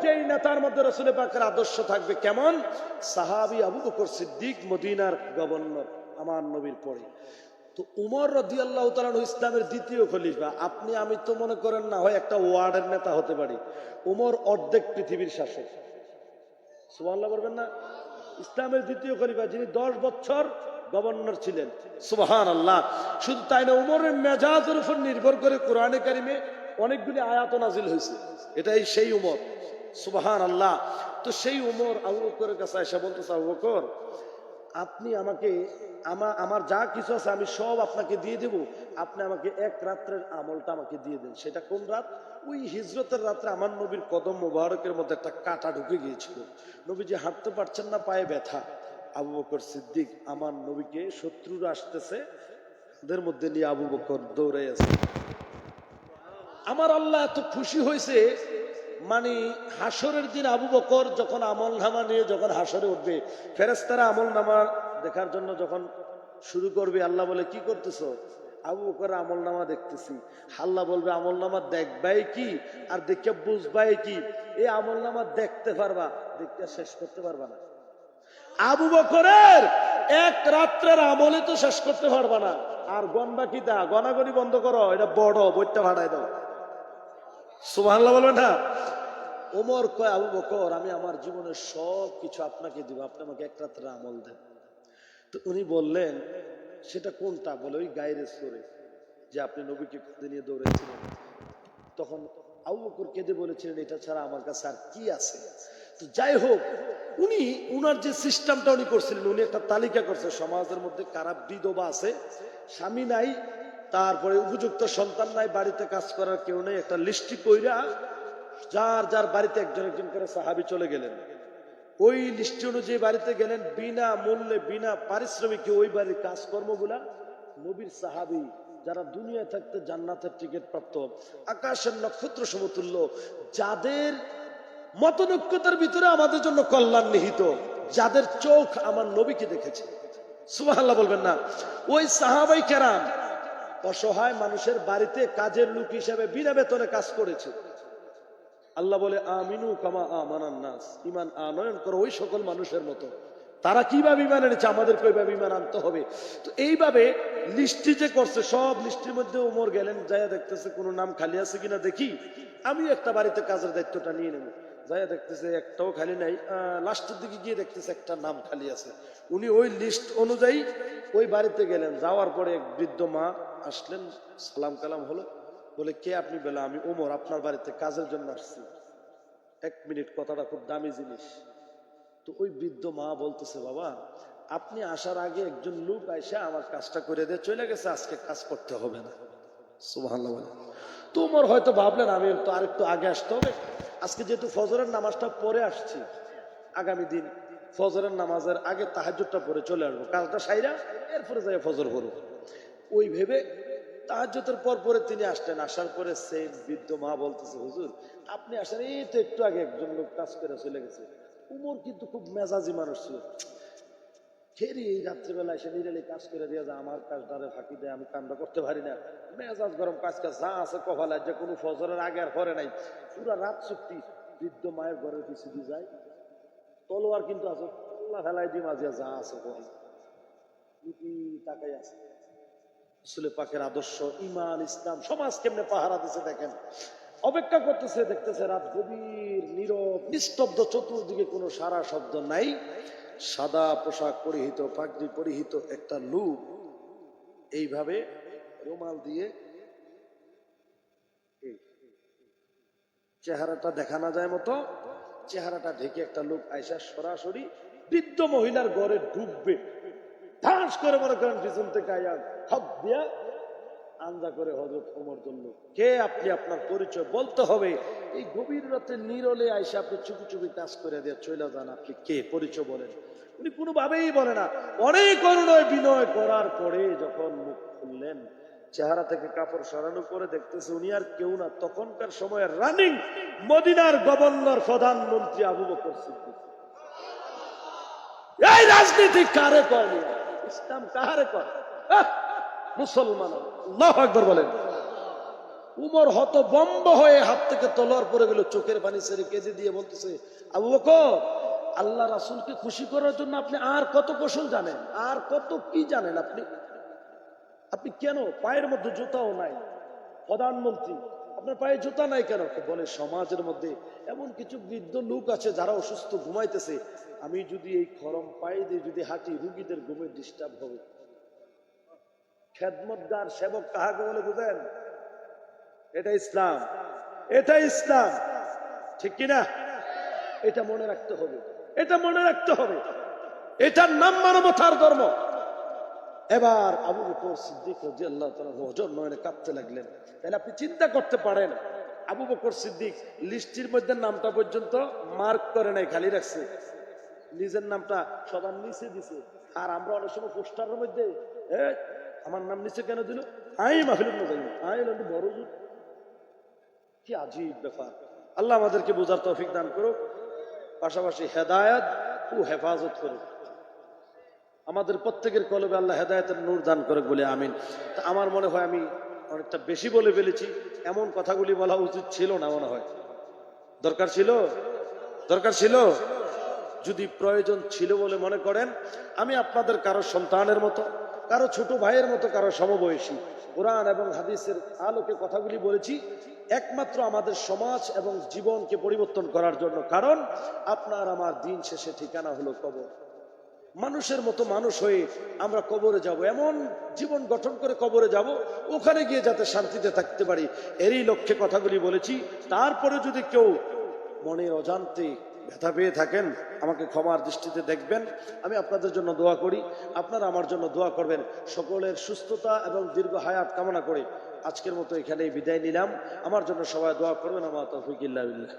যেই নেতার মধ্যে রাসূল পাকের আদর্শ থাকবে। কেমন? সাহাবী আবু বকর সিদ্দিক মদিনার গভর্নর আমার নবীর পরে। তো উমর রাদিয়াল্লাহু তাআলা ইসলামের দ্বিতীয় খলিফা। আপনি আমি তো মনে করেন না হয় একটা ওয়ার্ডের নেতা হতে পারি, উমর অর্ধেক পৃথিবীর শাসক। সুবহানাল্লাহ বলবেন না? ইসলামের দ্বিতীয় খলিফা, যিনি 10 বছর গভর্নর ছিলেন। সুবহানাল্লাহ। শুধু তাই না, উমরের মেজাজের উপর নির্ভর করে কোরআনে কারিমে অনেকগুলি আয়াত নাজিল হয়েছে। এটাই সেই উমর। সুবহানাল্লাহ। তো সেই উমর আবু বকরের কাছে এসে বলতেছে, আবু বকর, আপনি আমাকে আমার যা কিছু আছে আমি সব আপনাকে দিয়ে দেব, আপনি আমাকে 1 রাত্রের আমলটা আমাকে দিয়ে দেন। সেটা কোন রাত? ওই হিজরতের রাত্রে আমার নবীর কদম মোবারকের মধ্যে একটা কাঁটা ঢুকে গিয়েছিল, নবীজি হাঁটতে পারছেন না, পায়ে ব্যথা। আবু বকর সিদ্দিক আমার নবীকে, শত্রুরা আসতেছে, ওদের মধ্যে নিয়ে আবু বকর দৌড়ে আছে। আমার আল্লাহ এত খুশি হয়েছে, মানে হাসরের দিন আবু বকর যখন আমল নামা নিয়ে যখন হাসরে উঠবে, ফেরেশতারা আমল নামা দেখার জন্য যখন শুরু করবে, আল্লাহ বলে কি করতেছো? আবু বকর আমল নামা দেখতেছি। আল্লাহ বলবে আমল নামা দেখবাই কি আর দেখে বুঝবাই কি? এই আমল নামা দেখতে পারবা, দেখতে শেষ করতে পারবা না। আবু বকরের এক রাত্রের আমলে তো শেষ করতে পারবা না, আর গণবা কি তা? গনাগনি বন্ধ করো, এটা বড় বইটা ভাড়াই দাও। সুবহানাল্লাহ বলবেন না? ওমর কয় আবু বকর, আমি আমার জীবনের সব কিছু আপনাকে দিব, আপনি আমাকে এক রাত্রের আমল দেন। তো উনি বললেন সেটা কোনটা? বলে ওই গায়ের সরে যে আপনি নবীকে খুঁজে নিয়ে দৌড়েছিলেন। তখন আবু বকর কেঁদে বলেছিলেন এটা ছাড়া আমার কাছে আর কি আছে? তো যাই হোক, উনি উনার যে সিস্টেমটা উনি করছিলেন, উনি একটা তালিকা করছে সমাজের মধ্যে কারা বিধবা আছে, স্বামী নাই, তারপরে উপযুক্ত সন্তান নাই, বাড়িতে কাজ করার কেউ নেই, একটা লিস্টি কইরা যার যার বাড়িতে একজন একজন করে সাহাবী চলে গেলেন। ওই লিস্টি অনুযায়ী বাড়িতে গেলেন, বিনা মূল্যে বিনা পারিশ্রমিকে ওই বাড়ির কাজকর্মগুলা নবীর সাহাবী যারা দুনিয়া থাকতে জান্নাতের টিকিট প্রাপ্ত, আকাশের নক্ষত্র সমতুল্য, যাদের মতনৈক্যতার ভিতরে আমাদের জন্য কল্যাণ নিহিত, যাদের চোখ আমার নবীকে দেখেছে, সুবহানাল্লাহ বলবেন না? ওই সাহাবাই কেরাম অসহায় মানুষের বাড়িতে কাজের লোক হিসেবে বিনা বেতনে কাজ করেছে। আল্লাহ বলে আমিনু কামা আমানান নাস, ঈমান আনয়ন করো ওই সকল মানুষের মতো। তারা কিভাবে ঈমান এনেছে, আমাদেরকে ওইভাবে ঈমান আনতে হবে। তো এইভাবে লিস্টি যে করছে, সব লিস্টির মধ্যে ওমর গেলেন, যাইয়া দেখতেছে কোনো নাম খালি আছে কিনা দেখি, আমি একটা বাড়িতে কাজের দায়িত্বটা নিয়ে নেব। যাইয়া দেখতেছে একটাও খালি নাই। লাস্টের দিকে গিয়ে দেখতেছে একটা নাম খালি আছে। উনি ওই লিস্ট অনুযায়ী ওই বাড়িতে গেলেন। যাওয়ার পরে এক বৃদ্ধ মা আসলেন, সালাম কালাম হলো। বলে কে আপনি? বলে আমি ওমর, আপনার বাড়িতে কাজের জন্য আসছি। এক মিনিট, কথাটা খুব দামি জিনিস। তো ওই বৃদ্ধ মা বলতেছে, বাবা আপনি আসার আগে একজন লোক আইসা আমার কাজটা করে দিয়ে চলে গেছে, আজকে কাজ করতে হবে না। সুবহানাল্লাহ। তো ওমর হয়তো ভাবলেন আমি তো আরেকটু আগে আসতে হবে, আজকে যেহেতু ফজরের নামাজটা পরে আসছি, আগামী দিন ফজরের নামাজের আগে তাহাজ্জুদটা পরে চলে আসবো, কাজটা সাইরা এরপরে যাই ফজর করবো। ওই ভেবে তাহাজ্জুদের পর পরে তিনি আসলেন। আসার পরে সেই বৃদ্ধ মা বলতেছে, হুজুর আপনি আসেন, এই তো একটু আগে একজন লোক কাজ করে চলে গেছে। উমর কিন্তু খুব মেজাজি মানুষ ছিল, ফেরি এই রাত্রিবেলা এসে নিরালি কাজ করে দিয়ে যা, আমার কাজটারে ফাঁকি দেয়, আমি কামটা করতে পারি না, মেজাজ গরম, কাজ কাজ যা আছে কপালে, যে কোনো ফজরের আগে আর পরে নাই, পুরা রাত চুক্তি। বৃদ্ধ মায়ের ঘরের পিছু দিয়ে যায়, তলোয়ার কিন্তু আছে, আল্লাহ ফেলাই দি মাঝে যা আছে কপালে, তাকাই আছে। রাসূল পাকের আদর্শ, ঈমান, ইসলাম, সমাজ কেমনে পাহারা দিছে দেখেন। অপেক্ষা করতেছে, দেখতেছে রাত গভীর, নীরব, নিস্তব্ধ, চতুর্দিকে কোনো সারা শব্দ নাই। সাদা পোশাক পরিহিত, পাগড়ি পরিহিত একটা লোক এইভাবে রুমাল দিয়ে, চেহারাটা দেখা না যায় মতো চেহারাটা ঢেকে একটা লোক আইসা সরাসরি বৃদ্ধ মহিলার ঘরে ঢুকবে। ধাস করে মনে করেন পিছন থেকে আয়া হক দিয়া আঞ্জা করে হযরত ওমর বলল, কে আপনি? আপনার পরিচয় বলতে হবে। এই গভীর রাতে নীরলে আইসা আপনি চুপি চুপি কাজ করে দিয়ে চলে যান, আপনি কে? পরিচয় বলেন। উনি কোনোভাবেই বলে না। অনেক অনুনয় বিনয় করার পরে যখন মুখ খুললেন, চেহারা থেকে কাপড় সরানো করে দেখতেছে উনি আর কেউ না, তখনকার সময়ের রানিং মদিনার গভর্নর, প্রধানমন্ত্রী আবু বকর সিদ্দিক। এই রাজনীতি কারে করে? ইসলাম কারে করে? মুসলমান। আল্লাহু আকবার বলেন। উমর হতভম্ব হয়ে হাত থেকে তলোয়ার পড়ে গেল, চোখের পানি ছেড়ে কেঁদে দিয়ে বলতেছে, আবু বকর, আল্লাহ রাসূলকে খুশি করার জন্য আপনি আর কত কৌশল জানেন, আর কত কি জানেন আপনি? আপনি কেন পায়ের মধ্যে জুতাও নাই, প্রধানমন্ত্রী, আপনার পায়ে জুতা নাই কেন? বলে সমাজের মধ্যে এমন কিছু বৃদ্ধ লোক আছে যারা অসুস্থ ঘুমাইতেছে, আমি যদি এই খরম পায়ে দিয়ে যদি হাঁটি, রুগীদের ঘুমে ডিস্টার্ব হবে। খেদমতগার সেবক কাহাকে বলে বুঝেন? এটা ইসলাম, এটা ইসলাম, ঠিক কিনা? এটা মনে রাখতে হবে, এটা মনে রাখতে হবে। এটার নাম মানবতার ধর্ম। এবার আবু বকর সিদ্দিক রাদিয়াল্লাহু তাআলা ওজন নয়নে কাঁদতে লাগলেন। তাহলে আপনি চিন্তা করতে পারেন, আবু বকর সিদ্দিক লিস্টির মধ্যে নামটা পর্যন্ত মার্ক করে নাই, খালি রাখছে, নিজের নামটা সবার নিচে দিছে। আর আমরা অনেক সময় পোস্টারের মধ্যে আমার নাম নিচে কেন দিল, আই মাহফিল না যাই, আই বড়, কি আজীব ব্যাপার। আল্লাহ আমাদেরকে বোঝার তৌফিক দান করুক, পাশাপাশি হেদায়েত ও হেফাজত করুক। আমাদের প্রত্যেকের কলবে আল্লাহ হেদায়েতের নূর দান করুক বলে আমিন। তা আমার মনে হয় আমি অনেকটা বেশি বলে ফেলেছি, এমন কথাগুলি বলা উচিত ছিল না মনে হয়। দরকার ছিল যদি প্রয়োজন ছিল বলে মনে করেন, আমি আপনাদের কারো সন্তানের মতো, কারো ছোট ভাইয়ের মতো, কারো সমবয়সী, কোরআন এবং হাদিসের আলোকে কথাগুলি বলেছি একমাত্র আমাদের সমাজ এবং জীবনকে পরিবর্তন করার জন্য। কারণ আপনার আমার দিন শেষে ঠিকানা হলো কবর। মানুষের মতো মানুষ হয়ে আমরা কবরে যাব, এমন জীবন গঠন করে কবরে যাব, ওখানে গিয়ে যাতে শান্তিতে থাকতে পারি, এরই লক্ষ্যে কথাগুলি বলেছি। তারপরে যদি কেউ মনে অজান্তে ব্যথা পেয়ে থাকেন, আমাকে ক্ষমার দৃষ্টিতে দেখবেন। আমি আপনাদের জন্য দোয়া করি, আপনারা আমার জন্য দোয়া করবেন। সকলের সুস্থতা এবং দীর্ঘ হায়াত কামনা করে আজকের মতো এখানেই বিদায় নিলাম। আমার জন্য সবাই দোয়া করবেন। আমার তৌফিক ইল্লা বিল্লাহ।